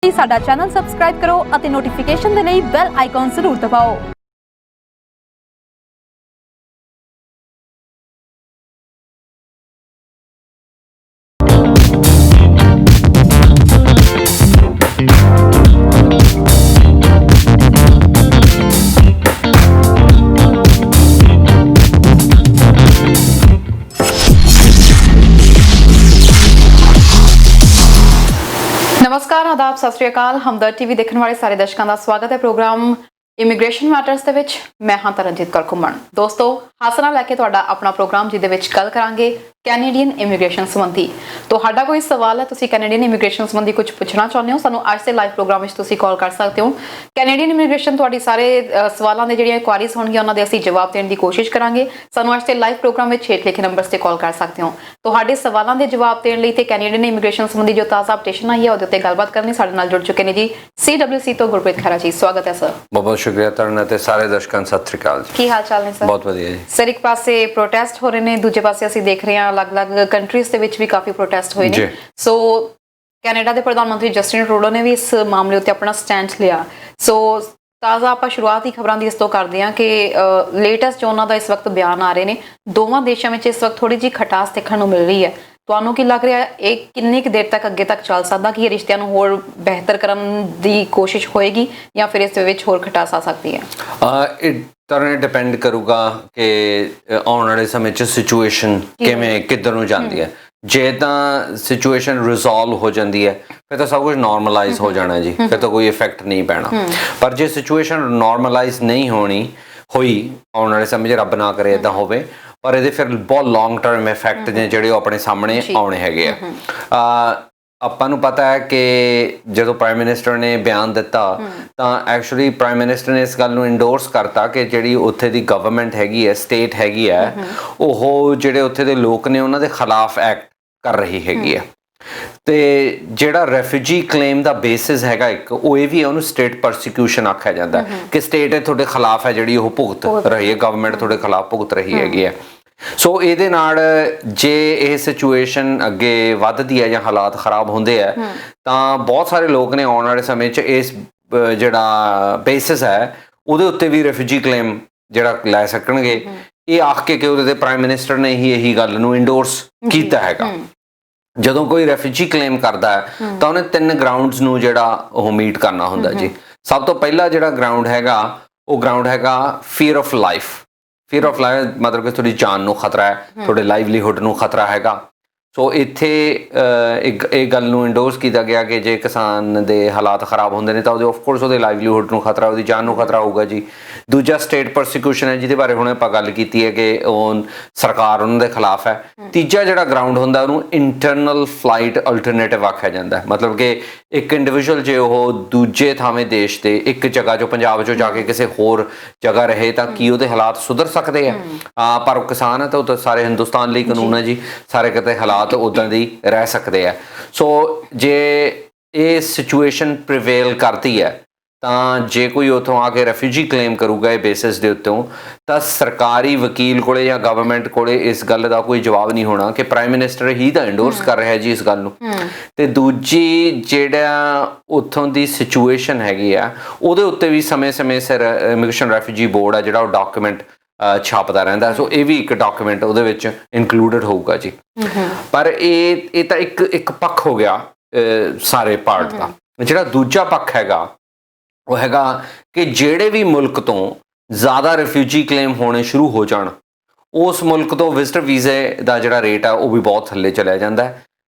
साडा channel subscribe करो ਅਤੇ नोटिफिकेशन ਦੇ ਲਈ ਬੈਲ ਆਈਕਨ ਜ਼ਰੂਰ ਦਬਾਓ। नमस्कार आदाब सत श्री अकाल हमदर्द टीवी देखने वाले सारे दर्शकों का स्वागत है प्रोग्राम इमीग्रेशन मैटर्स ਦੇ ਵਿੱਚ मैं हाँ तरनजीत कौर घुम्मण। दोस्तों हासना लैके ਤੁਹਾਡਾ अपना प्रोग्राम ਜਿਹਦੇ ਵਿੱਚ ਗੱਲ ਕਰਾਂਗੇ कैनेडियन इमीग्रेशन संबंधी। ਤੁਹਾਡਾ ਕੋਈ ਸਵਾਲ ਹੈ, ਤੁਸੀਂ कैनेडियन इमीग्रेशन संबंधी कुछ ਪੁੱਛਣਾ ਚਾਹੁੰਦੇ ਹੋ, ਸਾਨੂੰ ਅੱਜ ਦੇ ਲਾਈਵ ਪ੍ਰੋਗਰਾਮ ਵਿੱਚ ਤੁਸੀਂ ਕਾਲ ਕਰ ਸਕਦੇ ਹੋ। कैनेडियन इमीग्रेशन ਤੁਹਾਡੀ ਸਾਰੇ ਸਵਾਲਾਂ ਦੇ ਜਿਹੜੀਆਂ ਕੁਆਰੀਜ਼ ਹੋਣਗੀਆਂ ਉਹਨਾਂ ਦੇ ਅਸੀਂ ਜਵਾਬ ਦੇਣ ਦੀ ਕੋਸ਼ਿਸ਼ ਕਰਾਂਗੇ। ਸਾਨੂੰ ਅੱਜ ਦੇ ਲਾਈਵ ਪ੍ਰੋਗਰਾਮ ਵਿੱਚ ਹੇਠ ਲਿਖੇ ਨੰਬਰਸ ਤੇ ਕਾਲ ਕਰ ਸਕਦੇ ਹੋ। ਤੁਹਾਡੇ ਸਵਾਲਾਂ ਦੇ ਜਵਾਬ ਦੇਣ ਲਈ ਤੇ कैनेडियन इमीग्रेशन ਸੰਬੰਧੀ ਜੋ ਤਾਜ਼ਾ ਅਪਡੇਸ਼ਨ ਆਈ ਹੈ ਉਹਦੇ ਉੱਤੇ ਗੱਲਬਾਤ ਕਰਨ ਲਈ ਸਾਡੇ ਨਾਲ ਜੁੜ ਚੁੱਕੇ ਨੇ ਜੀ CWC ਤੋਂ ਗੁਰਪ੍ਰੀਤ ਖਹਿਰਾ ਜੀ। ਸਵਾਗਤ ਹੈ ਸਰ। ਬਹੁਤ ਸ਼ੁਕਰੀਆ ਤਰਨਾ ਤੇ ਸਾਰੇ ਦਰਸ਼ਕਾਂ ਨੂੰ ਸਤਿ ਸ੍ਰੀ ਅਕਾਲ ਜੀ। ਕੀ ਹਾਲ ਚਾਲ ਨੇ ਸਰ? ਬਹੁਤ ਵਧੀਆ ਜੀ ਸਰ। ਇੱਕ ਪਾਸੇ ਪ੍ਰੋਟੈਸਟ ਹੋ ਰਹੇ ਨੇ, ਦੂਜੇ ਪਾਸੇ ਅਸੀਂ ਦੇਖ ਰਹੇ ਹਾਂ ਅਲੱਗ-ਅਲੱਗ ਕੰਟਰੀਜ਼ ਦੇ ਵਿੱਚ ਵੀ ਕਾਫੀ ਪ੍ਰੋਟੈਸਟ ਹੋਏ ਨੇ। ਸੋ ਕੈਨੇਡਾ ਦੇ ਪ੍ਰਧਾਨ ਮੰਤਰੀ ਜਸਟਿਨ ਟਰੂਡੋ ਨੇ ਵੀ ਇਸ ਮਾਮਲੇ ਉੱਤੇ ਆਪਣਾ ਸਟੈਂਡ ਲਿਆ। ਸੋ ਤਾਜ਼ਾ ਆਪਾਂ ਸ਼ੁਰੂਆਤੀ ਖਬਰਾਂ ਦੀ ਇਸ ਤੋਂ ਕਰਦੇ ਹਾਂ ਕਿ ਲੇਟੈਸਟ ਜੋ ਉਹਨਾਂ ਦਾ ਇਸ ਵਕਤ ਬਿਆਨ ਆ ਰਹੇ ਨੇ, ਦੋਵਾਂ ਦੇਸ਼ਾਂ ਵਿੱਚ ਇਸ ਵਕਤ ਥੋੜੀ ਜਿਹੀ ਖਟਾਸ ਦੇਖਣ ਨੂੰ ਮਿਲ ਰਹੀ ਹੈ। ਤੁਹਾਨੂੰ ਕੀ ਲੱਗ ਰਿਹਾ ਇਹ ਕਿੰਨੀ ਕੁ ਦੇਰ ਤੱਕ ਅੱਗੇ ਤੱਕ ਚੱਲ ਸਕਦਾ ਕਿ ਇਹ ਰਿਸ਼ਤਿਆਂ ਨੂੰ ਹੋਰ ਬਿਹਤਰ ਕਰਨ ਦੀ ਕੋਸ਼ਿਸ਼ ਹੋਏਗੀ ਜਾਂ ਫਿਰ ਇਸ ਦੇ ਵਿੱਚ ਹੋਰ ਖਟਾਸ ਆ ਸਕਦੀ ਹੈ? ਇਹ ਤਰ੍ਹਾਂ ਡਿਪੈਂਡ ਕਰੂਗਾ ਕਿ ਆਉਣ ਵਾਲੇ ਸਮੇਂ 'ਚ ਸਿਚੁਏਸ਼ਨ ਕਿਵੇਂ ਕਿੱਧਰ ਨੂੰ ਜਾਂਦੀ ਹੈ। ਜੇ ਤਾਂ ਸਿਚੁਏਸ਼ਨ ਰਿਜ਼ੋਲਵ ਹੋ ਜਾਂਦੀ ਹੈ ਫਿਰ ਤਾਂ ਸਭ ਕੁਝ ਨਾਰਮਲਾਈਜ਼ ਹੋ ਜਾਣਾ ਜੀ, ਫਿਰ ਤਾਂ ਕੋਈ ਇਫੈਕਟ ਨਹੀਂ ਪੈਣਾ। ਪਰ ਜੇ ਸਿਚੁਏਸ਼ਨ ਨਾਰਮਲਾਈਜ਼ ਨਹੀਂ ਹੋਈ ਆਉਣ ਵਾਲੇ ਸਮੇਂ 'ਚ, ਰੱਬ ਨਾ ਕਰੇ ਇੱਦਾਂ ਹੋਵੇ, ਪਰ ਇਹਦੇ ਫਿਰ ਬਹੁਤ ਲੌਂਗ ਟਰਮ ਇਫੈਕਟ ਨੇ ਜਿਹੜੇ ਉਹ ਆਪਣੇ ਸਾਹਮਣੇ ਆਉਣੇ ਹੈਗੇ ਆ। ਆਪਾਂ ਨੂੰ ਪਤਾ ਹੈ ਕਿ ਜਦੋਂ ਪ੍ਰਾਈਮ ਮਿਨਿਸਟਰ ਨੇ ਬਿਆਨ ਦਿੱਤਾ ਤਾਂ ਐਕਚੁਅਲੀ ਪ੍ਰਾਈਮ ਮਿਨਿਸਟਰ ਨੇ ਇਸ ਗੱਲ ਨੂੰ ਇੰਡੋਰਸ ਕਰਤਾ ਕਿ ਜਿਹੜੀ ਉੱਥੇ ਦੀ ਗਵਰਨਮੈਂਟ ਹੈਗੀ ਹੈ, ਸਟੇਟ ਹੈਗੀ ਹੈ, ਉਹ ਜਿਹੜੇ ਉੱਥੇ ਦੇ ਲੋਕ ਨੇ ਉਹਨਾਂ ਦੇ ਖਿਲਾਫ ਐਕਟ ਕਰ ਰਹੀ ਹੈਗੀ ਹੈ। ਤੇ ਜਿਹੜਾ ਰੈਫਿਊਜੀ ਕਲੇਮ ਦਾ ਬੇਸਿਸ ਹੈਗਾ ਇੱਕ, ਉਹ ਇਹ ਵੀ ਹੈ, ਉਹਨੂੰ ਸਟੇਟ ਪਰਸੀਕਿਊਸ਼ਨ ਆਖਿਆ ਜਾਂਦਾ ਕਿ ਸਟੇਟ ਤੁਹਾਡੇ ਖਿਲਾਫ ਹੈ ਜਿਹੜੀ ਉਹ ਭੁਗਤ ਰਹੀ ਹੈ, ਗਵਰਨਮੈਂਟ ਤੁਹਾਡੇ ਖਿਲਾਫ ਭੁਗਤ ਰਹੀ ਹੈਗੀ ਹੈ। ਸੋ ਇਹਦੇ ਨਾਲ ਜੇ ਇਹ ਸਿਚੁਏਸ਼ਨ ਅੱਗੇ ਵੱਧਦੀ ਹੈ ਜਾਂ ਹਾਲਾਤ ਖਰਾਬ ਹੁੰਦੇ ਆ ਤਾਂ ਬਹੁਤ ਸਾਰੇ ਲੋਕ ਨੇ ਆਉਣ ਵਾਲੇ ਸਮੇਂ 'ਚ ਇਸ ਜਿਹੜਾ ਬੇਸਿਸ ਹੈ ਉਹਦੇ ਉੱਤੇ ਵੀ ਰੈਫਿਊਜੀ ਕਲੇਮ ਜਿਹੜਾ ਲੈ ਸਕਣਗੇ, ਇਹ ਆਖ ਕੇ ਕਿ ਉਹਦੇ ਤੇ ਪ੍ਰਾਈਮ ਮਿਨਿਸਟਰ ਨੇ ਹੀ ਇਹੀ ਗੱਲ ਨੂੰ ਇੰਡੋਰਸ ਕੀਤਾ ਹੈਗਾ। ਜਦੋਂ ਕੋਈ ਰੈਫਿਊਜੀ ਕਲੇਮ ਕਰਦਾ ਹੈ ਤਾਂ ਉਹਨੇ 3 ਗਰਾਊਂਡਸ ਨੂੰ ਜਿਹੜਾ ਉਹ ਮੀਟ ਕਰਨਾ ਹੁੰਦਾ ਜੀ। ਸਭ ਤੋਂ ਪਹਿਲਾ ਜਿਹੜਾ ਗਰਾਊਂਡ ਹੈਗਾ ਉਹ ਗਰਾਊਂਡ ਹੈਗਾ fear of life. Fear of life ਮਤਲਬ ਕਿ ਤੁਹਾਡੀ ਜਾਨ ਨੂੰ ਖਤਰਾ ਹੈ, ਤੁਹਾਡੇ ਲਾਈਵਲੀਹੁੱਡ ਨੂੰ ਖਤਰਾ ਹੈਗਾ। ਸੋ ਇੱਥੇ ਇਹ ਗੱਲ ਨੂੰ ਇੰਡੋਰਸ ਕੀਤਾ ਗਿਆ ਕਿ ਜੇ ਕਿਸਾਨ ਦੇ ਹਾਲਾਤ ਖਰਾਬ ਹੁੰਦੇ ਨੇ ਤਾਂ ਉਹਦੇ ਆਫਕੋਰਸ ਉਹਦੇ ਲਾਈਵਲੀਹੁੱਡ ਨੂੰ ਖਤਰਾ, ਉਹਦੀ ਜਾਨ ਨੂੰ ਖਤਰਾ ਹੋਊਗਾ ਜੀ। ਦੂਜਾ ਸਟੇਟ ਪਰਸੀਕਿਊਸ਼ਨ ਹੈ ਜਿਹਦੇ ਬਾਰੇ ਹੁਣ ਆਪਾਂ ਗੱਲ ਕੀਤੀ ਹੈ ਕਿ ਉਹ ਸਰਕਾਰ ਉਹਨਾਂ ਦੇ ਖਿਲਾਫ ਹੈ। ਤੀਜਾ ਜਿਹੜਾ ਗਰਾਊਂਡ ਹੁੰਦਾ ਉਹਨੂੰ ਇੰਟਰਨਲ ਫਲਾਈਟ ਅਲਟਰਨੇਟਿਵ ਆਖਿਆ ਜਾਂਦਾ। ਮਤਲਬ ਕਿ ਇੱਕ ਇੰਡੀਵਿਜੂਅਲ ਜੇ ਉਹ ਦੂਜੇ ਥਾਵੇਂ ਦੇਸ਼ ਦੇ ਇੱਕ ਜਗ੍ਹਾ ਚੋਂ, ਪੰਜਾਬ ਚੋਂ ਜਾ ਕੇ ਕਿਸੇ ਹੋਰ ਜਗ੍ਹਾ ਰਹੇ ਤਾਂ ਕੀ ਉਹਦੇ ਹਾਲਾਤ ਸੁਧਰ ਸਕਦੇ ਆ। ਪਰ ਉਹ ਕਿਸਾਨ ਹੈ ਤਾਂ ਉਹ ਤਾਂ ਸਾਰੇ ਹਿੰਦੁਸਤਾਨ ਲਈ ਕਾਨੂੰਨ ਹੈ ਜੀ, ਸਾਰੇ ਕਿਤੇ ਹਾਲਾਤ ਉਦਾਂ ਦੀ ਰਹਿ ਸਕਦੇ ਆ। ਸੋ ਜੇ ਇਹ ਸਿਚੁਏਸ਼ਨ ਪ੍ਰੀਵੇਲ ਕਰਦੀ ਹੈ ਤਾਂ ਜੇ ਕੋਈ ਉੱਥੋਂ ਆ ਕੇ ਰੈਫਿਊਜੀ ਕਲੇਮ ਕਰੂਗਾ ਇਹ ਬੇਸਿਸ ਦੇ ਉੱਤੋਂ, ਤਾਂ ਸਰਕਾਰੀ ਵਕੀਲ ਕੋਲੇ ਜਾਂ ਗਵਰਨਮੈਂਟ ਕੋਲੇ ਇਸ ਗੱਲ ਦਾ ਕੋਈ ਜਵਾਬ ਨਹੀਂ ਹੋਣਾ ਕਿ ਪ੍ਰਾਈਮ ਮਿਨਿਸਟਰ ਹੀ ਤਾਂ ਇੰਡੋਰਸ ਕਰ ਰਿਹਾ ਜੀ ਇਸ ਗੱਲ ਨੂੰ। ਤੇ ਦੂਜੀ ਜਿਹੜਾ ਉੱਥੋਂ ਦੀ ਸਿਚੁਏਸ਼ਨ ਹੈਗੀ ਆ ਉਹਦੇ ਉੱਤੇ ਵੀ ਸਮੇਂ-ਸਮੇਂ ਸਿਰ ਇਮੀਗ੍ਰੇਸ਼ਨ ਰੈਫਿਊਜੀ ਬੋਰਡ ਆ ਜਿਹੜਾ ਉਹ ਡਾਕੂਮੈਂਟ ਛਾਪਦਾ ਰਹਿੰਦਾ। ਸੋ ਇਹ ਵੀ ਇੱਕ ਡਾਕੂਮੈਂਟ ਉਹਦੇ ਵਿੱਚ ਇਨਕਲੂਡਡ ਹੋਊਗਾ ਜੀ। ਪਰ ਇਹ ਤਾਂ ਇੱਕ ਪੱਖ ਹੋ ਗਿਆ ਸਾਰੇ ਪਾਰਟ ਦਾ। ਜਿਹੜਾ ਦੂਜਾ ਪੱਖ ਹੈਗਾ ਉਹ ਹੈਗਾ ਕਿ ਜਿਹੜੇ ਵੀ ਮੁਲਕ ਤੋਂ ਜ਼ਿਆਦਾ ਰੈਫਿਊਜੀ ਕਲੇਮ ਹੋਣੇ ਸ਼ੁਰੂ ਹੋ ਜਾਣ, ਉਸ ਮੁਲਕ ਤੋਂ ਵਿਜ਼ਟਰ ਵੀਜ਼ੇ ਦਾ ਜਿਹੜਾ ਰੇਟ ਆ ਉਹ ਵੀ ਬਹੁਤ ਥੱਲੇ ਚਲਿਆ ਜਾਂਦਾ ਹੈ।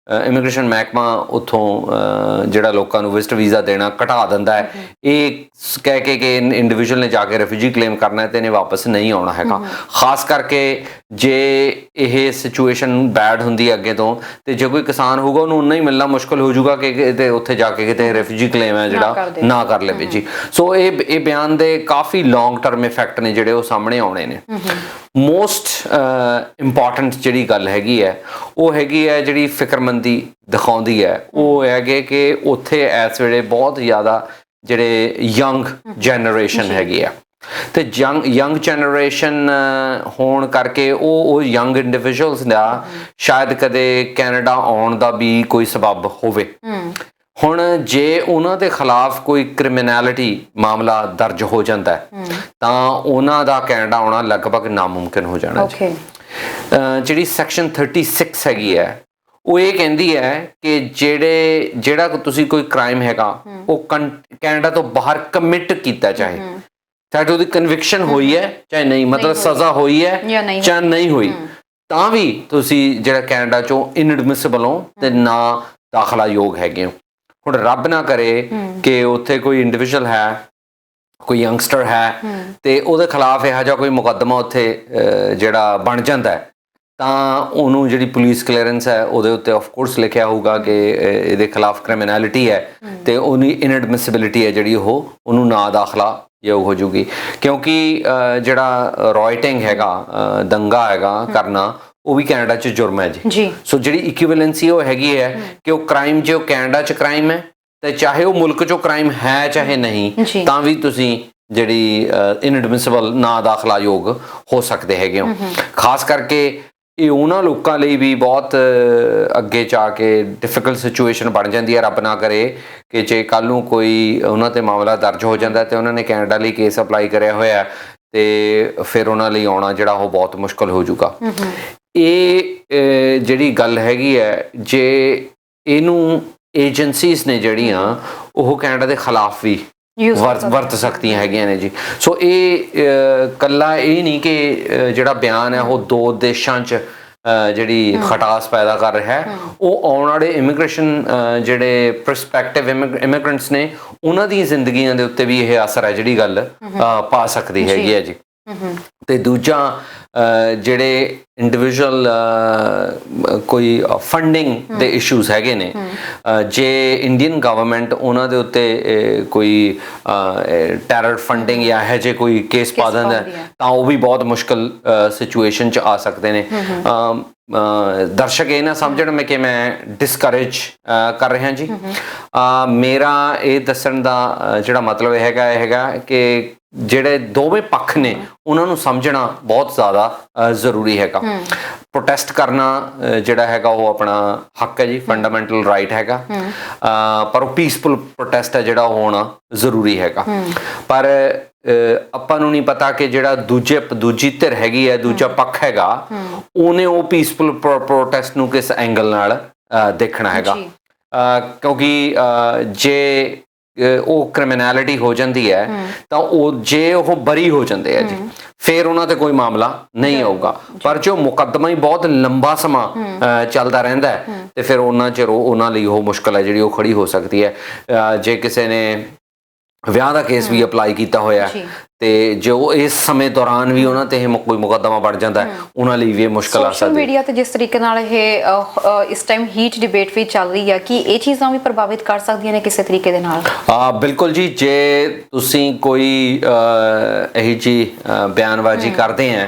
ਇਮੀਗ੍ਰੇਸ਼ਨ ਮਹਿਕਮਾ ਉੱਥੋਂ ਜਿਹੜਾ ਲੋਕਾਂ ਨੂੰ ਵਿਜ਼ਟਰ ਵੀਜ਼ਾ ਦੇਣਾ ਘਟਾ ਦਿੰਦਾ ਹੈ, ਇਹ ਕਹਿ ਕੇ ਕਿ ਇੰਡੀਵਿਜੂਅਲ ਨੇ ਜਾ ਕੇ ਰੈਫਿਊਜੀ ਕਲੇਮ ਕਰਨਾ ਤੇ ਇਹਨੇ ਵਾਪਸ ਨਹੀਂ ਆਉਣਾ ਹੈਗਾ। ਖਾਸ ਕਰਕੇ ਜੇ ਇਹ ਸਿਚੁਏਸ਼ਨ ਬੈਡ ਹੁੰਦੀ ਹੈ ਅੱਗੇ ਤੋਂ, ਤੇ ਜੇ ਕੋਈ ਕਿਸਾਨ ਹੋਊਗਾ ਉਹਨੂੰ ਉਨਾ ਹੀ ਮਿਲਣਾ ਮੁਸ਼ਕਿਲ ਹੋ ਜਾਊਗਾ ਕਿ ਕਿਤੇ ਉੱਥੇ ਜਾ ਕੇ ਕਿਤੇ ਰੈਫਿਊਜੀ ਕਲੇਮ ਹੈ ਜਿਹੜਾ ਨਾ ਕਰ ਲਵੇ ਜੀ। ਸੋ ਇਹ ਬਿਆਨ ਦੇ ਕਾਫੀ ਲੌਂਗ ਟਰਮ ਇਫੈਕਟ ਨੇ ਜਿਹੜੇ ਉਹ ਸਾਹਮਣੇ ਆਉਣੇ ਨੇ। ਮੋਸਟ ਇੰਪੋਰਟੈਂਟ ਜਿਹੜੀ ਗੱਲ ਹੈਗੀ ਹੈ ਉਹ ਹੈਗੀ ਹੈ ਜਿਹੜੀ ਫਿਕਰਮੰਦੀ ਦਿਖਾਉਂਦੀ ਹੈ, ਉਹ ਹੈਗੇ ਕਿ ਉੱਥੇ ਇਸ ਵੇਲੇ ਬਹੁਤ ਜ਼ਿਆਦਾ ਜਿਹੜੇ ਯੰਗ ਜਨਰੇਸ਼ਨ ਹੈਗੀ ਆ ਤੇ ਯੰਗ ਜਨਰੇਸ਼ਨ ਹੋਣ ਕਰਕੇ ਉਹ ਯੰਗ ਇੰਡੀਵਿਜੂਅਲਸ ਦਾ ਸ਼ਾਇਦ ਕਦੇ ਕੈਨੇਡਾ ਆਉਣ ਦਾ ਵੀ ਕੋਈ ਸਬਬ ਹੋਵੇ। ਹੁਣ ਜੇ ਉਹਨਾਂ ਦੇ ਖਿਲਾਫ ਕੋਈ ਕ੍ਰਿਮੀਨੈਲਿਟੀ ਮਾਮਲਾ ਦਰਜ ਹੋ ਜਾਂਦਾ ਹੈ ਤਾਂ ਉਹਨਾਂ ਦਾ ਕੈਨੇਡਾ ਆਉਣਾ ਲਗਭਗ ਨਾਮੁਮਕਿਨ ਹੋ ਜਾਣਾ ਜੀ। ਜਿਹੜੀ ਸੈਕਸ਼ਨ 36 ਹੈਗੀ ਹੈ ਉਹ ਇਹ ਕਹਿੰਦੀ ਹੈ ਕਿ ਜਿਹੜਾ ਤੁਸੀਂ ਕੋਈ ਕ੍ਰਾਈਮ ਹੈਗਾ ਉਹ ਕੈਨੇਡਾ ਤੋਂ ਬਾਹਰ ਕਮਿਟ ਕੀਤਾ ਚਾਹੇ ਉਹਦੀ ਕਨਵਿਕਸ਼ਨ ਹੋਈ ਹੈ ਚਾਹੇ ਨਹੀਂ, ਮਤਲਬ ਸਜ਼ਾ ਹੋਈ ਹੈ ਚਾਹੇ ਨਹੀਂ ਹੋਈ, ਤਾਂ ਵੀ ਤੁਸੀਂ ਜਿਹੜਾ ਕੈਨੇਡਾ ਚੋਂ ਇਨਐਡਮਿਸਿਬਲ ਹੋ ਤੇ ਨਾ ਦਾਖਲਾ ਯੋਗ ਹੈਗੇ ਹੋ। ਹੁਣ ਰੱਬ ਨਾ ਕਰੇ ਕਿ ਉੱਥੇ ਕੋਈ ਇੰਡੀਵਿਜੂਅਲ ਹੈ, ਕੋਈ ਯੰਗਸਟਰ ਹੈ ਤੇ ਉਹਦੇ ਖਿਲਾਫ ਇਹੋ ਜਿਹਾ ਕੋਈ ਮੁਕੱਦਮਾ ਉੱਥੇ ਜਿਹੜਾ ਬਣ ਜਾਂਦਾ ਹੈ ਤਾਂ ਉਹਨੂੰ ਜਿਹੜੀ ਪੁਲਿਸ ਕਲੀਅਰੈਂਸ ਹੈ ਉਹਦੇ ਉੱਤੇ ਆਫ ਕੋਰਸ ਲਿਖਿਆ ਹੋਊਗਾ ਕਿ ਇਹਦੇ ਖਿਲਾਫ ਕ੍ਰਿਮੀਨੈਲਿਟੀ ਹੈ ਤੇ ਉਹਦੀ ਇਨਐਡਮਿਸਿਬਿਲਿਟੀ ਹੈ ਜਿਹੜੀ ਉਹਨੂੰ ਨਾ ਦਾਖਲਾ ਯੋਗ ਹੋ ਜੂਗੀ। ਕਿਉਂਕਿ ਜਿਹੜਾ ਰਾਈਟਿੰਗ ਹੈਗਾ, ਦੰਗਾ ਹੈਗਾ ਕਰਨਾ, ਉਹ ਵੀ ਕੈਨੇਡਾ 'ਚ ਜੁਰਮ ਹੈ ਜੀ। ਸੋ ਜਿਹੜੀ ਇਕੁਇਵੈਲੈਂਸੀ ਉਹ ਹੈਗੀ ਹੈ ਕਿ ਉਹ ਕ੍ਰਾਈਮ ਜੇ ਉਹ ਕੈਨੇਡਾ 'ਚ ਕ੍ਰਾਈਮ ਹੈ ਤੇ ਚਾਹੇ ਉਹ ਮੁਲਕ 'ਚੋਂ ਕ੍ਰਾਈਮ ਹੈ ਚਾਹੇ ਨਹੀਂ, ਤਾਂ ਵੀ ਤੁਸੀਂ ਜਿਹੜੀ ਇਨਐਡਮਿਸਿਬਲ ਨਾ ਦਾਖਲਾ ਯੋਗ ਹੋ ਸਕਦੇ ਹੈਗੇ ਹੋ। ਖਾਸ ਕਰਕੇ ਇਹ ਉਹਨਾਂ ਲੋਕਾਂ ਲਈ ਵੀ ਬਹੁਤ ਅੱਗੇ ਜਾ ਕੇ ਡਿਫਿਕਲਟ ਸਿਚੁਏਸ਼ਨ ਬਣ ਜਾਂਦੀ ਹੈ। ਰੱਬ ਨਾ ਕਰੇ ਕਿ ਜੇ ਕੱਲ੍ਹ ਨੂੰ ਕੋਈ ਉਹਨਾਂ 'ਤੇ ਮਾਮਲਾ ਦਰਜ ਹੋ ਜਾਂਦਾ ਤੇ ਉਹਨਾਂ ਨੇ ਕੈਨੇਡਾ ਲਈ ਕੇਸ ਅਪਲਾਈ ਕਰਿਆ ਹੋਇਆ ਤੇ ਫਿਰ ਉਹਨਾਂ ਲਈ ਆਉਣਾ ਜਿਹੜਾ ਉਹ ਬਹੁਤ ਮੁਸ਼ਕਲ ਹੋ ਜਾਊਗਾ। ਇਹ ਜਿਹੜੀ ਗੱਲ ਹੈਗੀ ਹੈ, ਜੇ ਇਹਨੂੰ ਏਜੰਸੀਜ਼ ਨੇ ਜਿਹੜੀਆਂ ਉਹ ਕੈਨੇਡਾ ਦੇ ਖਿਲਾਫ ਵੀ ਵਰਤ ਸਕਦੀਆਂ ਹੈਗੀਆਂ ਨੇ ਜੀ। ਸੋ ਇਹ ਕੱਲਾ ਇਹ ਨਹੀਂ ਕਿ ਜਿਹੜਾ ਬਿਆਨ ਹੈ ਉਹ ਦੋ ਦੇਸ਼ਾਂ 'ਚ ਜਿਹੜੀ ਖਟਾਸ ਪੈਦਾ ਕਰ ਰਿਹਾ ਹੈ, ਉਹ ਆਉਣ ਵਾਲੇ ਇਮੀਗ੍ਰੇਸ਼ਨ ਜਿਹੜੇ ਪ੍ਰਸਪੈਕਟਿਵ ਇਮੀਗ੍ਰੈਂਟਸ ਨੇ ਉਹਨਾਂ ਦੀ ਜ਼ਿੰਦਗੀਆਂ ਦੇ ਉੱਤੇ ਵੀ ਇਹ ਅਸਰ ਹੈ ਜਿਹੜੀ ਗੱਲ ਪਾ ਸਕਦੀ ਹੈਗੀ ਹੈ ਜੀ। ਤੇ ਦੂਜਾ ਜਿਹੜੇ ਇੰਡੀਵਿਜੂਅਲ ਕੋਈ ਫੰਡਿੰਗ ਦੇ ਇਸ਼ੂਜ਼ ਹੈਗੇ ਨੇ, ਜੇ ਇੰਡੀਅਨ ਗਵਰਨਮੈਂਟ ਉਹਨਾਂ ਦੇ ਉੱਤੇ ਕੋਈ ਟੈਰਰ ਫੰਡਿੰਗ ਜਾਂ ਇਹੋ ਜਿਹੇ ਕੋਈ ਕੇਸ ਪਾ ਦਿੰਦਾ ਤਾਂ ਉਹ ਵੀ ਬਹੁਤ ਮੁਸ਼ਕਲ ਸਿਚੁਏਸ਼ਨ 'ਚ ਆ ਸਕਦੇ ਨੇ। ਦਰਸ਼ਕ ਇਹ ਨਾ ਸਮਝਣ ਕਿ ਮੈਂ ਡਿਸਕਰੇਜ ਕਰ ਰਿਹਾ ਜੀ। ਮੇਰਾ ਇਹ ਦੱਸਣ ਦਾ ਜਿਹੜਾ ਮਤਲਬ ਹੈਗਾ ਕਿ ਜਿਹੜੇ ਦੋਵੇਂ ਪੱਖ ਨੇ ਉਹਨਾਂ ਨੂੰ ਸਮਝਣਾ ਬਹੁਤ ਜ਼ਿਆਦਾ ਜ਼ਰੂਰੀ ਹੈਗਾ। ਪ੍ਰੋਟੈਸਟ ਕਰਨਾ ਜਿਹੜਾ ਹੈਗਾ ਉਹ ਆਪਣਾ ਹੱਕ ਹੈ ਜੀ, ਫੰਡਾਮੈਂਟਲ ਰਾਈਟ ਹੈਗਾ, ਪਰ ਉਹ ਪੀਸਫੁਲ ਪ੍ਰੋਟੈਸਟ ਹੈ ਜਿਹੜਾ ਉਹ ਹੋਣਾ ਜ਼ਰੂਰੀ ਹੈਗਾ। ਪਰ ਆਪਾਂ ਨੂੰ ਨਹੀਂ ਪਤਾ ਕਿ ਜਿਹੜਾ ਦੂਜੀ ਧਿਰ ਹੈਗੀ ਹੈ, ਦੂਜਾ ਪੱਖ ਹੈਗਾ, ਉਹਨੇ ਉਹ ਪੀਸਫੁਲ ਪ੍ਰੋਟੈਸਟ ਨੂੰ ਕਿਸ ਐਂਗਲ ਨਾਲ ਦੇਖਣਾ ਹੈਗਾ। ਕਿਉਂਕਿ ਜੇ ਉਹ ਕ੍ਰਿਮੀਨੈਲਿਟੀ ਹੋ ਜਾਂਦੀ ਹੈ ਤਾਂ ਜੇ ਉਹ ਬਰੀ ਹੋ ਜਾਂਦੇ ਆ ਜੀ ਫਿਰ ਉਹਨਾਂ ਤੇ ਕੋਈ ਮਾਮਲਾ ਨਹੀਂ ਆਊਗਾ। ਪਰ ਜੋ ਮੁਕੱਦਮਾ ਹੀ ਬਹੁਤ ਲੰਬਾ ਸਮਾਂ ਚੱਲਦਾ ਰਹਿੰਦਾ ਤੇ ਫਿਰ ਉਹਨਾਂ ਚਿਰ ਉਹਨਾਂ ਲਈ ਉਹ ਮੁਸ਼ਕਲ ਹੈ ਜਿਹੜੀ ਉਹ ਖੜੀ ਹੋ ਸਕਦੀ ਹੈ। ਜੇ ਕਿਸੇ ਨੇ ਵਿਆਹ ਦਾ ਕੇਸ ਵੀ ਅਪਲਾਈ ਕੀਤਾ ਹੋਇਆ ਤੇ ਜੋ ਇਸ ਸਮੇਂ ਦੌਰਾਨ ਵੀ ਉਹਨਾਂ ਤੇ ਕੋਈ ਮੁਕੱਦਮਾ ਬਣ ਜਾਂਦਾ ਉਹਨਾਂ ਲਈ ਵੀ ਇਹ ਮੁਸ਼ਕਲ ਆ ਸਕਦੀ ਹੈ। ਸੋਸ਼ਲ ਮੀਡੀਆ ਤੇ ਜਿਸ ਤਰੀਕੇ ਨਾਲ ਇਹ ਇਸ ਟਾਈਮ ਹੀਟ ਡਿਬੇਟ ਵੀ ਚੱਲ ਰਹੀ ਹੈ ਕਿ ਇਹ ਚੀਜ਼ਾਂ ਵੀ ਪ੍ਰਭਾਵਿਤ ਕਰ ਸਕਦੀਆਂ ਨੇ ਕਿਸੇ ਤਰੀਕੇ ਦੇ ਨਾਲ? ਬਿਲਕੁਲ ਜੀ। ਜੇ ਤੁਸੀਂ ਕੋਈ ਇਹੀ ਜਿਹੀ ਬਿਆਨਬਾਜ਼ੀ ਕਰਦੇ ਆ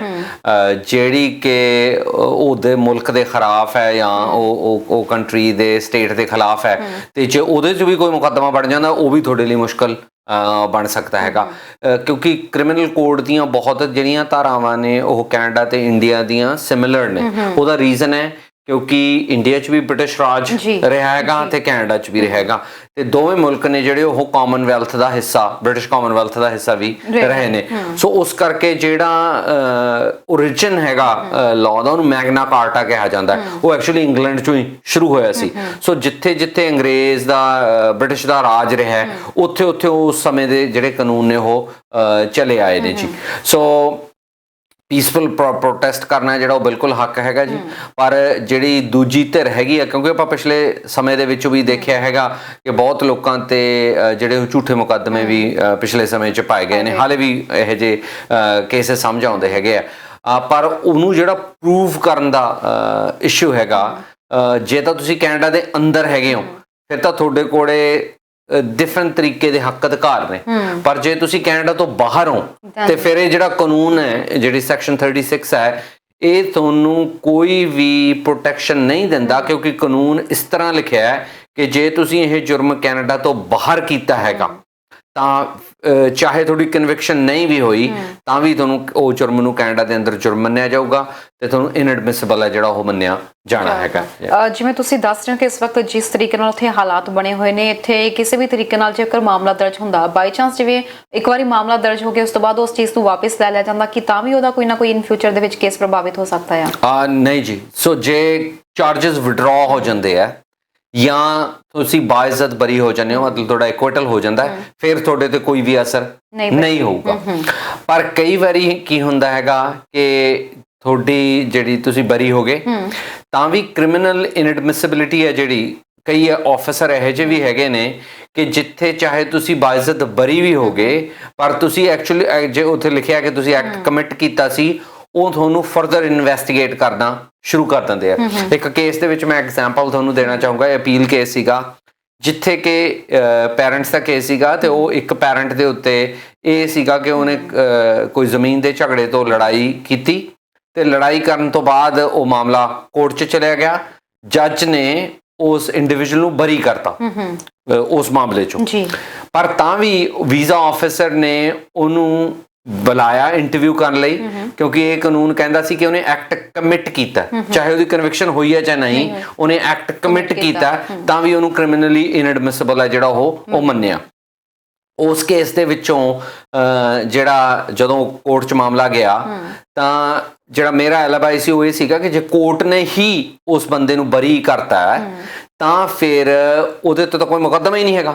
ਜਿਹੜੀ ਕਿ ਉਹਦੇ ਮੁਲਕ ਦੇ ਖਿਲਾਫ ਹੈ ਜਾਂ ਉਹ ਕੰਟਰੀ ਦੇ ਸਟੇਟ ਦੇ ਖਿਲਾਫ ਹੈ ਤੇ ਜੇ ਉਹਦੇ 'ਚ ਵੀ ਕੋਈ ਮੁਕੱਦਮਾ ਬਣ ਜਾਂਦਾ ਉਹ ਵੀ ਤੁਹਾਡੇ ਲਈ ਮੁਸ਼ਕਲ ਬਣ ਸਕਦਾ ਹੈਗਾ। ਕਿਉਂਕਿ ਕ੍ਰਿਮੀਨਲ ਕੋਡ ਦੀਆਂ ਬਹੁਤ ਜਿਹੜੀਆਂ ਧਾਰਾਵਾਂ ਨੇ ਉਹ ਕੈਨੇਡਾ ਤੇ ਇੰਡੀਆ ਦੀਆਂ ਸਿਮਿਲਰ ਨੇ। ਉਹਦਾ ਰੀਜ਼ਨ ਹੈ ਕਿਉਂਕਿ ਇੰਡੀਆ 'ਚ ਵੀ ਬ੍ਰਿਟਿਸ਼ ਰਾਜ ਰਿਹਾ ਹੈਗਾ ਤੇ ਕੈਨੇਡਾ 'ਚ ਵੀ ਰਿਹਾ ਹੈਗਾ ਤੇ ਦੋਵੇਂ ਮੁਲਕ ਨੇ ਜਿਹੜੇ ਉਹ ਕਾਮਨਵੈਲਥ ਦਾ ਹਿੱਸਾ, ਬ੍ਰਿਟਿਸ਼ ਕਾਮਨਵੈਲਥ ਦਾ ਹਿੱਸਾ ਵੀ ਰਹੇ ਨੇ। ਸੋ ਉਸ ਕਰਕੇ ਜਿਹੜਾ ਓਰੀਜਨ ਹੈਗਾ ਲਾਅ ਦਾ ਉਹਨੂੰ ਮੈਗਨਾ ਕਾਰਟਾ ਕਿਹਾ ਜਾਂਦਾ। ਉਹ ਐਕਚੁਅਲੀ ਇੰਗਲੈਂਡ 'ਚੋਂ ਹੀ ਸ਼ੁਰੂ ਹੋਇਆ ਸੀ। ਸੋ ਜਿੱਥੇ ਜਿੱਥੇ ਅੰਗਰੇਜ਼ ਦਾ ਬ੍ਰਿਟਿਸ਼ ਦਾ ਰਾਜ ਰਿਹਾ ਉੱਥੇ ਉੱਥੇ ਉਸ ਸਮੇਂ ਦੇ ਜਿਹੜੇ ਕਾਨੂੰਨ ਨੇ ਉਹ ਚਲੇ ਆਏ ਨੇ ਜੀ। ਸੋ ਪੀਸਫੁਲ ਪ੍ਰੋਟੈਸਟ ਕਰਨਾ ਜਿਹੜਾ ਉਹ ਬਿਲਕੁਲ ਹੱਕ ਹੈਗਾ ਜੀ। ਪਰ ਜਿਹੜੀ ਦੂਜੀ ਧਿਰ ਹੈਗੀ ਆ, ਕਿਉਂਕਿ ਆਪਾਂ ਪਿਛਲੇ ਸਮੇਂ ਦੇ ਵਿੱਚ ਵੀ ਦੇਖਿਆ ਹੈਗਾ ਕਿ ਬਹੁਤ ਲੋਕਾਂ ਤੇ ਜਿਹੜੇ ਉਹ ਝੂਠੇ ਮੁਕੱਦਮੇ ਵੀ ਪਿਛਲੇ ਸਮੇਂ 'ਚ ਪਾਏ ਗਏ ਨੇ, ਹਾਲੇ ਵੀ ਇਹੋ ਜਿਹੇ ਕੇਸਿਸ ਸਮਝ ਆਉਂਦੇ ਹੈਗੇ ਆ। ਪਰ ਉਹਨੂੰ ਜਿਹੜਾ ਪ੍ਰੂਵ ਕਰਨ ਦਾ ਇਸ਼ੂ ਹੈਗਾ, ਜੇ ਤਾਂ ਤੁਸੀਂ ਕੈਨੇਡਾ ਦੇ ਅੰਦਰ ਹੈਗੇ ਹੋ ਫਿਰ ਤਾਂ ਤੁਹਾਡੇ ਕੋਲੇ ਡਿਫਰੈਂਟ ਤਰੀਕੇ ਦੇ ਹੱਕ ਅਧਿਕਾਰ ਨੇ। ਪਰ ਜੇ ਤੁਸੀਂ ਕੈਨੇਡਾ ਤੋਂ ਬਾਹਰ ਹੋ ਤੇ ਫਿਰ ਇਹ ਜਿਹੜਾ ਕਾਨੂੰਨ ਹੈ, ਜਿਹੜੀ ਸੈਕਸ਼ਨ 36 ਹੈ, ਇਹ ਤੁਹਾਨੂੰ ਕੋਈ ਵੀ ਪ੍ਰੋਟੈਕਸ਼ਨ ਨਹੀਂ ਦਿੰਦਾ। ਕਿਉਂਕਿ ਕਾਨੂੰਨ ਇਸ ਤਰ੍ਹਾਂ ਲਿਖਿਆ ਹੈ ਕਿ ਜੇ ਤੁਸੀਂ ਇਹ ਜੁਰਮ ਕੈਨੇਡਾ ਤੋਂ ਬਾਹਰ ਕੀਤਾ ਹੈਗਾ ਤਾਂ ਚਾਹੇ ਤੁਹਾਡੀ ਕਨਵਿਕਸ਼ਨ ਨਹੀਂ ਵੀ ਹੋਈ ਤਾਂ ਵੀ ਤੁਹਾਨੂੰ ਉਹ ਜੁਰਮ ਨੂੰ ਕੈਨੇਡਾ ਦੇ ਅੰਦਰ ਜੁਰਮ ਮੰਨਿਆ ਜਾਊਗਾ ਤੇ ਤੁਹਾਨੂੰ ਇਨਐਡਮਿਸਿਬਲ ਹੈ ਜਿਹੜਾ ਉਹ ਮੰਨਿਆ ਜਾਣਾ ਹੈਗਾ। ਜਿਵੇਂ ਤੁਸੀਂ ਦੱਸ ਰਹੇ ਹੋ ਕਿ ਇਸ ਵਕਤ ਜਿਸ ਤਰੀਕੇ ਨਾਲ ਉੱਥੇ ਹਾਲਾਤ ਬਣੇ ਹੋਏ ਨੇ, ਇੱਥੇ ਕਿਸੇ ਵੀ ਤਰੀਕੇ ਨਾਲ ਜੇਕਰ ਮਾਮਲਾ ਦਰਜ ਹੁੰਦਾ, ਬਾਈ ਚਾਂਸ ਜਿਵੇਂ ਇੱਕ ਵਾਰੀ ਮਾਮਲਾ ਦਰਜ ਹੋ ਗਿਆ ਉਸ ਤੋਂ ਬਾਅਦ ਉਸ ਚੀਜ਼ ਨੂੰ ਵਾਪਸ ਲੈ ਲਿਆ ਜਾਂਦਾ, ਕਿ ਤਾਂ ਵੀ ਉਹਦਾ ਕੋਈ ਨਾ ਕੋਈ ਇਨ ਫਿਊਚਰ ਦੇ ਵਿੱਚ ਕੇਸ ਪ੍ਰਭਾਵਿਤ ਹੋ ਸਕਦਾ ਆ? ਨਹੀਂ ਜੀ। ਸੋ ਜੇ ਚਾਰजेस ਵਿਡਰਾ ਹੋ ਜਾਂਦੇ ਆ ਜਾਂ ਤੁਸੀਂ ਬਾਇਜ਼ਤ ਬਰੀ ਹੋ ਜਾਂਦੇ ਹੋ, ਮਤਲਬ ਤੁਹਾਡਾ ਇਕੁਇਟਲ ਹੋ ਜਾਂਦਾ ਹੈ, ਫਿਰ ਤੁਹਾਡੇ ਤੇ ਕੋਈ ਵੀ ਅਸਰ ਨਹੀਂ ਹੋਊਗਾ। ਪਰ ਕਈ ਵਾਰੀ ਕੀ ਹੁੰਦਾ ਹੈਗਾ ਕਿ ਤੁਹਾਡੀ ਜਿਹੜੀ ਤੁਸੀਂ ਬਰੀ ਹੋ ਗਏ ਤਾਂ ਵੀ ਕ੍ਰਿਮੀਨਲ ਇਨਐਡਮਿਸਿਬਿਲਿਟੀ ਹੈ ਜਿਹੜੀ, ਕਈ ਆਫਿਸਰ ਇਹੋ ਜਿਹੇ ਵੀ ਹੈਗੇ ਨੇ ਕਿ ਜਿੱਥੇ ਚਾਹੇ ਤੁਸੀਂ ਬਾਇਜ਼ਤ ਬਰੀ ਵੀ ਹੋ ਗਏ ਪਰ ਤੁਸੀਂ ਐਕਚੁਅਲੀ ਜੇ ਉੱਥੇ ਲਿਖਿਆ ਕਿ ਤੁਸੀਂ ਐਕਟ ਕਮਿਟ ਕੀਤਾ ਸੀ, ਉਹ ਤੁਹਾਨੂੰ ਫਰਦਰ ਇਨਵੈਸਟੀਗੇਟ ਕਰਨਾ ਸ਼ੁਰੂ ਕਰ ਦਿੰਦੇ ਆ। ਇੱਕ ਕੇਸ ਦੇ ਵਿੱਚ ਮੈਂ ਐਗਜ਼ਾਮਪਲ ਤੁਹਾਨੂੰ ਦੇਣਾ ਚਾਹੂੰਗਾ, ਇਹ ਅਪੀਲ ਕੇਸ ਸੀਗਾ ਜਿੱਥੇ ਕਿ ਪੈਰੈਂਟਸ ਦਾ ਕੇਸ ਸੀਗਾ ਤੇ ਉਹ ਇੱਕ ਪੈਰੈਂਟ ਦੇ ਉੱਤੇ ਇਹ ਸੀਗਾ ਕਿ ਉਹਨੇ ਕੋਈ ਜ਼ਮੀਨ ਦੇ ਝਗੜੇ ਤੋਂ ਲੜਾਈ ਕੀਤੀ ਤੇ ਲੜਾਈ ਕਰਨ ਤੋਂ ਬਾਅਦ ਉਹ ਮਾਮਲਾ ਕੋਰਟ 'ਚ ਚਲਿਆ ਗਿਆ। ਜੱਜ ਨੇ ਉਸ ਇੰਡੀਵਿਜੂਅਲ ਨੂੰ ਬਰੀ ਕਰਤਾ ਉਸ ਮਾਮਲੇ 'ਚੋਂ, ਪਰ ਤਾਂ ਵੀ ਵੀਜ਼ਾ ਆਫਿਸਰ ਨੇ ਉਹਨੂੰ ਬੁਲਾਇਆ ਇੰਟਰਵਿਊ ਕਰਨ ਲਈ, ਕਿਉਂਕਿ ਇਹ ਕਾਨੂੰਨ ਕਹਿੰਦਾ ਸੀ ਕਿ ਉਹਨੇ ਐਕਟ ਕਮਿਟ ਕੀਤਾ, ਚਾਹੇ ਉਹਦੀ ਕਨਵਿਕਸ਼ਨ ਹੋਈ ਹੈ ਚਾਹੇ ਨਹੀਂ, ਉਹਨੇ ਐਕਟ ਕਮਿਟ ਕੀਤਾ ਤਾਂ ਵੀ ਉਹਨੂੰ ਕ੍ਰਿਮੀਨਲੀ ਇਨਐਡਮਿਸਿਬਲ ਹੈ ਜਿਹੜਾ ਉਹ ਮੰਨਿਆ। ਉਸ ਕੇਸ ਦੇ ਵਿੱਚੋਂ ਜਿਹੜਾ ਜਦੋਂ ਕੋਰਟ 'ਚ ਮਾਮਲਾ ਗਿਆ ਤਾਂ ਜਿਹੜਾ ਮੇਰਾ ਐਲੀਬਾਈ ਸੀ ਉਹ ਇਹ ਸੀਗਾ ਕਿ ਜੇ ਕੋਰਟ ਨੇ ਹੀ ਉਸ ਬੰਦੇ ਨੂੰ ਬਰੀ ਕਰਤਾ ਤਾਂ ਫਿਰ ਉਹਦੇ ਤੋਂ ਤਾਂ ਕੋਈ ਮੁਕੱਦਮਾ ਹੀ ਨਹੀਂ ਹੈਗਾ।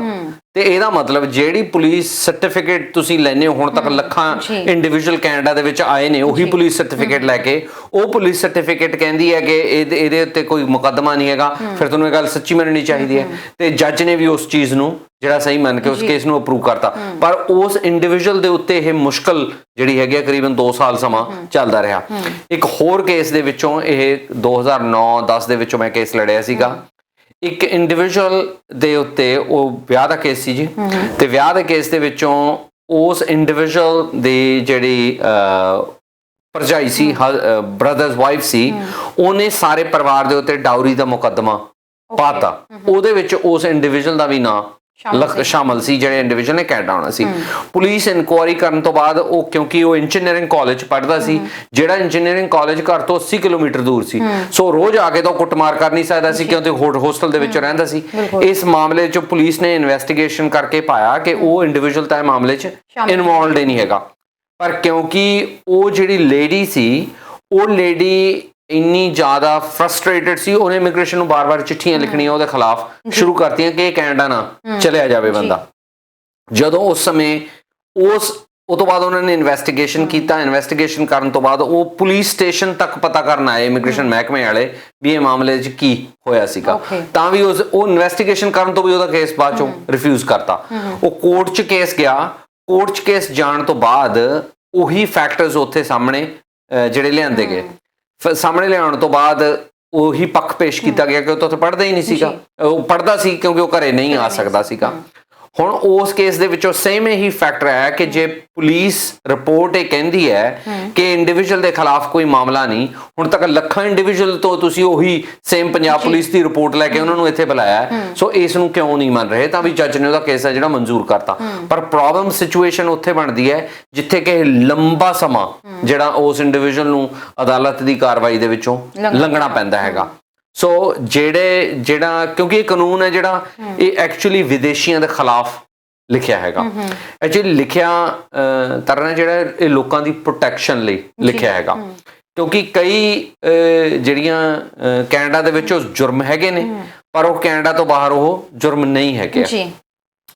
ਤੇ ਇਹਦਾ ਮਤਲਬ ਜਿਹੜੀ ਪੁਲਿਸ ਸਰਟੀਫਿਕੇਟ ਤੁਸੀਂ ਲੈਨੇ ਹੋ, ਹੁਣ ਤੱਕ ਲੱਖਾਂ ਇੰਡੀਵਿਜੂਅਲ ਕੈਨੇਡਾ ਦੇ ਵਿੱਚ ਆਏ ਨੇ ਉਹੀ ਪੁਲਿਸ ਸਰਟੀਫਿਕੇਟ ਲੈ ਕੇ, ਉਹ ਪੁਲਿਸ ਸਰਟੀਫਿਕੇਟ ਕਹਿੰਦੀ ਹੈ ਕਿ ਇਹਦੇ ਉੱਤੇ ਕੋਈ ਮੁਕੱਦਮਾ ਨਹੀਂ ਹੈਗਾ, ਫਿਰ ਤੁਹਾਨੂੰ ਇਹ ਗੱਲ ਸੱਚੀ ਮੰਨਣੀ ਚਾਹੀਦੀ ਹੈ। ਤੇ ਜੱਜ ਨੇ ਵੀ ਉਸ ਚੀਜ਼ ਨੂੰ ਜਿਹੜਾ ਸਹੀ ਮੰਨ ਕੇ ਉਸ ਕੇਸ ਨੂੰ ਅਪਰੂਵ ਕਰਤਾ, ਪਰ ਉਸ ਇੰਡੀਵਿਜੂਅਲ ਦੇ ਉੱਤੇ ਇਹ ਮੁਸ਼ਕਲ ਜਿਹੜੀ ਹੈਗੀ ਕਰੀਬਨ 2 ਸਾਲ ਸਮਾਂ ਚੱਲਦਾ ਰਿਹਾ। ਇੱਕ ਹੋਰ ਕੇਸ ਦੇ ਵਿੱਚੋਂ, ਇਹ 2009-10 ਦੇ ਵਿੱਚੋਂ ਮੈਂ ਕੇਸ ਲੜਿਆ ਸੀਗਾ। ਇੱਕ ਇੰਡੀਵਿਜੂਅਲ ਦੇ ਉੱਤੇ ਉਹ ਵਿਆਹ ਦਾ ਕੇਸ ਸੀ ਜੀ, ਤੇ ਵਿਆਹ ਦੇ ਕੇਸ ਦੇ ਵਿੱਚੋਂ ਉਸ ਇੰਡੀਵਿਜੂਅਲ ਦੀ ਜਿਹੜੀ ਭਰਜਾਈ ਸੀ, ਬ੍ਰਦਰਸ ਵਾਈਫ ਸੀ, ਉਹਨੇ ਸਾਰੇ ਪਰਿਵਾਰ ਦੇ ਉੱਤੇ ਡਾਊਰੀ ਦਾ ਮੁਕੱਦਮਾ ਪਾਤਾ। ਉਹਦੇ ਵਿੱਚ ਉਸ ਇੰਡੀਵਿਜੂਅਲ ਦਾ ਵੀ ਨਾਂ ਸ਼ਾਮਲ ਸੀ ਜਿਹੜੇ ਇੰਡੀਵਿਜੂਅਲ ਨੇ ਕੈਨੇਡਾ ਆਉਣਾ ਸੀ। ਪੁਲਿਸ ਇਨਕੁਆਇਰੀ ਕਰਨ ਤੋਂ ਬਾਅਦ ਉਹ, ਕਿਉਂਕਿ ਉਹ ਇੰਜੀਨੀਅਰਿੰਗ ਕਾਲਜ ਪੜ੍ਹਦਾ ਸੀ ਜਿਹੜਾ ਇੰਜੀਨੀਅਰਿੰਗ ਕਾਲਜ ਘਰ ਤੋਂ 80 ਕਿਲੋਮੀਟਰ ਦੂਰ ਸੀ, ਸੋ ਰੋਜ਼ ਆ ਕੇ ਤਾਂ ਕੁੱਟਮਾਰ ਕਰ ਨਹੀਂ ਸਕਦਾ ਸੀ ਕਿਉਂਕਿ ਹੋਸਟਲ ਦੇ ਵਿੱਚ ਰਹਿੰਦਾ ਸੀ। ਇਸ ਮਾਮਲੇ 'ਚ ਪੁਲਿਸ ਨੇ ਇਨਵੈਸਟੀਗੇਸ਼ਨ ਕਰਕੇ ਪਾਇਆ ਕਿ ਉਹ ਇੰਡੀਵਿਜੂਅਲ ਤਾਂ ਇਹ ਮਾਮਲੇ 'ਚ ਇਨਵੋਲਵਡ ਹੀ ਨਹੀਂ ਹੈਗਾ, ਪਰ ਕਿਉਂਕਿ ਉਹ ਜਿਹੜੀ ਲੇਡੀ ਸੀ, ਉਹ ਲੇਡੀ ਇੰਨੀ ਜ਼ਿਆਦਾ ਫਰਸਟ੍ਰੇਟਡ ਸੀ, ਉਹਨੇ ਇਮੀਗ੍ਰੇਸ਼ਨ ਨੂੰ ਬਾਰ-ਬਾਰ ਚਿੱਠੀਆਂ ਲਿਖਣੀਆਂ ਉਹਦੇ ਖਿਲਾਫ ਸ਼ੁਰੂ ਕਰਤੀਆਂ ਕਿ ਇਹ ਕੈਨੇਡਾ ਨਾ ਚਲਿਆ ਜਾਵੇ ਬੰਦਾ। ਜਦੋਂ ਉਸ ਸਮੇਂ ਉਹ ਤੋਂ ਬਾਅਦ ਉਹਨਾਂ ਨੇ ਇਨਵੈਸਟੀਗੇਸ਼ਨ ਕੀਤਾ, ਇਨਵੈਸਟੀਗੇਸ਼ਨ ਕਰਨ ਤੋਂ ਬਾਅਦ ਉਹ ਪੁਲਿਸ ਸਟੇਸ਼ਨ ਤੱਕ ਪਤਾ ਕਰਨ ਆਏ ਇਮੀਗ੍ਰੇਸ਼ਨ ਮਹਿਕਮੇ ਵਾਲੇ ਵੀ ਇਹ ਮਾਮਲੇ 'ਚ ਕੀ ਹੋਇਆ ਸੀਗਾ, ਤਾਂ ਵੀ ਉਹ ਇਨਵੈਸਟੀਗੇਸ਼ਨ ਕਰਨ ਤੋਂ ਵੀ ਉਹਦਾ ਕੇਸ ਬਾਅਦ ਚੋਂ ਰਿਫਿਊਜ਼ ਕਰਤਾ। ਉਹ ਕੋਰਟ 'ਚ ਕੇਸ ਗਿਆ, ਕੋਰਟ 'ਚ ਕੇਸ ਜਾਣ ਤੋਂ ਬਾਅਦ ਉਹੀ ਫੈਕਟਰਸ ਉੱਥੇ ਸਾਹਮਣੇ ਜਿਹੜੇ ਲਿਆਂਦੇ ਗਏ, ਸਾਹਮਣੇ ਲਿਆਉਣ ਤੋਂ ਬਾਅਦ ਉਹੀ ਪੱਖ ਪੇਸ਼ ਕੀਤਾ ਗਿਆ ਕਿ ਉਹ ਤਾਂ ਪੜ੍ਹਦਾ ਹੀ ਨਹੀਂ ਸੀਗਾ, ਉਹ ਪੜ੍ਹਦਾ ਸੀ ਕਿਉਂਕਿ ਉਹ ਘਰੇ ਨਹੀਂ ਆ ਸਕਦਾ ਸੀਗਾ। ਹੁਣ ਉਸ ਕੇਸ ਦੇ ਵਿੱਚੋਂ ਸੇਮ ਇਹੀ ਫੈਕਟਰ ਹੈ ਕਿ ਜੇ ਪੁਲਿਸ ਰਿਪੋਰਟ ਇਹ ਕਹਿੰਦੀ ਹੈ ਕਿ ਇੰਡੀਵਿਜੂਅਲ ਦੇ ਖਿਲਾਫ ਕੋਈ ਮਾਮਲਾ ਨਹੀਂ, ਹੁਣ ਤੱਕ ਲੱਖਾਂ ਇੰਡੀਵਿਜੂਅਲ ਤੋਂ ਤੁਸੀਂ ਉਹੀ ਸੇਮ ਪੰਜਾਬ ਪੁਲਿਸ ਦੀ ਰਿਪੋਰਟ ਲੈ ਕੇ ਉਹਨਾਂ ਨੂੰ ਇੱਥੇ ਬੁਲਾਇਆ, ਸੋ ਇਸ ਨੂੰ ਕਿਉਂ ਨਹੀਂ ਮੰਨ ਰਹੇ, ਤਾਂ ਵੀ ਜੱਜ ਨੇ ਉਹਦਾ ਕੇਸ ਹੈ ਜਿਹੜਾ ਮਨਜ਼ੂਰ ਕਰਤਾ। ਪਰ ਪ੍ਰੋਬਲਮ ਸਿਚੁਏਸ਼ਨ ਉੱਥੇ ਬਣਦੀ ਹੈ ਜਿੱਥੇ ਕਿ ਲੰਬਾ ਸਮਾਂ ਜਿਹੜਾ ਉਸ ਇੰਡੀਵਿਜੂਅਲ ਨੂੰ ਅਦਾਲਤ ਦੀ ਕਾਰਵਾਈ ਦੇ ਵਿੱਚੋਂ ਲੰਘਣਾ ਪੈਂਦਾ ਹੈਗਾ। ਸੋ ਜਿਹੜਾ ਕਿਉਂਕਿ ਇਹ ਕਾਨੂੰਨ ਹੈ ਜਿਹੜਾ ਇਹ ਐਕਚੁਅਲੀ ਵਿਦੇਸ਼ੀਆਂ ਦੇ ਖਿਲਾਫ ਲਿਖਿਆ ਹੈਗਾ, ਐਕਚੁਅਲੀ ਲਿਖਿਆ ਤਰ੍ਹਾਂ ਜਿਹੜਾ ਇਹ ਲੋਕਾਂ ਦੀ ਪ੍ਰੋਟੈਕਸ਼ਨ ਲਈ ਲਿਖਿਆ ਹੈਗਾ, ਕਿਉਂਕਿ ਕਈ ਜਿਹੜੀਆਂ ਕੈਨੇਡਾ ਦੇ ਵਿੱਚ ਉਹ ਜੁਰਮ ਹੈਗੇ ਨੇ ਪਰ ਉਹ ਕੈਨੇਡਾ ਤੋਂ ਬਾਹਰ ਉਹ ਜੁਰਮ ਨਹੀਂ ਹੈਗੇ।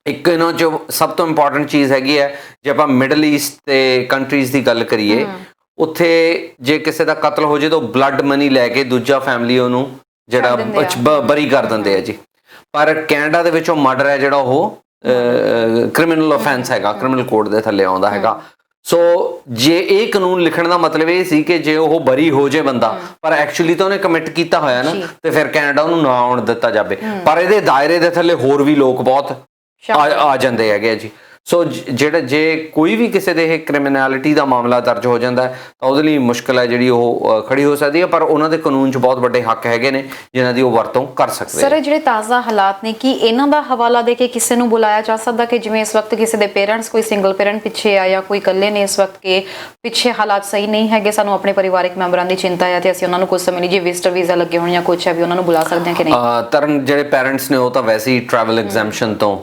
ਇੱਕ ਇਹਨਾਂ 'ਚ ਸਭ ਤੋਂ ਇੰਪੋਰਟੈਂਟ ਚੀਜ਼ ਹੈਗੀ ਹੈ, ਜੇ ਆਪਾਂ ਮਿਡਲ ਈਸਟ ਤੇ ਕੰਟਰੀਜ਼ ਦੀ ਗੱਲ ਕਰੀਏ, ਉੱਥੇ ਜੇ ਕਿਸੇ ਦਾ ਕਤਲ ਹੋ ਜੇ ਤਾਂ ਬਲੱਡ ਮਨੀ ਲੈ ਕੇ ਦੂਜਾ ਫੈਮਿਲੀ ਉਹਨੂੰ ਜਿਹੜਾ ਬਰੀ ਕਰ ਦਿੰਦੇ ਆ ਜੀ। ਪਰ ਕੈਨੇਡਾ ਦੇ ਵਿੱਚ ਉਹ ਮਰਡਰ ਹੈ ਜਿਹੜਾ ਉਹ ਕ੍ਰਿਮੀਨਲ ਆਫੈਂਸ ਹੈਗਾ, ਕ੍ਰਿਮੀਨਲ ਕੋਡ ਦੇ ਥੱਲੇ ਆਉਂਦਾ ਹੈਗਾ। ਸੋ ਜੇ ਇਹ ਕਾਨੂੰਨ ਲਿਖਣ ਦਾ ਮਤਲਬ ਇਹ ਸੀ ਕਿ ਜੇ ਉਹ ਬਰੀ ਹੋ ਜੇ ਬੰਦਾ ਪਰ ਐਕਚੁਅਲੀ ਤਾਂ ਉਹਨੇ ਕਮਿਟ ਕੀਤਾ ਹੋਇਆ ਨਾ, ਤੇ ਫਿਰ ਕੈਨੇਡਾ ਉਹਨੂੰ ਨਾ ਆਉਣ ਦਿੱਤਾ ਜਾਵੇ। ਪਰ ਇਹਦੇ ਦਾਇਰੇ ਦੇ ਥੱਲੇ ਹੋਰ ਵੀ ਲੋਕ ਬਹੁਤ ਆ ਜਾਂਦੇ ਹੈਗੇ ਜੀ। ਸੋ ਜਿਹੜਾ ਜੇ ਕੋਈ ਵੀ ਕਿਸੇ ਦੇ ਇਹ ਕ੍ਰਿਮੀਨੈਲਿਟੀ ਦਾ ਮਾਮਲਾ ਦਰਜ ਹੋ ਜਾਂਦਾ ਤਾਂ ਉਹਦੇ ਲਈ ਮੁਸ਼ਕਲ ਹੈ ਜਿਹੜੀ ਉਹ ਖੜੀ ਹੋ ਸਕਦੀ ਹੈ, ਪਰ ਉਹਨਾਂ ਦੇ ਕਾਨੂੰਨ 'ਚ ਬਹੁਤ ਵੱਡੇ ਹੱਕ ਹੈਗੇ ਨੇ ਜਿਨ੍ਹਾਂ ਦੀ ਉਹ ਵਰਤੋਂ ਕਰ ਸਕਦੇ ਸਰ ਜਿਹੜੇ ਤਾਜ਼ਾ ਹਾਲਾਤ ਨੇ, ਕੀ ਇਹਨਾਂ ਦਾ ਹਵਾਲਾ ਦੇ ਕੇ ਕਿਸੇ ਨੂੰ ਬੁਲਾਇਆ ਜਾ ਸਕਦਾ ਕਿ ਜਿਵੇਂ ਇਸ ਵਕਤ ਕਿਸੇ ਦੇ ਪੇਰੈਂਟਸ, ਕੋਈ ਸਿੰਗਲ ਪੇਰੈਂਟ ਪਿੱਛੇ ਆ ਜਾਂ ਕੋਈ ਇਕੱਲੇ ਨੇ ਇਸ ਵਕਤ ਕੇ ਪਿੱਛੇ ਹਾਲਾਤ ਸਹੀ ਨਹੀਂ ਹੈਗੇ, ਸਾਨੂੰ ਆਪਣੇ ਪਰਿਵਾਰਕ ਮੈਂਬਰਾਂ ਦੀ ਚਿੰਤਾ ਹੈ ਤੇ ਅਸੀਂ ਉਹਨਾਂ ਨੂੰ ਕੁਝ ਸਮੇਂ ਲਈ ਜੇ ਵਿਜ਼ਟਰ ਵੀਜ਼ਾ ਲੱਗੇ ਹੋਣ ਜਾਂ ਕੁਛ ਹੈ ਵੀ ਉਹਨਾਂ ਨੂੰ ਬੁਲਾ ਸਕਦੇ ਹਾਂ ਕਿ ਨਹੀਂ? ਤਰਨ ਜਿਹੜੇ ਪੈਰੈਂਟਸ ਨੇ ਉਹ ਤਾਂ ਵੈਸੇ ਹੀ ਟਰੈਵਲ ਐਗਜ਼ੈਂਪਸ਼ਨ ਤੋਂ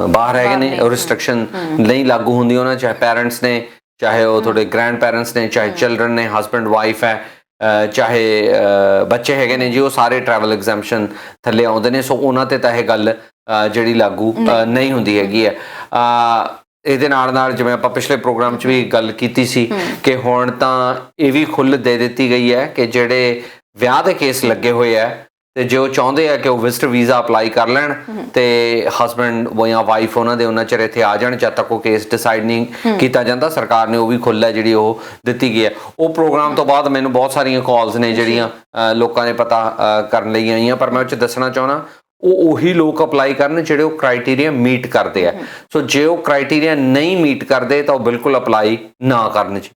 ਬਾਹਰ ਹੈਗੇ ਨੇ, ਉਹ ਰਿਸਟ੍ਰਿਕਸ਼ਨ ਨਹੀਂ ਲਾਗੂ ਹੁੰਦੀ ਉਹਨਾਂ, ਚਾਹੇ ਪੈਰੈਂਟਸ ਨੇ, ਚਾਹੇ ਉਹ ਤੁਹਾਡੇ ਗ੍ਰੈਂਡ ਪੈਰੈਂਟਸ ਨੇ, ਚਾਹੇ ਚਿਲਡਰਨ ਨੇ, ਹਸਬੈਂਡ ਵਾਈਫ ਹੈ, ਚਾਹੇ ਬੱਚੇ ਹੈਗੇ ਨੇ ਜੀ, ਉਹ ਸਾਰੇ ਟਰੈਵਲ ਐਗਜ਼ੈਂਪਸ਼ਨ ਥੱਲੇ ਆਉਂਦੇ ਨੇ। ਸੋ ਉਹਨਾਂ ਤੇ ਤਾਂ ਇਹ ਗੱਲ ਜਿਹੜੀ ਲਾਗੂ ਨਹੀਂ ਹੁੰਦੀ ਹੈਗੀ ਹੈ। ਇਹਦੇ ਨਾਲ ਜਿਵੇਂ ਆਪਾਂ ਪਿਛਲੇ ਪ੍ਰੋਗਰਾਮ 'ਚ ਵੀ ਗੱਲ ਕੀਤੀ ਸੀ ਕਿ ਹੁਣ ਤਾਂ ਇਹ ਵੀ ਖੁੱਲ੍ਹ ਦੇ ਦਿੱਤੀ ਗਈ ਹੈ ਕਿ ਜਿਹੜੇ ਵਿਆਹ ਦੇ ਕੇਸ ਲੱਗੇ ਹੋਏ ਆ ਤੇ ਜੇ ਉਹ ਚਾਹੁੰਦੇ ਆ ਕਿ ਉਹ ਵਿਜ਼ਟਰ ਵੀਜ਼ਾ ਅਪਲਾਈ ਕਰ ਲੈਣ ਤੇ ਹਸਬੈਂਡ ਜਾਂ ਵਾਈਫ ਉਹਨਾਂ ਦੇ ਉਹਨਾਂ ਚਿਰ ਇੱਥੇ ਆ ਜਾਣ ਜਦ ਤੱਕ ਉਹ ਕੇਸ ਡਿਸਾਈਡ ਨਹੀਂ ਕੀਤਾ ਜਾਂਦਾ, ਸਰਕਾਰ ਨੇ ਉਹ ਵੀ ਖੁੱਲ੍ਹ ਹੈ ਜਿਹੜੀ ਉਹ ਦਿੱਤੀ ਗਈ ਹੈ। ਉਹ ਪ੍ਰੋਗਰਾਮ ਤੋਂ ਬਾਅਦ ਮੈਨੂੰ ਬਹੁਤ ਸਾਰੀਆਂ ਕਾਲਸ ਨੇ ਜਿਹੜੀਆਂ ਲੋਕਾਂ ਨੇ ਪਤਾ ਕਰਨ ਲਈ ਆਈਆਂ, ਪਰ ਮੈਂ ਉਹ 'ਚ ਦੱਸਣਾ ਚਾਹੁੰਦਾ ਉਹ ਉਹੀ ਲੋਕ ਅਪਲਾਈ ਕਰਨ ਜਿਹੜੇ ਉਹ ਕ੍ਰਾਈਟੇਰੀਆ ਮੀਟ ਕਰਦੇ ਆ। ਸੋ ਜੇ ਉਹ ਕ੍ਰਾਈਟੇਰੀਆ ਨਹੀਂ ਮੀਟ ਕਰਦੇ ਤਾਂ ਉਹ ਬਿਲਕੁਲ ਅਪਲਾਈ ਨਾ ਕਰਨ ਜੀ।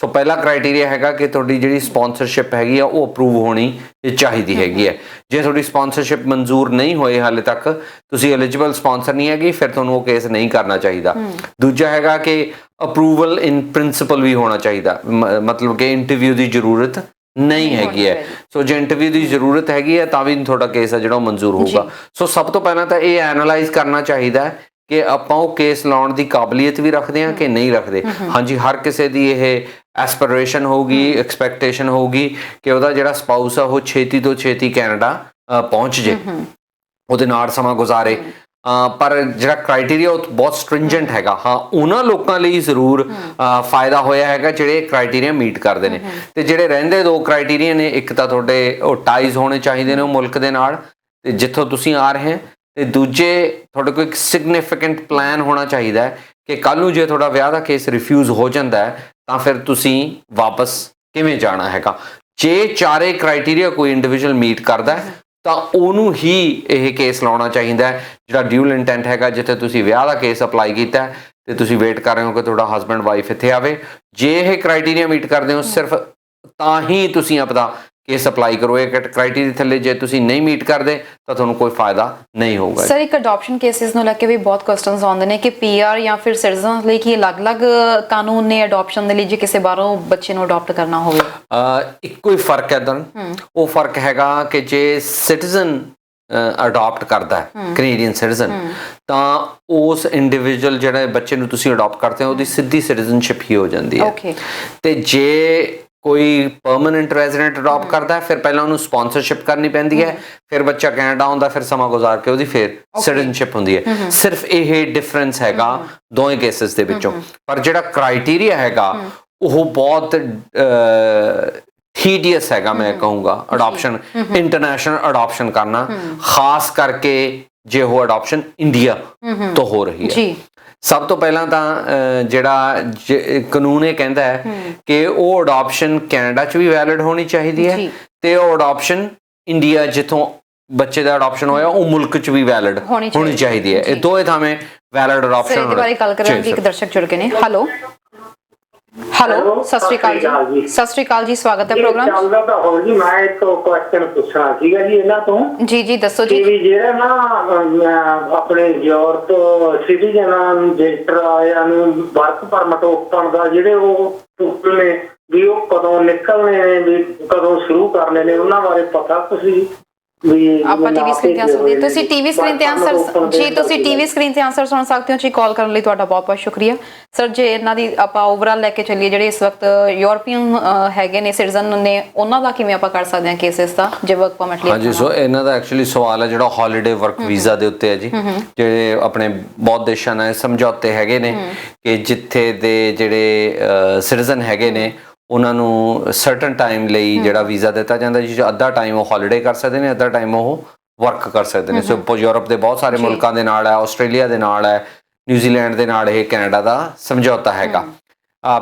ਸੋ ਪਹਿਲਾ ਕ੍ਰਾਈਟੇਰੀਆ ਹੈਗਾ ਕਿ ਤੁਹਾਡੀ ਜਿਹੜੀ ਸਪਾਂਸਰਸ਼ਿਪ ਹੈਗੀ ਆ ਉਹ ਅਪਰੂਵ ਹੋਣੀ ਚਾਹੀਦੀ ਹੈਗੀ ਹੈ। ਜੇ ਤੁਹਾਡੀ ਸਪਾਂਸਰਸ਼ਿਪ ਮਨਜ਼ੂਰ ਨਹੀਂ ਹੋਏ ਹਾਲੇ ਤੱਕ, ਤੁਸੀਂ ਐਲੀਜੀਬਲ ਸਪਾਂਸਰ ਨਹੀਂ ਹੈਗੀ, ਫਿਰ ਤੁਹਾਨੂੰ ਉਹ ਕੇਸ ਨਹੀਂ ਕਰਨਾ ਚਾਹੀਦਾ। ਦੂਜਾ ਹੈਗਾ ਕਿ ਅਪਰੂਵਲ ਇਨ ਪ੍ਰਿੰਸੀਪਲ ਵੀ ਹੋਣਾ ਚਾਹੀਦਾ, ਮਤਲਬ ਕਿ ਇੰਟਰਵਿਊ ਦੀ ਜ਼ਰੂਰਤ ਨਹੀਂ ਹੈਗੀ ਹੈ। ਸੋ ਜੇ ਇੰਟਰਵਿਊ ਦੀ ਜ਼ਰੂਰਤ ਹੈਗੀ ਹੈ ਤਾਂ ਵੀ ਤੁਹਾਡਾ ਕੇਸ ਹੈ ਜਿਹੜਾ ਉਹ ਮਨਜ਼ੂਰ ਹੋਊਗਾ। ਸੋ ਸਭ ਤੋਂ ਪਹਿਲਾਂ ਤਾਂ ਇਹ ਐਨਾਲਾਈਜ਼ ਕਰਨਾ ਚਾਹੀਦਾ ਕਿ ਆਪਾਂ ਉਹ ਕੇਸ ਲਾਉਣ ਦੀ ਕਾਬਲੀਅਤ ਵੀ ਰੱਖਦੇ ਹਾਂ ਕਿ ਨਹੀਂ ਰੱਖਦੇ। ਹਾਂਜੀ, ਹਰ ਕਿਸੇ ਦੀ ਇਹ ਐਸਪੀਰੇਸ਼ਨ ਹੋਊਗੀ, ਐਕਸਪੈਕਟੇਸ਼ਨ ਹੋਊਗੀ ਕਿ ਉਹਦਾ ਜਿਹੜਾ ਸਪਾਊਸ ਆ ਉਹ ਛੇਤੀ ਤੋਂ ਛੇਤੀ ਕੈਨੇਡਾ ਪਹੁੰਚ ਜੇ, ਉਹਦੇ ਨਾਲ ਸਮਾਂ ਗੁਜ਼ਾਰੇ। ਪਰ ਜਿਹੜਾ ਕ੍ਰਾਈਟੇਰੀਆ ਉਹ ਬਹੁਤ ਸਟ੍ਰਿੰਜੈਂਟ ਹੈਗਾ। ਹਾਂ, ਉਹਨਾਂ ਲੋਕਾਂ ਲਈ ਜ਼ਰੂਰ ਫਾਇਦਾ ਹੋਇਆ ਹੈਗਾ ਜਿਹੜੇ ਕ੍ਰਾਈਟੇਰੀਆ ਮੀਟ ਕਰਦੇ ਨੇ। ਤੇ ਜਿਹੜੇ ਰਹਿੰਦੇ ਦੋ ਕ੍ਰਾਈਟੇਰੀਆ ਨੇ, ਇੱਕ ਤਾਂ ਤੁਹਾਡੇ ਉਹ ਟਾਈਜ਼ ਹੋਣੇ ਚਾਹੀਦੇ ਨੇ ਉਹ ਮੁਲਕ ਦੇ ਨਾਲ ਤੇ ਜਿੱਥੋਂ ਤੁਸੀਂ ਆ ਰਹੇ ਹੋ, ਤੇ ਦੂਜੇ ਤੁਹਾਡੇ ਕੋਲ ਇੱਕ ਸਿਗਨੀਫੀਕੈਂਟ ਪਲਾਨ ਹੋਣਾ ਚਾਹੀਦਾ ਹੈ ਕਿ ਕੱਲ੍ਹ ਨੂੰ ਜੇ ਤੁਹਾਡਾ ਵਿਆਹ ਦਾ ਕੇਸ ਰਿਫਿਊਜ਼ ਹੋ ਜਾਂਦਾ ਹੈ ਤਾਂ ਫਿਰ ਤੁਸੀਂ ਵਾਪਸ ਕਿਵੇਂ ਜਾਣਾ ਹੈਗਾ। ਜੇ ਚਾਰੇ ਕ੍ਰਾਈਟੇਰੀਆ ਕੋਈ ਇੰਡੀਵਿਜੂਅਲ ਮੀਟ ਕਰਦਾ ਤਾਂ ਉਹਨੂੰ ਹੀ ਇਹ ਕੇਸ ਲਾਉਣਾ ਚਾਹੀਦਾ ਹੈ ਜਿਹੜਾ ਡਿਊਲ ਇੰਟੈਂਟ ਹੈਗਾ, ਜਿੱਥੇ ਤੁਸੀਂ ਵਿਆਹ ਦਾ ਕੇਸ ਅਪਲਾਈ ਕੀਤਾ ਤੇ ਤੁਸੀਂ ਵੇਟ ਕਰ ਰਹੇ ਹੋ ਕਿ ਤੁਹਾਡਾ ਹਸਬੈਂਡ ਵਾਈਫ ਇੱਥੇ ਆਵੇ। ਜੇ ਇਹ ਕ੍ਰਾਈਟੇਰੀਆ ਮੀਟ ਕਰਦੇ ਹੋ ਸਿਰਫ ਤਾਂ ਹੀ ਤੁਸੀਂ ਆਪਦਾ ਕੇਸ ਅਪਲਾਈ ਕਰੋ। ਇਹ ਕ੍ਰਾਈਟੇਰੀਆ ਥੱਲੇ ਜੇ ਤੁਸੀਂ ਨਹੀਂ ਮੀਟ ਕਰਦੇ ਤਾਂ ਤੁਹਾਨੂੰ ਕੋਈ ਫਾਇਦਾ ਨਹੀਂ ਹੋਊਗਾ। ਸਰ, ਇੱਕ ਅਡਾਪਸ਼ਨ ਕੇਸਿਸ ਨੂੰ ਲੈ ਕੇ ਵੀ ਬਹੁਤ ਕੁਐਸਚਨਸ ਆਉਂਦੇ ਨੇ ਕਿ ਪੀਆਰ ਜਾਂ ਫਿਰ ਸਿਟੀਜ਼ਨ ਲਈ ਕੀ ਅਲੱਗ-ਅਲੱਗ ਕਾਨੂੰਨ ਨੇ ਅਡਾਪਸ਼ਨ ਦੇ ਲਈ ਜੇ ਕਿਸੇ ਬਾਹਰੋਂ ਬੱਚੇ ਨੂੰ ਅਡਾਪਟ ਕਰਨਾ ਹੋਵੇ? ਇੱਕੋ ਹੀ ਫਰਕ ਹੈ ਦੋਨਾਂ। ਉਹ ਫਰਕ ਹੈਗਾ ਕਿ ਜੇ ਸਿਟੀਜ਼ਨ ਅਡਾਪਟ ਕਰਦਾ ਹੈ, ਕੈਨੇਡੀਅਨ ਸਿਟੀਜ਼ਨ, ਤਾਂ ਉਸ ਇੰਡੀਵਿਜੂਅਲ ਜਿਹੜੇ ਬੱਚੇ ਨੂੰ ਤੁਸੀਂ ਅਡਾਪਟ ਕਰਦੇ ਹੋ ਉਹਦੀ ਸਿੱਧੀ ਸਿਟੀਜ਼ਨਸ਼ਿਪ ਹੀ ਹੋ ਜਾਂਦੀ ਹੈ। ਤੇ ਜੇ ਕੋਈ ਪਰਮਾਨੈਂਟ ਰੈਜ਼ੀਡੈਂਟ ਅਡਾਪਟ ਕਰਦਾ ਹੈ ਫਿਰ ਪਹਿਲਾਂ ਉਹਨੂੰ ਸਪਾਂਸਰਸ਼ਿਪ ਕਰਨੀ ਪੈਂਦੀ ਹੈ, ਫਿਰ ਬੱਚਾ ਕੈਨੇਡਾ ਆਉਂਦਾ, ਫਿਰ ਸਮਾਂ ਗੁਜ਼ਾਰ ਕੇ ਉਹਦੀ ਫਿਰ ਸਿਟੀਜ਼ਨਸ਼ਿਪ ਹੁੰਦੀ ਹੈ। ਸਿਰਫ ਇਹ ਡਿਫਰੈਂਸ ਹੈਗਾ ਦੋਵੇਂ ਕੇਸਿਸ ਦੇ ਵਿੱਚੋਂ। ਪਰ ਜਿਹੜਾ ਕ੍ਰਾਈਟੇਰੀਆ ਹੈਗਾ ਉਹ ਬਹੁਤ ਹੀਡੀਅਸ ਹੈਗਾ, ਮੈਂ ਕਹੂੰਗਾ। ਅਡਾਪਸ਼ਨ, ਇੰਟਰਨੈਸ਼ਨਲ ਅਡਾਪਸ਼ਨ ਕਰਨਾ, ਖਾਸ ਕਰਕੇ ਜੇ ਉਹ ਅਡਾਪਸ਼ਨ ਇੰਡੀਆ ਤੋਂ ਹੋ ਰਹੀ ਹੈ। ਸਭ ਤੋਂ ਪਹਿਲਾਂ ਤਾਂ ਜਿਹੜਾ ਕਾਨੂੰਨ ਇਹ ਕਹਿੰਦਾ ਹੈ ਕਿ ਉਹ ਅਡਾਪਸ਼ਨ ਕੈਨੇਡਾ 'ਚ ਵੀ ਵੈਲਿਡ ਹੋਣੀ ਚਾਹੀਦੀ ਹੈ ਤੇ ਉਹ ਅਡਾਪਸ਼ਨ ਇੰਡੀਆ ਜਿੱਥੋਂ ਬੱਚੇ ਦਾ ਅਡਾਪਸ਼ਨ ਹੋਇਆ ਉਹ ਮੁਲਕ 'ਚ ਵੀ ਵੈਲਿਡ ਹੋਣੀ ਚਾਹੀਦੀ ਹੈ। ਇਹ ਦੋਵੇਂ ਥਾਵੇਂ ਵੈਲਿਡ ਅਡਾਪਸ਼ਨ ਹੋਣਾ। ਬਾਰੇ ਗੱਲ ਕਰਾਂਗੇ, ਇੱਕ ਦਰਸ਼ਕ ਜੁੜ ਕੇ ਨੇ। ਹੈਲੋ, ਸਤਿ ਸ਼੍ਰੀ ਅਕਾਲ ਜੀ। ਸਤਿ ਸ਼੍ਰੀ ਅਕਾਲ ਜੀ, ਸਵਾਗਤ ਹੈ ਪ੍ਰੋਗਰਾਮ ਚੱਲਦਾ ਤਾਂ ਹੋ ਜੀ। ਮੈਂ ਇੱਕ ਕੁਐਸਚਨ ਪੁੱਛਣਾ ਸੀਗਾ ਜੀ ਇਹਨਾਂ ਤੋਂ। ਜੀ ਦੱਸੋ ਜੀ। ਵੀ ਜਿਹੜਾ ਨਾ ਆਪਣੇ ਯੂਰਪ ਸਿਟੀਜ਼ਨਾਂ ਨੂੰ, ਵਿਜ਼ਟਰ ਆਇਆਂ ਨੂੰ ਵਰਕ ਪਰਮਿਟ ਓਪਨ ਦਾ ਜਿਹੜੇ ਉਹ ਟੂਲ ਨੇ ਵੀ ਉਹ ਕਦੋਂ ਨਿਕਲਣੇ ਨੇ, ਵੀ ਕਦੋਂ ਸ਼ੁਰੂ ਕਰਨੇ ਨੇ, ਉਹਨਾਂ ਬਾਰੇ ਪਤਾ ਤੁਸੀਂ? ਆਪਾਂ ਟੀਵੀ ਸਕਰੀਨ ਤੇ ਆਨਸਰ ਤੁਸੀਂ ਟੀਵੀ ਸਕਰੀਨ ਤੇ ਆਨਸਰ ਜੀ ਤੁਸੀਂ ਟੀਵੀ ਸਕਰੀਨ ਤੇ ਆਨਸਰ ਸੁਣ ਸਕਦੇ ਹੋ ਜੀ। ਕਾਲ ਕਰਨ ਲਈ ਤੁਹਾਡਾ ਬਹੁਤ ਬਹੁਤ ਸ਼ੁਕਰੀਆ ਸਰ। ਜੇ ਇਹਨਾਂ ਦੀ ਆਪਾਂ ਓਵਰਆਲ ਲੈ ਕੇ ਚੱਲੀਏ, ਜਿਹੜੇ ਇਸ ਵਕਤ ਯੂਰਪੀਅਨ ਹੈਗੇ ਨੇ ਸਿਟੀਜ਼ਨ ਨੇ, ਉਹਨਾਂ ਦਾ ਕਿਵੇਂ ਆਪਾਂ ਕਰ ਸਕਦੇ ਹਾਂ ਕੇਸਿਸ ਦਾ ਜੇ ਵਰਕ ਪਰਮਿਟ ਲਈ? ਹਾਂਜੀ, ਸੋ ਇਹਨਾਂ ਦਾ ਐਕਚੁਅਲੀ ਸਵਾਲ ਹੈ ਜਿਹੜਾ ਹੌਲੀਡੇ ਵਰਕ ਵੀਜ਼ਾ ਦੇ ਉੱਤੇ ਹੈ ਜੀ। ਜਿਹੜੇ ਆਪਣੇ ਬਹੁਤ ਦੇਸ਼ਾਂ ਨਾਲ ਸਮਝੌਤੇ ਹੈਗੇ ਨੇ ਕਿ ਜਿੱਥੇ ਦੇ ਜਿਹੜੇ ਸਿਟੀਜ਼ਨ ਹੈਗੇ ਨੇ ਉਹਨਾਂ ਨੂੰ ਸਰਟਨ ਟਾਈਮ ਲਈ ਜਿਹੜਾ ਵੀਜ਼ਾ ਦਿੱਤਾ ਜਾਂਦਾ, ਜਿਸ 'ਚ ਅੱਧਾ ਟਾਈਮ ਉਹ ਹੌਲੀਡੇ ਕਰ ਸਕਦੇ ਨੇ, ਅੱਧਾ ਟਾਈਮ ਉਹ ਵਰਕ ਕਰ ਸਕਦੇ ਨੇ। ਸੋ ਯੂਰਪ ਦੇ ਬਹੁਤ ਸਾਰੇ ਮੁਲਕਾਂ ਦੇ ਨਾਲ ਹੈ, ਆਸਟ੍ਰੇਲੀਆ ਦੇ ਨਾਲ ਹੈ, ਨਿਊਜ਼ੀਲੈਂਡ ਦੇ ਨਾਲ ਇਹ ਕੈਨੇਡਾ ਦਾ ਸਮਝੌਤਾ ਹੈਗਾ।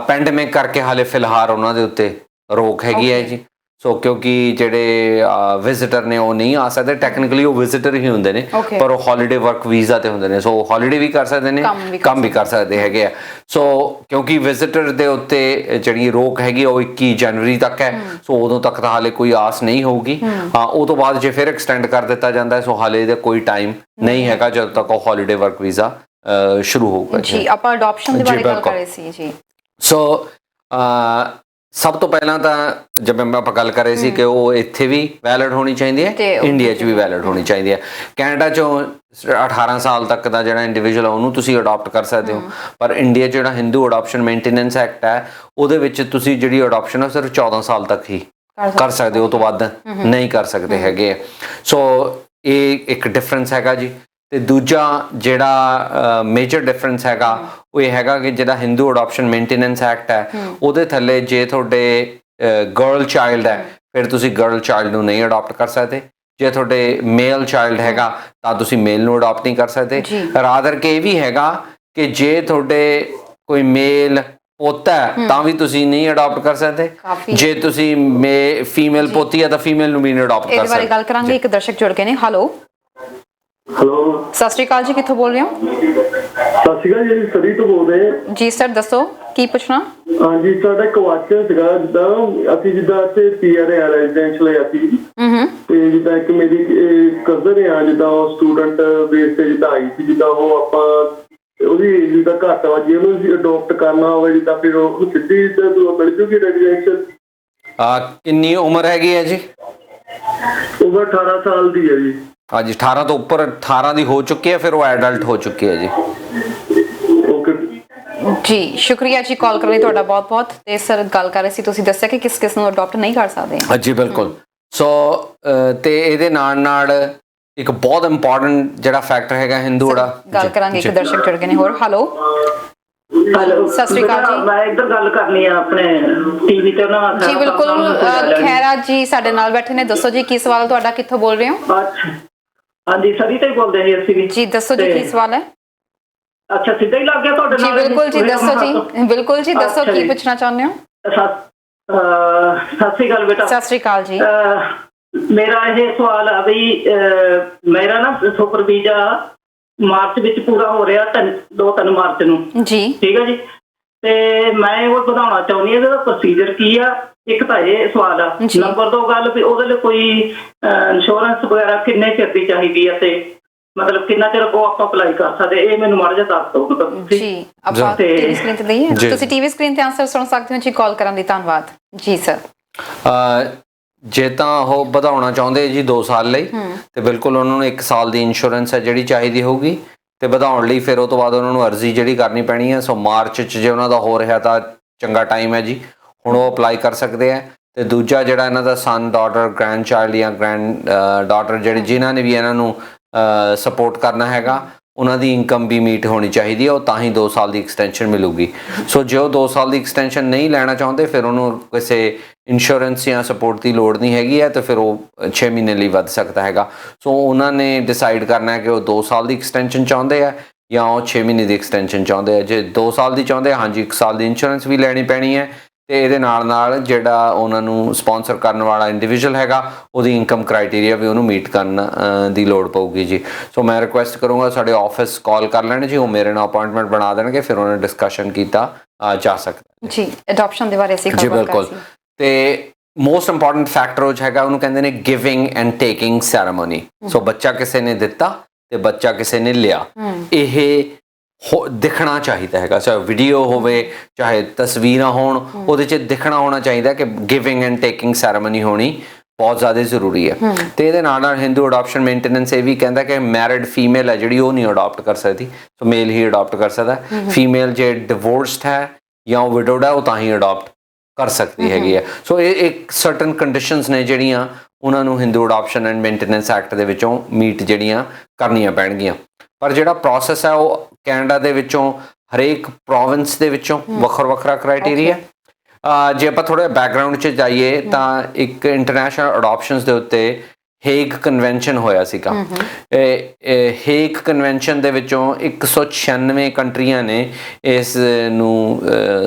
ਪੈਂਡੇਮਿਕ ਕਰਕੇ ਹਾਲੇ ਫਿਲਹਾਲ ਉਹਨਾਂ ਦੇ ਉੱਤੇ ਰੋਕ ਹੈਗੀ ਹੈ ਜੀ। ਸੋ ਕਿਉਂਕਿ ਜਿਹੜੇ ਵਿਜ਼ਿਟਰ ਨੇ ਉਹ ਨਹੀਂ ਆ ਸਕਦੇ, ਟੈਕਨੀਕਲੀ ਉਹ ਵਿਜ਼ਿਟਰ ਹੀ ਹੁੰਦੇ ਨੇ, ਪਰ ਉਹ ਹੌਲੀਡੇ ਵਰਕ ਵੀਜ਼ਾ ਤੇ ਹੁੰਦੇ ਨੇ, ਸੋ ਹੌਲੀਡੇ ਵੀ ਕਰ ਸਕਦੇ ਨੇ, ਕੰਮ ਵੀ ਕਰ ਸਕਦੇ ਹੈਗੇ ਆ। ਸੋ ਕਿਉਂਕਿ ਵਿਜ਼ਿਟਰ ਦੇ ਉੱਤੇ ਜਿਹੜੀ ਰੋਕ ਹੈਗੀ ਉਹ 21 ਜਨਵਰੀ ਤੱਕ ਹੈ, ਸੋ ਉਦੋਂ ਤੱਕ ਤਾਂ ਹਾਲੇ ਕੋਈ ਆਸ ਨਹੀਂ ਹੋਊਗੀ। ਹਾਂ, ਉਹ ਤੋਂ ਬਾਅਦ ਜੇ ਫਿਰ ਐਕਸਟੈਂਡ ਕਰ ਦਿੱਤਾ ਜਾਂਦਾ ਹੈ, ਸੋ ਹਾਲੇ ਦਾ ਕੋਈ ਟਾਈਮ ਨਹੀਂ ਹੈਗਾ ਜਦੋਂ ਤੱਕ ਉਹ ਹੌਲੀਡੇ ਵਰਕ ਵੀਜ਼ਾ ਸ਼ੁਰੂ ਹੋਊਗਾ ਜੀ। ਆਪਾਂ ਅਡਾਪਸ਼ਨ ਦੇ ਬਾਰੇ ਗੱਲ ਕਰ ਰਹੇ ਸੀ ਜੀ। ਸੋ ਸਭ ਤੋਂ ਪਹਿਲਾਂ ਤਾਂ ਜਿਵੇਂ ਆਪਾਂ ਗੱਲ ਕਰ ਰਹੇ ਸੀ ਕਿ ਉਹ ਇੱਥੇ ਵੀ ਵੈਲਿਡ ਹੋਣੀ ਚਾਹੀਦੀ ਹੈ, ਇੰਡੀਆ 'ਚ ਵੀ ਵੈਲਿਡ ਹੋਣੀ ਚਾਹੀਦੀ ਹੈ। ਕੈਨੇਡਾ 'ਚੋਂ 18 ਸਾਲ ਤੱਕ ਦਾ ਜਿਹੜਾ ਇੰਡੀਵਿਜੂਅਲ ਹੈ ਉਹਨੂੰ ਤੁਸੀਂ ਅਡਾਪਟ ਕਰ ਸਕਦੇ ਹੋ, ਪਰ ਇੰਡੀਆ 'ਚ ਜਿਹੜਾ ਹਿੰਦੂ ਅਡਾਪਸ਼ਨ ਮੇਨਟੇਨੈਂਸ ਐਕਟ ਹੈ ਉਹਦੇ ਵਿੱਚ ਤੁਸੀਂ ਜਿਹੜੀ ਅਡਾਪਸ਼ਨ ਹੈ ਸਿਰਫ 14 ਸਾਲ ਤੱਕ ਹੀ ਕਰ ਸਕਦੇ ਹੋ, ਉਹ ਤੋਂ ਵੱਧ ਨਹੀਂ ਕਰ ਸਕਦੇ ਹੈਗੇ। ਸੋ ਇਹ ਇੱਕ ਡਿਫਰੈਂਸ ਹੈਗਾ ਜੀ। ਤੇ ਦੂਜਾ ਜਿਹੜਾ ਮੇਜਰ ਡਿਫਰੈਂਸ ਹੈਗਾ ਉਹ ਇਹ ਹੈਗਾ ਕਿ ਜਿਹੜਾ ਹਿੰਦੂ ਅਡਾਪਸ਼ਨ ਮੇਨਟੇਨੈਂਸ ਐਕਟ ਹੈ ਉਹਦੇ ਥੱਲੇ ਜੇ ਤੁਹਾਡੇ ਗਰਲ ਚਾਈਲਡ ਹੈ ਫਿਰ ਤੁਸੀਂ ਗਰਲ ਚਾਈਲਡ ਨੂੰ ਨਹੀਂ ਅਡਾਪਟ ਕਰ ਸਕਦੇ, ਜੇ ਤੁਹਾਡੇ ਮੇਲ ਚਾਈਲਡ ਹੈਗਾ ਤਾਂ ਤੁਸੀਂ ਮੇਲ ਨੂੰ ਅਡਾਪਟ ਨਹੀਂ ਕਰ ਸਕਦੇ। ਰਾਦਰ ਕਿ ਇਹ ਵੀ ਹੈਗਾ ਕਿ ਜੇ ਤੁਹਾਡੇ ਕੋਈ ਮੇਲ ਪੋਤਾ ਹੈ ਤਾਂ ਵੀ ਤੁਸੀਂ ਨਹੀਂ ਅਡਾਪਟ ਕਰ ਸਕਦੇ, ਜੇ ਤੁਸੀਂ ਫੀਮੇਲ ਪੋਤੀ ਹੈ ਤਾਂ ਫੀਮੇਲ ਨੂੰ ਵੀ ਨਹੀਂ ਅਡਾਪਟ ਕਰ ਸਕਦੇ। ਇਹਦੇ ਬਾਰੇ ਗੱਲ ਕਰਾਂਗੇ। ਇੱਕ ਦਰਸ਼ਕ ਜੁੜ ਗਏ ਨੇ। ਹੈਲੋ ਸਤਿ ਸ਼੍ਰੀ ਅਕਾਲ ਜੀ, ਕਿੱਥੋਂ ਬੋਲ ਰਹੇ ਹੋ? ਸਤਿ ਸ਼੍ਰੀ ਅਕਾਲ ਜੀ, ਸਰੀ ਤੋਂ ਬੋਲ ਰਹੇ ਹਾਂ ਜੀ। ਸਰ ਦੱਸੋ ਕੀ ਪੁੱਛਣਾ? ਹਾਂਜੀ, ਸਾਡਾ ਕੁਐਸਚਨ ਸੀਗਾ, ਜਿੱਦਾਂ ਅਸੀਂ ਜਿੱਦਾਂ ਇੱਥੇ ਪੀਆਰ ਆ ਰੈਜ਼ੀਡੈਂਸ਼ੀਅਲ ਹੈ ਅਸੀਂ, ਤੇ ਜਿੱਦਾਂ ਇੱਕ ਮੇਰੀ ਕਜ਼ਨ ਆ ਜਿੱਦਾਂ ਉਹ ਸਟੂਡੈਂਟ ਬੇਸ ਤੇ ਜਿੱਦਾਂ ਆਈ ਸੀ, ਜਿੱਦਾਂ ਉਹ ਆਪਾਂ ਉਹਦੀ ਏਜ ਜਿੱਦਾਂ ਘੱਟ ਵਾ, ਜੇ ਉਹਨੂੰ ਅਸੀਂ ਅਡੋਪਟ ਕਰਨਾ ਹੋਵੇ ਜਿੱਦਾਂ ਫਿਰ ਉਹ ਸਿੱਧੀ ਮਿਲ ਜੂਗੀ ਰੈਜ਼ੀਡੈਂਸ਼ੀਅਲ? ਕਿੰਨੀ ਉਮਰ ਹੈਗੀ ਹੈ ਜੀ? ਉਮਰ 18 ਸਾਲ ਦੀ ਹੈ ਜੀ। ਹਾਂਜੀ, 18 ਤੋਂ ਉੱਪਰ 18 ਦੀ ਹੋ ਚੁੱਕੀ ਹੈ, ਫਿਰ ਉਹ ਐਡਲਟ ਹੋ ਚੁੱਕੀ ਹੈ ਜੀ। ਜੀ ਸ਼ੁਕਰੀਆ ਜੀ ਕਾਲ ਕਰਨ ਲਈ ਤੁਹਾਡਾ ਬਹੁਤ ਬਹੁਤ। ਤੇ ਸਰ ਗੱਲ ਕਰ ਰਹੇ ਸੀ, ਤੁਸੀਂ ਦੱਸਿਆ ਕਿ ਕਿਸ ਨੂੰ ਅਡਾਪਟ ਨਹੀਂ ਕਰ ਸਕਦੇ। ਜੀ ਬਿਲਕੁਲ। ਸੋ ਤੇ ਇਹਦੇ ਨਾਲ ਇੱਕ ਬਹੁਤ ਇੰਪੋਰਟੈਂਟ ਜਿਹੜਾ ਫੈਕਟਰ ਹੈਗਾ ਹਿੰਦੂ ਗੱਲ ਕਰਾਂਗੇ। ਇੱਕ ਦਰਸ਼ਕ ਜੁੜ ਗਏ ਨੇ ਹੋਰ। ਹੈਲੋ ਸਤਿ ਸ਼੍ਰੀ ਅਕਾਲ ਜੀ। ਮੈਂ ਇੱਧਰ ਗੱਲ ਕਰਨੀ ਆ ਆਪਣੇ ਟੀਵੀ ਤੇ ਨਾ ਜੀ। ਬਿਲਕੁਲ ਖੈਰਾ ਜੀ ਸਾਡੇ ਨਾਲ ਬੈਠੇ ਨੇ। ਦੱਸੋ ਜੀ ਕੀ ਸਵਾਲ ਤੁਹਾਡਾ, ਕਿੱਥੋਂ ਬੋਲ ਰਹੇ ਹੋ? ਹਾਂਜੀ ਸਰੀ ਤੋਂ ਹੀ ਬੋਲਦੇ ਜੀ ਅਸੀਂ ਵੀ। ਜੀ ਦੱਸੋ ਜੀ ਕੀ ਸਵਾਲ ਹੈ? ਅੱਛਾ, ਸਿੱਧਾ ਹੀ ਲੱਗ ਗਿਆ ਤੁਹਾਡੇ ਨਾਲ? ਜੀ ਬਿਲਕੁਲ ਜੀ, ਦੱਸੋ ਜੀ। ਬਿਲਕੁਲ ਜੀ, ਦੱਸੋ ਕੀ ਪੁੱਛਣਾ ਚਾਹੁੰਦੇ ਹੋ? ਸਤਿ ਸ਼੍ਰੀ ਅਕਾਲ ਬੇਟਾ। ਸਤਿ ਸ਼੍ਰੀ ਅਕਾਲ ਜੀ। ਮੇਰਾ ਇਹ ਸਵਾਲ ਆ ਵੀ ਮੇਰਾ ਨਾ ਸੁਪਰ ਵੀਜ਼ਾ ਮਾਰਚ ਵਿੱਚ ਪੂਰਾ ਹੋ ਰਿਹਾ, 2-3 ਮਾਰਚ ਨੂੰ ਜੀ, ਠੀਕ ਹੈ ਜੀ। ਤੇ ਮੈਂ ਉਹ ਵਧਾਉਣਾ ਚਾਹੁੰਦੀ ਹਾਂ, ਇਹਦਾ ਪ੍ਰੋਸੀਜਰ ਕੀ ਆ? ਇੱਕ ਤਾਂ ਇਹ ਸਵਾਲ ਆ। ਨੰਬਰ 2 ਗੱਲ ਵੀ ਉਹਦੇ ਲਈ ਕੋਈ ਇੰਸ਼ੋਰੈਂਸ ਵਗੈਰਾ ਕਿੰਨੇ ਚਿਰ ਦੀ ਚਾਹੀਦੀ ਹੈ, ਤੇ ਮਤਲਬ ਕਿੰਨਾ ਚਿਰ ਉਹ ਆਪਾਂ ਅਪਲਾਈ ਕਰ ਸਕਦੇ, ਇਹ ਮੈਨੂੰ ਮਾੜਾ ਜਿਹਾ ਦੱਸ ਦਿਓ ਜੀ। ਆਪਾਂ ਟੀਵੀ ਸਕਰੀਨ ਤੇ ਦਈਏ, ਤੁਸੀਂ ਟੀਵੀ ਸਕਰੀਨ ਤੇ ਆਨਸਰ ਸੁਣ ਸਕਦੇ ਹੋ ਜੀ। ਕਾਲ ਕਰਨ ਲਈ ਧੰਨਵਾਦ ਜੀ ਸਰ। ਜੇ ਤਾਂ ਉਹ ਵਧਾਉਣਾ ਚਾਹੁੰਦੇ ਜੀ 2 ਸਾਲ ਲਈ, ਤੇ ਬਿਲਕੁਲ ਉਹਨਾਂ ਨੂੰ 1 ਸਾਲ ਦੀ ਇੰਸ਼ੋਰੈਂਸ ਹੈ ਜਿਹੜੀ ਚਾਹੀਦੀ ਹੋਊਗੀ, ਤੇ ਵਧਾਉਣ ਲਈ ਫਿਰ ਉਹ ਤੋਂ ਬਾਅਦ ਉਹਨਾਂ ਨੂੰ ਅਰਜ਼ੀ ਜਿਹੜੀ ਕਰਨੀ ਪੈਣੀ ਹੈ। ਸੋ ਮਾਰਚ 'ਚ ਜੇ ਉਹਨਾਂ ਦਾ ਹੋ ਰਿਹਾ ਤਾਂ ਚੰਗਾ ਟਾਈਮ ਹੈ ਜੀ, ਹੁਣ ਉਹ ਅਪਲਾਈ ਕਰ ਸਕਦੇ ਆ। ਤੇ ਦੂਜਾ ਜਿਹੜਾ ਇਹਨਾਂ ਦਾ ਸਨ, ਡਾਟਰ, ਗ੍ਰੈਂਡ ਚਾਈਲਡ ਜਾਂ ਗ੍ਰੈਂਡ ਡਾਟਰ ਜਿਹੜੇ ਜਿਨ੍ਹਾਂ ਨੇ ਵੀ ਇਹਨਾਂ ਨੂੰ ਸਪੋਰਟ ਕਰਨਾ ਹੈਗਾ, ਉਹਨਾਂ ਦੀ ਇਨਕਮ ਵੀ ਮੀਟ ਹੋਣੀ ਚਾਹੀਦੀ ਹੈ, ਉਹ ਤਾਂ ਹੀ 2 ਸਾਲ ਦੀ ਐਕਸਟੈਂਸ਼ਨ ਮਿਲੂਗੀ। ਸੋ ਜੇ ਉਹ 2 ਸਾਲ ਦੀ ਐਕਸਟੈਂਸ਼ਨ ਨਹੀਂ ਲੈਣਾ ਚਾਹੁੰਦੇ, ਫਿਰ ਉਹਨੂੰ ਕਿਸੇ ਇੰਸ਼ੋਰੈਂਸ ਜਾਂ ਸਪੋਰਟ ਦੀ ਲੋੜ ਨਹੀਂ ਹੈਗੀ ਹੈ, ਤੇ ਫਿਰ ਉਹ 6 ਮਹੀਨੇ ਲਈ ਵੱਧ ਸਕਦਾ ਹੈਗਾ। ਸੋ ਉਹਨਾਂ ਨੇ ਡਿਸਾਈਡ ਕਰਨਾ ਹੈ ਕਿ ਉਹ 2 ਸਾਲ ਦੀ ਐਕਸਟੈਂਸ਼ਨ ਚਾਹੁੰਦੇ ਆ ਜਾਂ ਉਹ 6 ਮਹੀਨੇ ਦੀ ਐਕਸਟੈਂਸ਼ਨ ਚਾਹੁੰਦੇ ਆ। ਜੇ 2 ਸਾਲ ਦੀ ਚਾਹੁੰਦੇ ਆ, ਹਾਂਜੀ 1 ਸਾਲ ਦੀ ਇੰਸ਼ੋਰੈਂਸ ਵੀ ਲੈਣੀ ਪੈਣੀ ਹੈ, ਤੇ ਇਹਦੇ ਨਾਲ ਜਿਹੜਾ ਉਹਨਾਂ ਨੂੰ ਸਪਾਂਸਰ ਕਰਨ ਵਾਲਾ ਇੰਡੀਵਿਜੂਅਲ ਹੈਗਾ ਉਹਦੀ ਇਨਕਮ ਕ੍ਰਾਈਟੇਰੀਆ ਵੀ ਉਹਨੂੰ ਮੀਟ ਕਰਨ ਦੀ ਲੋੜ ਪਊਗੀ ਜੀ। ਸੋ ਮੈਂ ਰਿਕੁਐਸਟ ਕਰੂੰਗਾ ਸਾਡੇ ਆਫਿਸ ਕਾਲ ਕਰ ਲੈਣ ਜੀ, ਉਹ ਮੇਰੇ ਨਾਲ ਅਪਾਇੰਟਮੈਂਟ ਬਣਾ ਦੇਣਗੇ, ਫਿਰ ਉਹਨਾਂ ਡਿਸਕਸ਼ਨ ਕੀਤਾ ਜਾ ਸਕਦਾ ਜੀ। ਅਡਾਪਸ਼ਨ ਦੇ ਬਾਰੇ ਅਸੀਂ ਜੀ ਬਿਲਕੁਲ। ਤੇ ਮੋਸਟ ਇੰਪੋਰਟੈਂਟ ਫੈਕਟਰ ਉਹ ਹੈਗਾ, ਉਹਨੂੰ ਕਹਿੰਦੇ ਨੇ ਗਿਵਿੰਗ ਐਂਡ ਟੇਕਿੰਗ ਸੈਰੇਮਨੀ। ਸੋ ਬੱਚਾ ਕਿਸੇ ਨੇ ਦਿੱਤਾ ਤੇ ਬੱਚਾ ਕਿਸੇ ਨੇ ਲਿਆ, ਇਹ ਦਿਖਣਾ ਚਾਹੀਦਾ ਹੈਗਾ, ਚਾਹੇ ਵੀਡੀਓ ਹੋਵੇ ਚਾਹੇ ਤਸਵੀਰਾਂ ਹੋਣ, ਉਹਦੇ 'ਚ ਦਿਖਣਾ ਹੋਣਾ ਚਾਹੀਦਾ ਕਿ ਗਿਵਿੰਗ ਐਂਡ ਟੇਕਿੰਗ ਸੈਰੇਮਨੀ ਹੋਣੀ ਬਹੁਤ ਜ਼ਿਆਦਾ ਜ਼ਰੂਰੀ ਹੈ। ਤੇ ਇਹਦੇ ਨਾਲ ਹਿੰਦੂ ਅਡਾਪਸ਼ਨ ਮੇਨਟੇਨੈਂਸ ਇਹ ਵੀ ਕਹਿੰਦਾ ਕਿ ਮੈਰਿਡ ਫੀਮੇਲ ਹੈ ਜਿਹੜੀ ਉਹ ਨਹੀਂ ਅਡਾਪਟ ਕਰ ਸਕਦੀ, ਸੋ ਮੇਲ ਹੀ ਅਡਾਪਟ ਕਰ ਸਕਦਾ। ਫੀਮੇਲ ਜੇ ਡਿਵੋਰਸਡ ਹੈ ਜਾਂ ਉਹ ਵਿਡੋਡ ਹੈ ਉਹ ਤਾਂ ਹੀ ਅਡਾਪਟ ਕਰ ਸਕਦੀ ਹੈਗੀ ਹੈ। ਸੋ ਇਹ ਇੱਕ ਸਰਟਨ ਕੰਡੀਸ਼ਨਸ ਨੇ ਜਿਹੜੀਆਂ ਉਹਨਾਂ ਨੂੰ Hindu adoption and maintenance act ਦੇ ਵਿੱਚੋਂ ਮੀਟ ਜਿਹੜੀਆਂ ਕਰਨੀਆਂ ਪੈਣਗੀਆਂ। ਪਰ ਜਿਹੜਾ ਪ੍ਰੋਸੈਸ ਹੈ ਉਹ ਕੈਨੇਡਾ ਦੇ ਵਿੱਚੋਂ ਹਰੇਕ ਪ੍ਰੋਵਿੰਸ ਦੇ ਵਿੱਚੋਂ ਵੱਖਰਾ ਕ੍ਰਾਈਟੇਰੀਆ। ਜੇ ਆਪਾਂ ਥੋੜ੍ਹਾ ਬੈਕਗਰਾਊਂਡ 'ਚ ਜਾਈਏ ਤਾਂ ਇੱਕ ਇੰਟਰਨੈਸ਼ਨਲ ਅਡਾਪਸ਼ਨਸ ਦੇ ਉੱਤੇ ਹੇਗ ਕਨਵੈਨਸ਼ਨ ਹੋਇਆ ਸੀਗਾ। ਹੇਗ ਕਨਵੈਨਸ਼ਨ ਦੇ ਵਿੱਚੋਂ 196 ਕੰਟਰੀਆਂ ਨੇ ਇਸ ਨੂੰ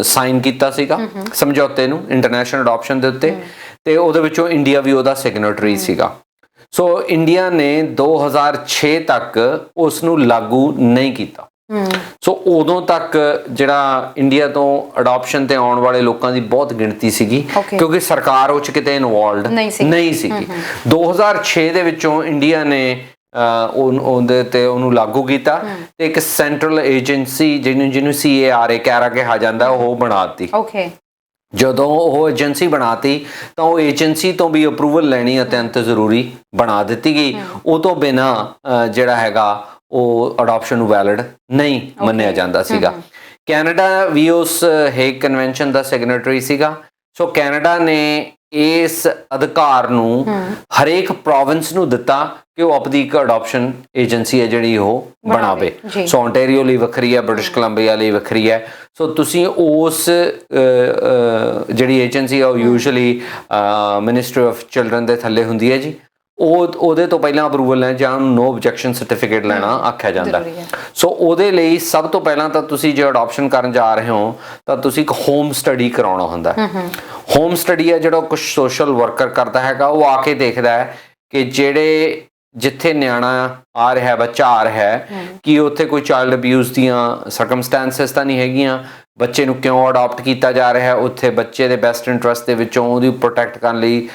ਸਾਈਨ ਕੀਤਾ ਸੀਗਾ, ਸਮਝੌਤੇ ਨੂੰ, ਇੰਟਰਨੈਸ਼ਨਲ ਅਡਾਪਸ਼ਨ ਦੇ ਉੱਤੇ। ਤੇ ਉਹਦੇ ਵਿੱਚੋਂ ਇੰਡੀਆ ਵੀ ਉਹਦਾ ਸਿਗਨੇਟਰੀ ਸੀਗਾ। ਸੋ ਇੰਡੀਆ ਨੇ 2006 ਤੱਕ ਉਸ ਨੂੰ ਲਾਗੂ ਨਹੀਂ ਕੀਤਾ। ਸੋ ਉਦੋਂ ਤੱਕ ਜਿਹੜਾ ਇੰਡੀਆ ਤੋਂ ਅਡਾਪਸ਼ਨ ਤੇ ਆਉਣ ਵਾਲੇ ਲੋਕਾਂ ਦੀ ਬਹੁਤ ਗਿਣਤੀ ਸੀਗੀ, ਕਿਉਂਕਿ ਸਰਕਾਰ ਉਹ 'ਚ ਕਿਤੇ ਇਨਵੋਲਵਡ ਨਹੀਂ ਸੀਗੀ। 2006 ਦੇ ਵਿੱਚੋਂ ਇੰਡੀਆ ਨੇ ਉਹਦੇ ਤੇ ਉਹਨੂੰ ਲਾਗੂ ਕੀਤਾ ਤੇ ਇੱਕ ਸੈਂਟਰਲ ਏਜੰਸੀ ਜਿਹਨੂੰ CARA ਕੈਰਾ ਕਿਹਾ ਜਾਂਦਾ ਉਹ ਬਣਾਤੀ। ਜਦੋਂ ਉਹ ਏਜੰਸੀ ਬਣਾਤੀ ਤਾਂ ਉਹ ਏਜੰਸੀ ਤੋਂ ਵੀ ਅਪਰੂਵਲ ਲੈਣੀ ਅਤਿਅੰਤ ਜ਼ਰੂਰੀ ਬਣਾ ਦਿੱਤੀ ਗਈ। ਉਹ ਤੋਂ ਬਿਨਾਂ ਜਿਹੜਾ ਹੈਗਾ ਉਹ ਅਡਾਪਸ਼ਨ ਨੂੰ ਵੈਲਿਡ ਨਹੀਂ ਮੰਨਿਆ ਜਾਂਦਾ ਸੀਗਾ। ਕੈਨੇਡਾ ਵੀ ਉਸ ਹੇਗ ਕਨਵੈਨਸ਼ਨ ਦਾ ਸਿਗਨੇਟਰੀ ਸੀਗਾ। ਸੋ ਕੈਨੇਡਾ ਨੇ ਇਸ ਅਧਿਕਾਰ ਨੂੰ ਹਰੇਕ ਪ੍ਰੋਵਿੰਸ ਨੂੰ ਦਿੱਤਾ ਕਿ ਉਹ ਆਪਣੀ ਇੱਕ ਅਡਾਪਸ਼ਨ ਏਜੰਸੀ ਹੈ ਜਿਹੜੀ ਉਹ ਬਣਾਵੇ। ਸੋ ਓਨਟਾਰੀਓ ਲਈ ਵੱਖਰੀ ਹੈ, ਬ੍ਰਿਟਿਸ਼ ਕੋਲੰਬੀਆ ਲਈ ਵੱਖਰੀ ਹੈ। ਸੋ ਤੁਸੀਂ ਉਸ ਜਿਹੜੀ ਏਜੰਸੀ ਆ ਉਹ ਯੂਜੂਅਲੀ ਮਿਨਿਸਟਰੀ ਆਫ ਚਿਲਡਰਨ ਦੇ ਥੱਲੇ ਹੁੰਦੀ ਹੈ ਜੀ। ਉਹਦੇ ਤੋਂ ਪਹਿਲਾਂ ਅਪਰੂਵਲ ਲੈਣ ਜਾਂ ਨੋ ਆਬਜੈਕਸ਼ਨ ਸਰਟੀਫਿਕੇਟ ਲੈਣਾ ਆਖਿਆ ਜਾਂਦਾ। ਸੋ ਉਹਦੇ ਲਈ ਸਭ ਤੋਂ ਪਹਿਲਾਂ ਤਾਂ ਤੁਸੀਂ ਜੇ ਅਡਾਪਸ਼ਨ ਕਰਨ ਜਾ ਰਹੇ ਹੋ ਤਾਂ ਤੁਸੀਂ ਇੱਕ ਹੋਮ ਸਟੱਡੀ ਕਰਾਉਣਾ ਹੁੰਦਾ। ਹੋਮ ਸਟੱਡੀ ਹੈ ਜਿਹੜਾ ਕੁਝ ਸੋਸ਼ਲ ਵਰਕਰ ਕਰਦਾ ਹੈਗਾ, ਉਹ ਆ ਕੇ ਦੇਖਦਾ ਹੈ ਕਿ ਜਿਹੜੇ ਜਿੱਥੇ ਨਿਆਣਾ ਆ ਰਿਹਾ, ਬੱਚਾ ਆ ਰਿਹਾ, ਕਿ ਉੱਥੇ ਕੋਈ ਚਾਈਲਡ ਅਬਿਊਜ਼ ਦੀਆਂ ਸਰਕਮਸਟੈਂਸਿਸ ਤਾਂ ਨਹੀਂ ਹੈਗੀਆਂ, ਬੱਚੇ ਨੂੰ ਕਿਉਂ ਅਡਾਪਟ ਕੀਤਾ ਜਾ ਰਿਹਾ, ਉੱਥੇ ਬੱਚੇ ਦੇ ਬੈਸਟ ਇੰਟਰਸਟ ਦੇ ਵਿੱਚੋਂ ਉਹਦੀ ਪ੍ਰੋਟੈਕਟ ਕਰਨ ਲਈ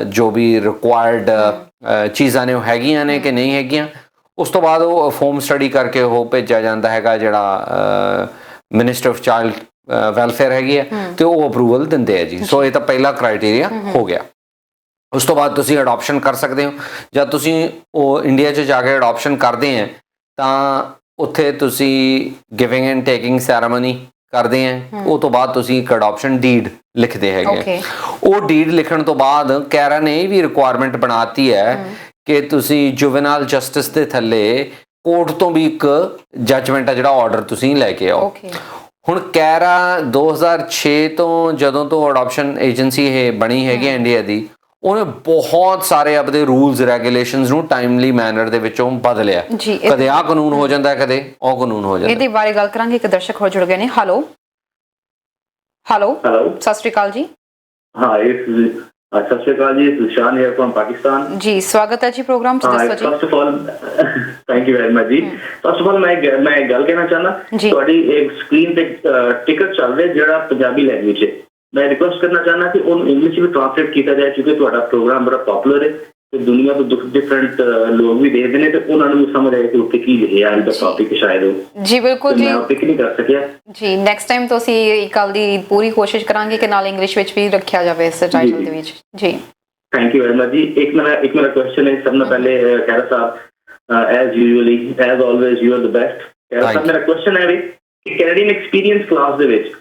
ਜੋ ਵੀ ਰਿਕੁਆਇਰਡ ਚੀਜ਼ਾਂ ਨੇ ਉਹ ਹੈਗੀਆਂ ਨੇ ਕਿ ਨਹੀਂ ਹੈਗੀਆਂ। ਉਸ ਤੋਂ ਬਾਅਦ ਉਹ ਹੋਮ ਸਟੱਡੀ ਕਰਕੇ ਉਹ ਭੇਜਿਆ ਜਾਂਦਾ ਹੈਗਾ ਜਿਹੜਾ ਮਿਨਿਸਟਰ ਆਫ ਚਾਈਲਡ ਵੈਲਫੇਅਰ ਹੈਗੀ ਹੈ ਤੇ ਉਹ ਅਪਰੂਵਲ ਦਿੰਦੇ ਆ ਜੀ। ਸੋ ਇਹ ਤਾਂ ਪਹਿਲਾ ਕ੍ਰਾਈਟੇਰੀਆ ਹੋ ਗਿਆ। ਉਸ ਤੋਂ ਬਾਅਦ ਤੁਸੀਂ ਅਡਾਪਸ਼ਨ ਕਰ ਸਕਦੇ ਹੋ। ਜਦ ਤੁਸੀਂ ਉਹ ਇੰਡੀਆ 'ਚ ਜਾ ਕੇ ਅਡਾਪਸ਼ਨ ਕਰਦੇ ਹੈ ਤਾਂ ਉੱਥੇ ਤੁਸੀਂ ਗਿਵਿੰਗ ਐਂਡ ਟੇਕਿੰਗ ਸੈਰਾਮਨੀ ਕਰਦੇ ਹੈ। ਉਹ ਤੋਂ ਬਾਅਦ ਤੁਸੀਂ ਇੱਕ ਅਡਾਪਸ਼ਨ ਡੀਡ ਲਿਖਦੇ ਹੈਗੇ। ਉਹ ਡੀਡ ਲਿਖਣ ਤੋਂ ਬਾਅਦ ਕੈਰਾ ਨੇ ਇਹ ਵੀ ਰਿਕੁਆਇਰਮੈਂਟ ਬਣਾਤੀ ਹੈ ਕਿ ਤੁਸੀਂ ਜੁਵੇਨਾਈਲ ਜਸਟਿਸ ਦੇ ਥੱਲੇ ਕੋਰਟ ਤੋਂ ਵੀ ਇੱਕ ਜੱਜਮੈਂਟ ਆ ਜਿਹੜਾ ਆਰਡਰ ਤੁਸੀਂ ਲੈ ਕੇ ਆਓ। ਹੁਣ ਕੈਰਾ 2006 ਤੋਂ ਜਦੋਂ ਤੋਂ ਅਡਾਪਸ਼ਨ ਏਜੰਸੀ ਇਹ ਬਣੀ ਹੈਗੀ ਇੰਡੀਆ ਦੀ, ਉਹਨੇ ਬਹੁਤ ਸਾਰੇ ਆਪਣੇ ਰੂਲਸ ਰੈਗੂਲੇਸ਼ਨਸ ਨੂੰ ਟਾਈਮਲੀ ਮੈਨਰ ਦੇ ਵਿੱਚੋਂ ਬਦਲਿਆ। ਕਦੇ ਆਹ ਕਾਨੂੰਨ ਹੋ ਜਾਂਦਾ, ਕਦੇ ਉਹ ਕਾਨੂੰਨ ਹੋ ਜਾਂਦਾ। ਇਹਦੇ ਬਾਰੇ ਗੱਲ ਕਰਾਂਗੇ। ਇੱਕ ਦਰਸ਼ਕ ਹੋ ਜੁੜ ਗਏ ਨੇ। ਹੈਲੋ ਸਤਿ ਸ਼੍ਰੀ ਅਕਾਲ ਜੀ। ਸਤਿ ਸ਼੍ਰੀ ਅਕਾਲ ਜੀ, ਸੁਸ਼ਾਨ ਹੈ ਫਰਮ ਪਾਕਿਸਤਾਨ ਜੀ। ਸਵਾਗਤ ਹੈ ਜੀ ਪ੍ਰੋਗਰਾਮ 'ਚ। ਦੱਸੋ ਜੀ। First of all thank you very much ਜੀ। ਫਸਟ ਆਫ ਆਲ ਮੈਂ ਗੱਲ ਕਹਿਣਾ ਚਾਹੁੰਦਾ, ਤੁਹਾਡੀ ਇੱਕ ਸਕਰੀਨ ਤੇ ਟਿਕਟ ਚੱਲ ਰਿਹਾ ਜਿਹੜਾ ਪੰਜਾਬੀ ਲੈਂਗੁਏਜ 'ਚ, ਮੈਂ ਰਿਕੁਐਸਟ ਕਰਨਾ ਚਾਹੁੰਦਾ ਕਿ ਉਹਨੂੰ ਇੰਗਲਿਸ਼ ਵਿੱਚ ਟ੍ਰਾਂਸਲੇਟ ਕੀਤਾ ਜਾਏ, ਕਿਉਂਕਿ ਤੁਹਾਡਾ ਪ੍ਰੋਗਰਾਮ ਬੜਾ ਪਪੂਲਰ ਹੈ ਤੇ ਦੁਨੀਆ ਤੋਂ ਡਿਫਰੈਂਟ ਲੋਕ ਵੀ ਦੇਖਦੇ ਨੇ ਤੇ ਉਹਨਾਂ ਨੂੰ ਸਮਝ ਆਏ ਕਿ ਉੱਥੇ ਕੀ ਲਿਖਿਆ ਹੈ, ਟੌਪਿਕ ਸ਼ਾਇਦ ਜੀ। ਬਿਲਕੁਲ ਜੀ, ਮੈਂ ਪਿਕ ਨਹੀਂ ਕਰ ਸਕਿਆ ਜੀ। ਨੈਕਸਟ ਟਾਈਮ ਤੋਂ ਅਸੀਂ ਇੱਕ ਗੱਲ ਦੀ ਪੂਰੀ ਕੋਸ਼ਿਸ਼ ਕਰਾਂਗੇ ਕਿ ਨਾਲ ਇੰਗਲਿਸ਼ ਵਿੱਚ ਵੀ ਰੱਖਿਆ ਜਾਵੇ ਇਸ ਟਾਈਟਲ ਦੇ ਵਿੱਚ ਜੀ। ਥੈਂਕ ਯੂ ਵੈਰੀ ਮਚ ਜੀ। ਇੱਕ ਮੇਰਾ ਕੁਐਸਚਨ ਹੈ। ਸਭ ਤੋਂ ਪਹਿਲੇ ਖੈਰਾ ਸਾਹਿਬ as usually as always you are the best. Khaira ਸਾਹਿਬ, ਮੇਰਾ ਕੁਐਸਚਨ ਹੈ ਕਿ ਕੈਨੇਡੀਅਨ ਐਕਸਪੀਰੀਅੰਸ ਕਲਾਸ ਦੇ ਵਿੱਚ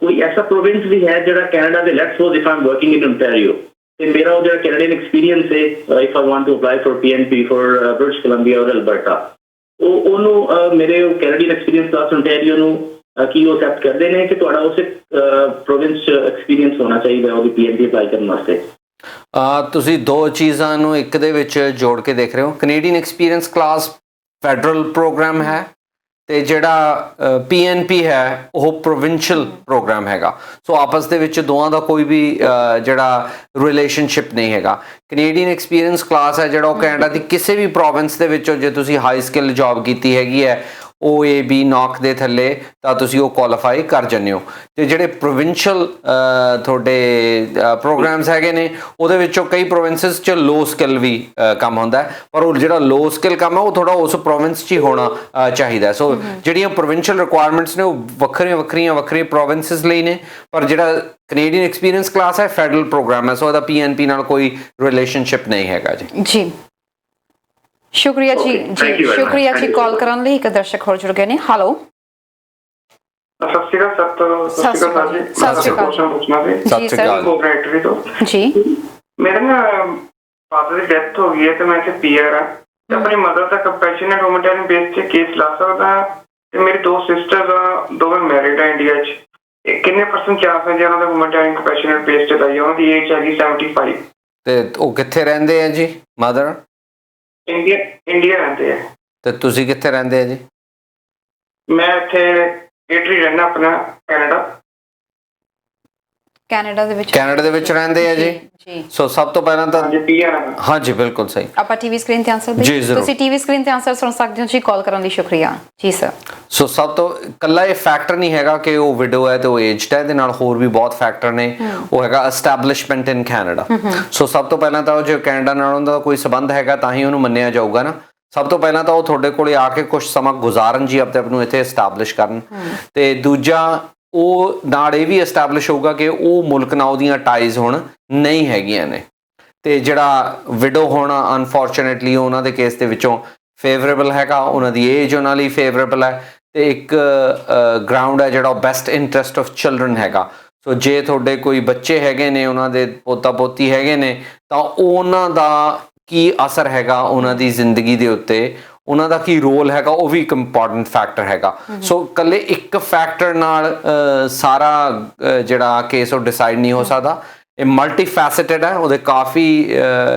ਕੋਈ ਐਸਾ ਪ੍ਰੋਵਿੰਸ ਵੀ ਹੈ ਜਿਹੜਾ ਕੈਨੇਡਾ ਦੇ, let's suppose if I am working in Ontario ਤੇ ਮੇਰਾ ਉਹ ਜਿਹੜਾ ਕੈਨੇਡੀਅਨ ਐਕਸਪੀਰੀਅੰਸ ਹੈ, if I want to apply for PNP for British Columbia ਔਰ ਅਲਬਰਟਾ, ਉਹਨੂੰ ਮੇਰੇ ਕੈਨੇਡੀਅਨ ਐਕਸਪੀਰੀਅੰਸ ਕਲਾਸ ਓਨਟਾਰੀਓ ਨੂੰ ਕੀ ਉਹ ਐਕਸੈਪਟ ਕਰਦੇ ਨੇ ਕਿ ਤੁਹਾਡਾ ਉਸੇ ਪ੍ਰੋਵਿੰਸ 'ਚ ਐਕਸਪੀਰੀਅੰਸ ਹੋਣਾ ਚਾਹੀਦਾ ਉਹਦੀ PNP ਅਪਲਾਈ ਕਰਨ ਵਾਸਤੇ? ਤੁਸੀਂ ਦੋ ਚੀਜ਼ਾਂ ਨੂੰ ਇੱਕ ਦੇ ਵਿੱਚ ਜੋੜ ਕੇ ਦੇਖ ਰਹੇ ਹੋ। Canadian experience class federal program ਹੈ ਤੇ ਜਿਹੜਾ PNP ਹੈ ਉਹ ਪ੍ਰੋਵਿੰਸ਼ੀਅਲ ਪ੍ਰੋਗਰਾਮ ਹੈਗਾ। ਸੋ ਆਪਸ ਦੇ ਵਿੱਚ ਦੋਵਾਂ ਦਾ ਕੋਈ ਵੀ ਜਿਹੜਾ ਰਿਲੇਸ਼ਨਸ਼ਿਪ ਨਹੀਂ ਹੈਗਾ। ਕੈਨੇਡੀਅਨ ਐਕਸਪੀਰੀਅੰਸ ਕਲਾਸ ਹੈ ਜਿਹੜਾ ਉਹ ਕੈਨੇਡਾ ਦੀ ਕਿਸੇ ਵੀ ਪ੍ਰੋਵਿੰਸ ਦੇ ਵਿੱਚੋਂ ਜੇ ਤੁਸੀਂ ਹਾਈ ਸਕਿੱਲ ਜੌਬ ਕੀਤੀ ਹੈਗੀ ਹੈ OAB ਨੌਕ ਦੇ ਥੱਲੇ ਤਾਂ ਤੁਸੀਂ ਉਹ ਕੁਆਲੀਫਾਈ ਕਰ ਜਾਂਦੇ ਹੋ। ਤੇ ਜਿਹੜੇ ਪ੍ਰੋਵਿੰਸ਼ੀਅਲ ਤੁਹਾਡੇ ਪ੍ਰੋਗਰਾਮਸ ਹੈਗੇ ਨੇ ਉਹਦੇ ਵਿੱਚੋਂ ਕਈ ਪ੍ਰੋਵਿੰਸਸ 'ਚ ਲੋ ਸਕਿੱਲ ਵੀ ਕੰਮ ਹੁੰਦਾ, ਪਰ ਉਹ ਜਿਹੜਾ ਲੋ ਸਕਿੱਲ ਕੰਮ ਹੈ ਉਹ ਥੋੜਾ ਉਸ ਪ੍ਰੋਵਿੰਸ 'ਚ ਹੀ ਹੋਣਾ ਚਾਹੀਦਾ। ਸੋ ਜਿਹੜੀਆਂ ਪ੍ਰੋਵਿੰਸ਼ੀਅਲ ਰਿਕੁਆਇਰਮੈਂਟਸ ਨੇ ਉਹ ਵੱਖਰੀਆਂ ਪ੍ਰੋਵਿੰਸਸ ਲਈ ਨੇ, ਪਰ ਜਿਹੜਾ ਕੈਨੇਡੀਅਨ ਐਕਸਪੀਰੀਅੰਸ ਕਲਾਸ ਹੈ ਫੈਡਰਲ ਪ੍ਰੋਗਰਾਮ ਹੈ, ਸੋ ਇਹਦਾ PNP ਨਾਲ ਕੋਈ ਰਿਲੇਸ਼ਨਸ਼ਿਪ ਨਹੀਂ ਹੈਗਾ ਜੀ। ਸ਼ੁਕਰੀਆ ਜੀ। ਸ਼ੁਕਰੀਆ ਜੀ ਕਾਲ ਕਰਨ ਲਈ। ਇੱਕ ਦਰਸ਼ਕ ਹੋਰ ਜੁੜ ਗਏ ਨੇ। ਹੈਲੋ ਸਤਿ ਸ਼੍ਰੀ ਅਕਾਲ ਸਰ। ਸਤਿ ਸ਼੍ਰੀ ਅਕਾਲ ਜੀ। ਸਤਿ ਸ਼੍ਰੀ ਅਕਾਲ ਜੀ। ਮੇਰੇ ਨਾ ਫਾਦਰ ਦੀ ਡੈਥ ਹੋ ਗਈ ਹੈ ਤੇ ਮੈਂ ਇੱਥੇ PR ਆ ਤੇ ਆਪਣੀ ਮਦਰ ਦਾ ਕੰਪੈਸ਼ਨੇਟ ਹਿਊਮੈਨਿਟੇਰੀਅਨ ਬੇਸ ਤੇ ਕੇਸ ਲਾ ਸਕਦਾ ਤੇ ਮੇਰੀ ਦੋ ਸਿਸਟਰਸ ਆ, ਦੋਵੇਂ ਮੈਰਿਡ ਆ ਇੰਡੀਆ 'ਚ। ਕਿੰਨੇ % ਚਾਂਸ ਹੈ ਜੀ ਉਹਨਾਂ ਦਾ ਹਿਊਮੈਨਿਟੇਰੀਅਨ ਕੰਪੈਸ਼ਨੇਟ ਬੇਸ ਤੇ ਲਾਈਏ? ਉਹਨਾਂ ਦੀ ਏਜ ਹੈਗੀ 75। ਤੇ ਉਹ ਕਿੱਥੇ ਰਹਿੰਦੇ ਆ ਜੀ? ਮਦਰ ਇੰਡੀਆ ਰਹਿੰਦੇ ਆ। ਤੇ ਤੁਸੀਂ ਕਿੱਥੇ ਰਹਿੰਦੇ ਆ ਜੀ? ਮੈਂ ਇੱਥੇ ਇਟਲੀ ਰਹਿਣਾ, ਆਪਣਾ ਕੈਨੇਡਾ। ਕੈਨੇਡਾ ਦੇ ਵਿੱਚ ਰਹਿੰਦੇ ਆ ਜੀ। ਜੀ ਸੋ ਸਭ ਤੋਂ ਪਹਿਲਾਂ ਤਾਂ ਹਾਂਜੀ PR ਹਾਂਜੀ ਬਿਲਕੁਲ ਸਹੀ। ਆਪਾਂ ਟੀਵੀ ਸਕਰੀਨ ਤੇ ਆਨਸਰ ਜੀ, ਜ਼ਰੂਰ। ਤੁਸੀਂ ਟੀਵੀ ਸਕਰੀਨ ਤੇ ਆਨਸਰ ਸੁਣ ਸਕਦੇ ਹੋ ਜੀ। ਕਾਲ ਕਰਨ ਲਈ ਸ਼ੁਕਰੀਆ ਜੀ ਸਰ। ਸੋ ਸਭ ਤੋਂ ਇਕੱਲਾ ਇਹ ਫੈਕਟਰ ਨਹੀਂ ਹੈਗਾ ਕਿ ਉਹ ਵਿਡੋ ਹੈ ਤੇ ਉਹ ਏਜਡ ਹੈ, ਇਹਦੇ ਨਾਲ ਹੋਰ ਵੀ ਬਹੁਤ ਫੈਕਟਰ ਨੇ। ਉਹ ਹੈਗਾ ਐਸਟੈਬਲਿਸ਼ਮੈਂਟ ਇਨ ਕੈਨੇਡਾ। ਸੋ ਸਭ ਤੋਂ ਪਹਿਲਾਂ ਤਾਂ ਉਹ ਜੇ ਕੈਨੇਡਾ ਨਾਲ ਉਹਦਾ ਕੋਈ ਸੰਬੰਧ ਹੈਗਾ ਤਾਂ ਹੀ ਉਹਨੂੰ ਮੰਨਿਆ ਜਾਊਗਾ ਨਾ। ਸਭ ਤੋਂ ਪਹਿਲਾਂ ਤਾਂ ਉਹ ਤੁਹਾਡੇ ਕੋਲੇ ਆ ਕੇ ਕੁਝ ਸਮਾਂ ਗੁਜ਼ਾਰਨ ਜੀ, ਆਪਣੇ ਆਪ ਨੂੰ ਇੱਥੇ ਐਸਟੈਬਲਿਸ਼ ਕਰਨ। ਤੇ ਦੂਜਾ ਉਹ ਨਾਲ ਇਹ ਵੀ ਐਸਟੈਬਲਿਸ਼ ਹੋਊਗਾ ਕਿ ਉਹ ਮੁਲਕ ਨਾਲ ਉਹਦੀਆਂ ਟਾਈਜ਼ ਹੁਣ ਨਹੀਂ ਹੈਗੀਆਂ ਨੇ। ਤੇ ਜਿਹੜਾ ਵਿਡੋ ਹੋਣਾ ਅਨਫੋਰਚੂਨੇਟਲੀ ਉਹਨਾਂ ਦੇ ਕੇਸ ਦੇ ਵਿੱਚੋਂ ਫੇਵਰੇਬਲ ਹੈਗਾ, ਉਹਨਾਂ ਦੀ ਏਜ ਉਹਨਾਂ ਲਈ ਫੇਵਰੇਬਲ ਹੈ। ਤੇ ਇੱਕ ਗਰਾਊਂਡ ਹੈ ਜਿਹੜਾ ਬੈਸਟ ਇੰਟਰਸਟ ਆਫ ਚਿਲਡਰਨ ਹੈਗਾ। ਸੋ ਜੇ ਤੁਹਾਡੇ ਕੋਈ ਬੱਚੇ ਹੈਗੇ ਨੇ, ਉਹਨਾਂ ਦੇ ਪੋਤਾ ਪੋਤੀ ਹੈਗੇ ਨੇ, ਤਾਂ ਉਹਨਾਂ ਦਾ ਕੀ ਅਸਰ ਹੈਗਾ ਉਹਨਾਂ ਦੀ ਜ਼ਿੰਦਗੀ ਦੇ ਉੱਤੇ, ਉਹਨਾਂ ਦਾ ਕੀ ਰੋਲ ਹੈਗਾ, ਉਹ ਵੀ ਇੱਕ ਇੰਪੋਰਟੈਂਟ ਫੈਕਟਰ ਹੈਗਾ। ਸੋ ਇਕੱਲੇ ਇੱਕ ਫੈਕਟਰ ਨਾਲ ਸਾਰਾ ਜਿਹੜਾ ਕੇਸ ਉਹ ਡਿਸਾਈਡ ਨਹੀਂ ਹੋ ਸਕਦਾ। ਇਹ ਮਲਟੀ ਫੈਸੇਟਡ ਹੈ, ਉਹਦੇ ਕਾਫੀ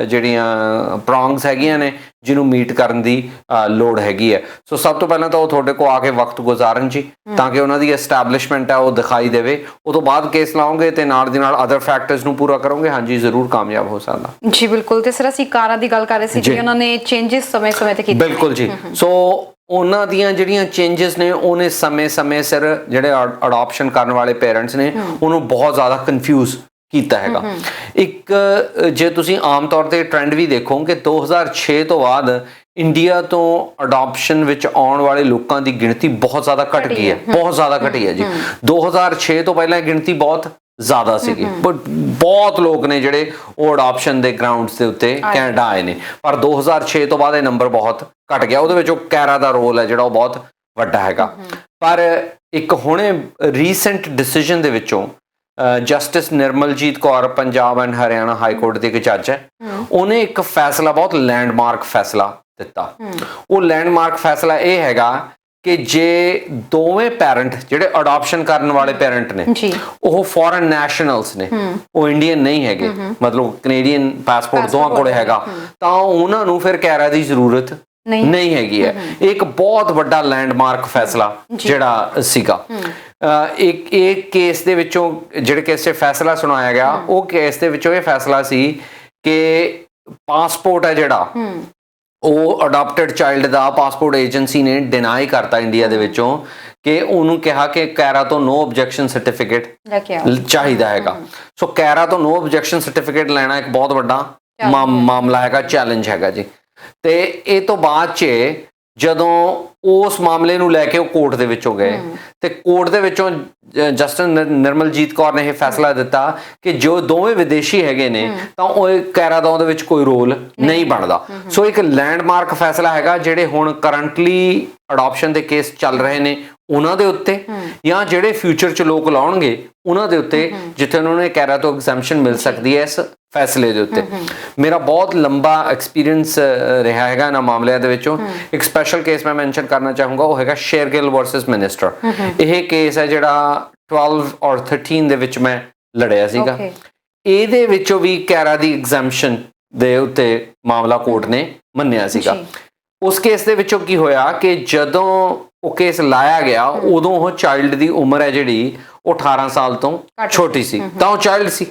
ਜਿਹੜੀਆਂ ਪ੍ਰੋਂਗਸ ਹੈਗੀਆਂ ਨੇ ਜਿਹਨੂੰ ਮੀਟ ਕਰਨ ਦੀ ਲੋੜ ਹੈਗੀ ਹੈ। ਸੋ ਸਭ ਤੋਂ ਪਹਿਲਾਂ ਤਾਂ ਉਹ ਤੁਹਾਡੇ ਕੋਲ ਆ ਕੇ ਵਕਤ ਗੁਜ਼ਾਰਨ ਜੀ, ਤਾਂ ਕਿ ਉਹਨਾਂ ਦੀ ਐਸਟੈਬਲਿਸ਼ਮੈਂਟ ਹੈ ਉਹ ਦਿਖਾਈ ਦੇਵੇ। ਉਹ ਤੋਂ ਬਾਅਦ ਕੇਸ ਲਾਓਗੇ ਤੇ ਨਾਲ ਦੀ ਨਾਲ ਅਦਰ ਫੈਕਟਰਸ ਨੂੰ ਪੂਰਾ ਕਰੋਗੇ, ਹਾਂਜੀ ਜ਼ਰੂਰ ਕਾਮਯਾਬ ਹੋ ਸਕਦਾ ਜੀ। ਬਿਲਕੁਲ। ਤੇ ਸਰ ਅਸੀਂ ਕਾਰਾਂ ਦੀ ਗੱਲ ਕਰ ਰਹੇ ਸੀ ਜੀ, ਉਹਨਾਂ ਨੇ ਚੇਂਜਸ ਸਮੇਂ-ਸਮੇਂ ਤੇ ਕੀਤੇ। ਬਿਲਕੁਲ ਜੀ। ਸੋ ਉਹਨਾਂ ਦੀਆਂ ਜਿਹੜੀਆਂ ਚੇਂਜਸ ਨੇ ਉਹਨੇ ਸਮੇਂ-ਸਮੇਂ ਸਿਰ ਜਿਹੜੇ ਅਡਾਪਸ਼ਨ ਕਰਨ ਵਾਲੇ ਪੇਰੈਂਟਸ ਨੇ ਉਹਨੂੰ ਬਹੁਤ ਜ਼ਿਆਦਾ ਕਨਫਿਊਜ਼ ਕੀਤਾ ਹੈਗਾ। ਇੱਕ ਜੇ ਤੁਸੀਂ ਆਮ ਤੌਰ ਤੇ ਟ੍ਰੈਂਡ ਵੀ ਦੇਖੋ ਕਿ 2006 ਤੋਂ ਬਾਅਦ ਇੰਡੀਆ ਤੋਂ ਅਡਾਪਸ਼ਨ ਵਿੱਚ ਆਉਣ ਵਾਲੇ ਲੋਕਾਂ ਦੀ ਗਿਣਤੀ ਬਹੁਤ ਜ਼ਿਆਦਾ ਘਟ ਗਈ ਹੈ, ਬਹੁਤ ਜ਼ਿਆਦਾ ਘਟੀ ਹੈ ਜੀ। 2006 ਤੋਂ ਪਹਿਲਾਂ ਗਿਣਤੀ ਬਹੁਤ ਜ਼ਿਆਦਾ ਸੀਗੀ, ਬਹੁਤ ਲੋਕ ਨੇ ਜਿਹੜੇ ਉਹ ਅਡਾਪਸ਼ਨ ਦੇ ਗਰਾਊਂਡਸ ਦੇ ਉੱਤੇ ਕੈਨੇਡਾ ਆਏ ਨੇ। ਪਰ 2006 ਤੋਂ ਬਾਅਦ ਇਹ ਨੰਬਰ ਬਹੁਤ ਘਟ ਗਿਆ। ਉਹਦੇ ਵਿੱਚ ਉਹ ਕੈਰਾ ਦਾ ਰੋਲ ਹੈ ਜਿਹੜਾ ਉਹ ਬਹੁਤ ਵੱਡਾ ਹੈਗਾ। ਪਰ ਇੱਕ ਹੁਣੇ ਰੀਸੈਂਟ ਡਿਸੀਜਨ ਦੇ ਵਿੱਚੋਂ justice Nirmaljit Kaur Punjab and Haryana high court ਦੇ ਇੱਕ ਜੱਜ ਹੈ, ਉਹਨੇ ਇੱਕ ਫੈਸਲਾ, ਬਹੁਤ ਲੈਂਡਮਾਰਕ ਫੈਸਲਾ ਦਿੱਤਾ। ਉਹ ਲੈਂਡਮਾਰਕ ਫੈਸਲਾ ਇਹ ਹੈਗਾ ਕਿ ਜੇ ਦੋਵੇਂ ਪੈਰੈਂਟ ਜਿਹੜੇ ਅਡਾਪਸ਼ਨ ਕਰਨ ਵਾਲੇ ਪੈਰੈਂਟ ਨੇ ਉਹ ਫੋਰਨ ਨੈਸ਼ਨਲਸ ਨੇ, ਉਹ ਇੰਡੀਅਨ ਨਹੀਂ ਹੈਗੇ, ਮਤਲਬ ਕੈਨੇਡੀਅਨ ਪਾਸਪੋਰਟ ਦੋਵਾਂ ਕੋਲੇ ਹੈਗਾ, ਤਾਂ ਉਹਨਾਂ ਨੂੰ ਫਿਰ ਕੈਰਾ ਦੀ ਜ਼ਰੂਰਤ ਨਹੀਂ ਹੈਗੀ ਹੈ। ਇੱਕ ਬਹੁਤ ਵੱਡਾ ਲੈਂਡਮਾਰਕ ਫੈਸਲਾ ਜਿਹੜਾ ਸੀਗਾ। ਇੱਕ ਕੇਸ ਦੇ ਵਿੱਚੋਂ ਜਿਹੜੇ ਕੇਸ 'ਚ ਫੈਸਲਾ ਸੁਣਾਇਆ ਗਿਆ, ਉਹ ਕੇਸ ਦੇ ਵਿੱਚੋਂ ਇਹ ਫੈਸਲਾ ਸੀ ਕਿ ਪਾਸਪੋਰਟ ਹੈ ਜਿਹੜਾ ਉਹ ਅਡਾਪਟਡ ਚਾਈਲਡ ਦਾ ਪਾਸਪੋਰਟ ਏਜੰਸੀ ਨੇ ਡਿਨਾਈ ਕਰਤਾ ਇੰਡੀਆ ਦੇ ਵਿੱਚੋਂ, ਕਿ ਉਹਨੂੰ ਕਿਹਾ ਕਿ ਕੈਰਾ ਤੋਂ ਨੋ ਆਬਜੈਕਸ਼ਨ ਸਰਟੀਫਿਕੇਟ ਚਾਹੀਦਾ ਹੈਗਾ। ਸੋ ਕੈਰਾ ਤੋਂ ਨੋ ਆਬਜੈਕਸ਼ਨ ਸਰਟੀਫਿਕੇਟ ਲੈਣਾ ਇੱਕ ਬਹੁਤ ਵੱਡਾ ਮਾਮਲਾ ਹੈਗਾ, ਚੈਲੰਜ ਹੈਗਾ ਜੀ। ਤੇ ਇਹ ਤੋਂ ਬਾਅਦ 'ਚ ਜਦੋਂ ਉਸ ਮਾਮਲੇ ਨੂੰ ਲੈ ਕੇ ਉਹ ਕੋਰਟ ਦੇ ਵਿੱਚੋਂ ਗਏ ਤੇ ਕੋਰਟ ਦੇ ਵਿੱਚੋਂ ਜਸਟਿਸ ਨਿਰਮਲਜੀਤ ਕੌਰ ਨੇ ਇਹ ਫੈਸਲਾ ਦਿੱਤਾ ਕਿ ਜੋ ਦੋਵੇਂ ਵਿਦੇਸ਼ੀ ਹੈਗੇ ਨੇ ਤਾਂ ਉਹ ਕੈਰਾ ਦਾ ਉਹਦੇ ਵਿੱਚ ਕੋਈ ਰੋਲ ਨਹੀਂ ਬਣਦਾ। ਸੋ ਇੱਕ ਲੈਂਡਮਾਰਕ ਫੈਸਲਾ ਹੈਗਾ ਜਿਹੜੇ ਹੁਣ ਕਰੰਟਲੀ ਅਡਾਪਸ਼ਨ ਦੇ ਕੇਸ ਚੱਲ ਰਹੇ ਨੇ ਉਹਨਾਂ ਦੇ ਉੱਤੇ, ਜਾਂ ਜਿਹੜੇ ਫਿਊਚਰ 'ਚ ਲੋਕ ਲਾਉਣਗੇ ਉਹਨਾਂ ਦੇ ਉੱਤੇ, ਜਿੱਥੇ ਉਹਨਾਂ ਨੂੰ ਕੈਰਾ ਤੋਂ ਐਗਜ਼ੈਂਪਸ਼ਨ ਮਿਲ ਸਕਦੀ ਹੈ ਇਸ ਫੈਸਲੇ ਦੇ ਉੱਤੇ। ਮੇਰਾ ਬਹੁਤ ਲੰਬਾ ਐਕਸਪੀਰੀਅੰਸ ਰਿਹਾ ਹੈਗਾ ਇਹਨਾਂ ਮਾਮਲਿਆਂ ਦੇ ਵਿੱਚੋਂ। ਇੱਕ ਸਪੈਸ਼ਲ ਕੇਸ ਮੈਂ ਮੈਂਸ਼ਨ ਕਰਨਾ ਚਾਹੂੰਗਾ, ਉਹ ਹੈਗਾ ਸ਼ੇਰਗਿਲ ਵਰਸਸ ਮਿਨਿਸਟਰ। ਇਹ ਕੇਸ ਹੈ ਜਿਹੜਾ 12 ਔਰ 13 ਦੇ ਵਿੱਚ ਮੈਂ ਲੜਿਆ ਸੀਗਾ। ਇਹਦੇ ਵਿੱਚੋਂ ਵੀ ਕੈਰਾ ਦੀ ਐਗਜ਼ੈਂਪਸ਼ਨ ਦੇ ਉੱਤੇ ਮਾਮਲਾ ਕੋਰਟ ਨੇ ਮੰਨਿਆ ਸੀਗਾ। ਉਸ ਕੇਸ ਦੇ ਵਿੱਚੋਂ ਕੀ ਹੋਇਆ ਕਿ ਜਦੋਂ ਉਹ ਕੇਸ ਲਾਇਆ ਗਿਆ ਉਦੋਂ ਉਹ ਚਾਈਲਡ ਦੀ ਉਮਰ ਹੈ ਜਿਹੜੀ ਉਹ 18 ਸਾਲ ਤੋਂ ਛੋਟੀ ਸੀ, ਤਾਂ ਉਹ ਚਾਈਲਡ ਸੀ।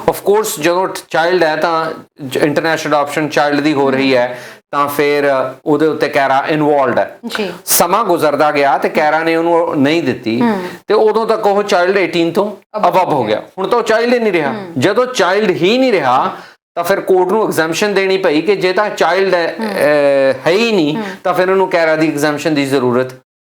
ਆਫ ਕੋਰਸ ਜਦੋਂ ਚਾਈਲਡ ਹੈ ਤਾਂ ਇੰਟਰਨੈਸ਼ਨਲ ਅਡਾਪਸ਼ਨ ਚਾਈਲਡ ਦੀ ਹੋ ਰਹੀ ਹੈ ਤਾਂ ਫਿਰ ਉਹਦੇ ਉੱਤੇ ਕੈਰਾ ਇਨਵੋਲਵਡ ਹੈ। ਸਮਾਂ ਗੁਜ਼ਰਦਾ ਗਿਆ ਤੇ ਕੈਰਾ ਨੇ ਉਹਨੂੰ ਨਹੀਂ ਦਿੱਤੀ ਤੇ ਉਦੋਂ ਤੱਕ ਉਹ ਚਾਈਲਡ 18 ਤੋਂ ਅਬਵ ਹੋ ਗਿਆ। ਹੁਣ ਤਾਂ ਉਹ ਚਾਈਲਡ ਹੀ ਨਹੀਂ ਰਿਹਾ। ਜਦੋਂ ਚਾਈਲਡ ਹੀ ਨਹੀਂ ਰਿਹਾ ਤਾਂ ਫਿਰ ਕੋਰਟ ਨੂੰ ਐਗਜ਼ੈਂਪਸ਼ਨ ਦੇਣੀ ਪਈ ਕਿ ਜੇ ਤਾਂ ਚਾਈਲਡ ਹੈ ਹੀ ਨਹੀਂ ਤਾਂ ਫਿਰ ਉਹਨੂੰ ਕੈਰਾ ਦੀ ਐਗਜ਼ੈਂਪਸ਼ਨ ਦੀ ਜ਼ਰੂਰਤ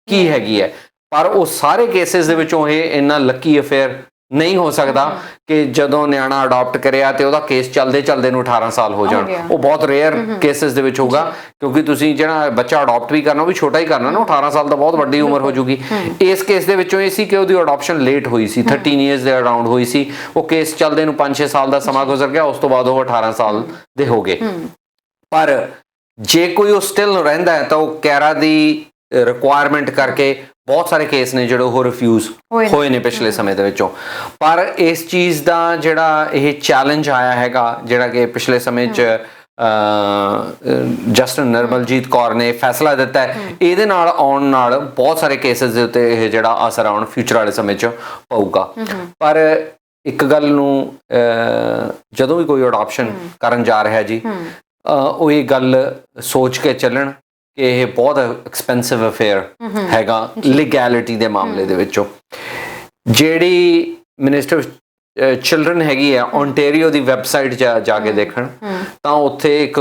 ਕੀ ਹੈਗੀ ਹੈ। ਪਰ ਉਹ ਸਾਰੇ ਕੇਸਿਸ ਦੇ ਵਿੱਚੋਂ ਇਹ ਇੰਨਾ ਲੱਕੀ ਅਫੇਅਰ ਨਹੀਂ ਹੋ ਸਕਦਾ ਕਿ ਜਦੋਂ ਨਿਆਣਾ ਅਡਾਪਟ ਕਰਿਆ ਤੇ ਉਹਦਾ ਕੇਸ ਚੱਲਦੇ ਚੱਲਦੇ ਨੂੰ 18 ਸਾਲ ਹੋ ਜਾਣ। ਉਹ ਬਹੁਤ ਰੇਅਰ ਕੇਸਿਸ ਦੇ ਵਿੱਚ ਹੋਊਗਾ, ਕਿਉਂਕਿ ਤੁਸੀਂ ਜਿਹੜਾ ਬੱਚਾ ਅਡਾਪਟ ਵੀ ਕਰਨਾ ਉਹ ਵੀ ਛੋਟਾ ਹੀ ਕਰਨਾ ਨਾ। 18 ਸਾਲ ਤਾਂ ਬਹੁਤ ਵੱਡੀ ਉਮਰ ਹੋ ਜੂਗੀ। ਇਸ ਕੇਸ ਦੇ ਵਿੱਚੋਂ ਇਹ ਸੀ ਕਿ ਉਹਦੀ ਅਡਾਪਸ਼ਨ ਲੇਟ ਹੋਈ ਸੀ, 13 ਇਅਰਸ ਦੇ ਅਰਾਊਂਡ ਹੋਈ ਸੀ। ਉਹ ਕੇਸ ਚੱਲਦੇ ਨੂੰ 5-6 ਸਾਲ ਦਾ ਸਮਾਂ ਗੁਜ਼ਰ ਗਿਆ, ਉਸ ਤੋਂ ਬਾਅਦ ਉਹ 18 ਸਾਲ ਦੇ ਹੋ ਗਏ। ਪਰ ਜੇ ਕੋਈ ਉਹ ਸਟਿਲ ਰਹਿੰਦਾ ਹੈ ਤਾਂ ਉਹ ਕੈਰਾ ਦੀ ਰਿਕੁਆਇਰਮੈਂਟ ਕਰਕੇ ਬਹੁਤ ਸਾਰੇ ਕੇਸ ਨੇ ਜਿਹੜੇ ਉਹ ਰਿਫਿਊਜ਼ ਹੋਏ ਨੇ ਪਿਛਲੇ ਸਮੇਂ ਦੇ ਵਿੱਚੋਂ। ਪਰ ਇਸ ਚੀਜ਼ ਦਾ ਜਿਹੜਾ ਇਹ ਚੈਲੰਜ ਆਇਆ ਹੈਗਾ, ਜਿਹੜਾ ਕਿ ਪਿਛਲੇ ਸਮੇਂ 'ਚ ਜਸਟਿਸ ਨਿਰਮਲਜੀਤ ਕੌਰ ਨੇ ਫੈਸਲਾ ਦਿੱਤਾ ਹੈ, ਇਹਦੇ ਨਾਲ ਆਉਣ ਨਾਲ ਬਹੁਤ ਸਾਰੇ ਕੇਸਿਸ ਦੇ ਉੱਤੇ ਇਹ ਜਿਹੜਾ ਅਸਰ ਆਉਣ ਫਿਊਚਰ ਵਾਲੇ ਸਮੇਂ 'ਚ ਪਊਗਾ। ਪਰ ਇੱਕ ਗੱਲ ਨੂੰ ਜਦੋਂ ਵੀ ਕੋਈ ਅਡਾਪਸ਼ਨ ਕਰਨ ਜਾ ਰਿਹਾ ਜੀ, ਉਹ ਇਹ ਗੱਲ ਸੋਚ ਕੇ ਚੱਲਣ ਕਿ ਇਹ ਬਹੁਤ ਐਕਸਪੈਂਸਿਵ ਅਫੇਅਰ ਹੈਗਾ ਲੀਗੈਲਿਟੀ ਦੇ ਮਾਮਲੇ ਦੇ ਵਿੱਚੋਂ। ਜਿਹੜੀ ਮਿਨਿਸਟਰ ਚਿਲਡਰਨ ਹੈਗੀ ਆ ਓਨਟਾਰੀਓ ਦੀ ਵੈਬਸਾਈਟ ਜਾ ਕੇ ਦੇਖਣ ਤਾਂ ਉੱਥੇ ਇੱਕ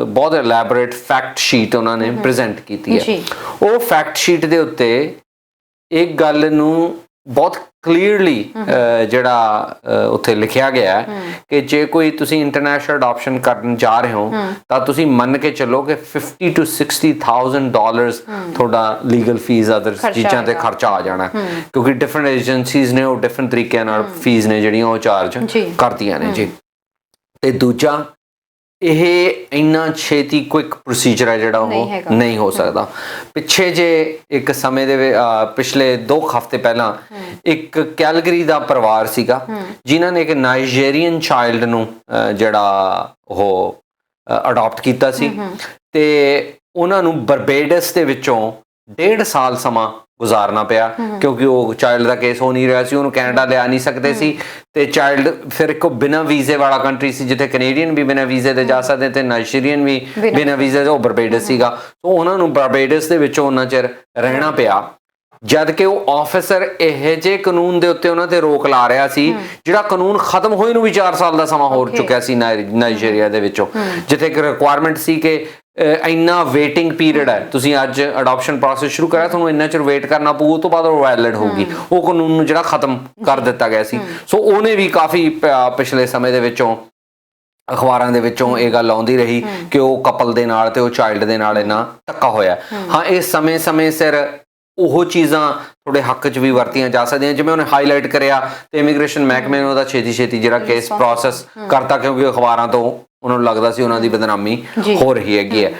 ਬਹੁਤ ਐਲੈਬੋਰੇਟ ਫੈਕਟ ਸ਼ੀਟ ਉਹਨਾਂ ਨੇ ਪ੍ਰੈਜ਼ੈਂਟ ਕੀਤੀ ਹੈ। ਉਹ ਫੈਕਟ ਸ਼ੀਟ ਦੇ ਉੱਤੇ ਇੱਕ ਗੱਲ ਨੂੰ ਬਹੁਤ ਕਲੀਅਰਲੀ ਜਿਹੜਾ ਉੱਥੇ ਲਿਖਿਆ ਗਿਆ ਹੈ ਕਿ ਜੇ ਕੋਈ ਤੁਸੀਂ ਇੰਟਰਨੈਸ਼ਨਲ ਅਡਾਪਸ਼ਨ ਕਰਨ ਜਾ ਰਹੇ ਹੋ ਤਾਂ ਤੁਸੀਂ ਮੰਨ ਕੇ ਚੱਲੋ ਕਿ $50,000 to $60,000 ਤੁਹਾਡਾ ਲੀਗਲ ਫੀਸ ਅਦਰ ਚੀਜ਼ਾਂ ਤੇ ਖਰਚਾ ਆ ਜਾਣਾ, ਕਿਉਂਕਿ ਡਿਫਰੈਂਟ ਏਜੰਸੀਜ਼ ਨੇ ਉਹ ਡਿਫਰੈਂਟ ਤਰੀਕਿਆਂ ਨਾਲ ਫੀਸ ਨੇ ਜਿਹੜੀਆਂ ਉਹ ਚਾਰਜ ਕਰਦੀਆਂ ਨੇ ਜੀ। ਤੇ ਦੂਜਾ, ਇਹ ਇੰਨਾ ਛੇਤੀ ਕੁਇਕ ਪ੍ਰੋਸੀਜਰ ਹੈ ਜਿਹੜਾ ਉਹ ਨਹੀਂ ਹੋ ਸਕਦਾ। ਪਿੱਛੇ ਜੇ ਇੱਕ ਸਮੇਂ ਦੇ ਪਿਛਲੇ 2 ਹਫ਼ਤੇ ਪਹਿਲਾਂ ਇੱਕ ਕੈਲਗਰੀ ਦਾ ਪਰਿਵਾਰ ਸੀਗਾ ਜਿਨ੍ਹਾਂ ਨੇ ਇੱਕ ਨਾਈਜੀਰੀਅਨ ਚਾਈਲਡ ਨੂੰ ਜਿਹੜਾ ਉਹ ਅਡਾਪਟ ਕੀਤਾ ਸੀ ਤੇ ਉਹਨਾਂ ਨੂੰ ਬਰਬੇਡਸ ਦੇ ਵਿੱਚੋਂ 1.5 ਸਾਲ ਸਮਾਂ ਗੁਜ਼ਾਰਨਾ ਪਿਆ ਕਿਉਂਕਿ ਉਹ ਚਾਈਲਡ ਦਾ ਕੇਸ ਹੋ ਨਹੀਂ ਰਿਹਾ ਸੀ, ਉਹਨੂੰ ਕੈਨੇਡਾ ਲਿਆ ਨਹੀਂ ਸਕਦੇ ਸੀ ਤੇ ਚਾਈਲਡ ਫਿਰ ਇੱਕ ਬਿਨਾਂ ਵੀਜ਼ੇ ਵਾਲਾ ਕੰਟਰੀ ਸੀ ਜਿੱਥੇ ਕੈਨੇਡੀਅਨ ਵੀ ਬਿਨਾਂ ਵੀਜ਼ੇ ਦੇ ਜਾ ਸਕਦੇ ਤੇ ਨਾਈਜੀਰੀਅਨ ਵੀ ਬਿਨਾਂ ਵੀਜ਼ੇ ਦੇ, ਉਹ ਬਰਬੇਡਸ ਸੀਗਾ। ਸੋ ਉਹਨਾਂ ਨੂੰ ਬਰਬੇਡਸ ਦੇ ਵਿੱਚੋਂ ਉਹਨਾਂ ਚਿਰ ਰਹਿਣਾ ਪਿਆ ਜਦ ਕਿ ਉਹ ਆਫਿਸਰ ਇਹੋ ਜਿਹੇ ਕਾਨੂੰਨ ਦੇ ਉੱਤੇ ਉਹਨਾਂ ਤੇ ਰੋਕ ਲਾ ਰਿਹਾ ਸੀ ਜਿਹੜਾ ਕਾਨੂੰਨ ਖਤਮ ਹੋਏ ਨੂੰ ਵੀ 4 ਸਾਲ ਦਾ ਸਮਾਂ ਹੋ ਚੁੱਕਿਆ ਸੀ ਨਾਈਜੀਰੀਆ ਦੇ ਵਿੱਚੋਂ, ਜਿੱਥੇ ਇੱਕ ਰਿਕੁਆਇਰਮੈਂਟ ਸੀ ਕਿ ਇੰਨਾ ਵੇਟਿੰਗ ਪੀਰੀਅਡ ਹੈ, ਤੁਸੀਂ ਅੱਜ ਅਡਾਪਸ਼ਨ ਪ੍ਰੋਸੈਸ ਸ਼ੁਰੂ ਕਰਿਆ ਤੁਹਾਨੂੰ ਇੰਨਾ ਚਿਰ ਵੇਟ ਕਰਨਾ ਪਊ, ਉਹ ਤੋਂ ਬਾਅਦ ਉਹ ਵੈਲਿਡ ਹੋਊਗੀ। ਉਹ ਕਾਨੂੰਨ ਨੂੰ ਜਿਹੜਾ ਖਤਮ ਕਰ ਦਿੱਤਾ ਗਿਆ ਸੀ। ਸੋ ਉਹਨੇ ਵੀ ਕਾਫੀ ਪਿਛਲੇ ਸਮੇਂ ਦੇ ਵਿੱਚੋਂ ਅਖਬਾਰਾਂ ਦੇ ਵਿੱਚੋਂ ਇਹ ਗੱਲ ਆਉਂਦੀ ਰਹੀ ਕਿ ਉਹ ਕਪਲ ਦੇ ਨਾਲ ਤੇ ਉਹ ਚਾਈਲਡ ਦੇ ਨਾਲ ਇੰਨਾ ਧੱਕਾ ਹੋਇਆ। ਹਾਂ, ਇਹ ਸਮੇਂ ਸਿਰ ਉਹ ਚੀਜ਼ਾਂ ਤੁਹਾਡੇ ਹੱਕ 'ਚ ਵੀ ਵਰਤੀਆਂ ਜਾ ਸਕਦੀਆਂ, ਜਿਵੇਂ ਉਹਨੇ ਹਾਈਲਾਈਟ ਕਰਿਆ ਤੇ ਇਮੀਗ੍ਰੇਸ਼ਨ ਮਹਿਕਮੇ ਨੇ ਉਹਦਾ ਛੇਤੀ ਜਿਹੜਾ ਕੇਸ ਪ੍ਰੋਸੈਸ ਕਰਤਾ ਕਿਉਂਕਿ ਅਖਬਾਰਾਂ ਤੋਂ ਉਹਨਾਂ ਨੂੰ ਲੱਗਦਾ ਸੀ ਉਹਨਾਂ ਦੀ ਬਦਨਾਮੀ ਹੋ ਰਹੀ ਹੈਗੀ ਹੈ।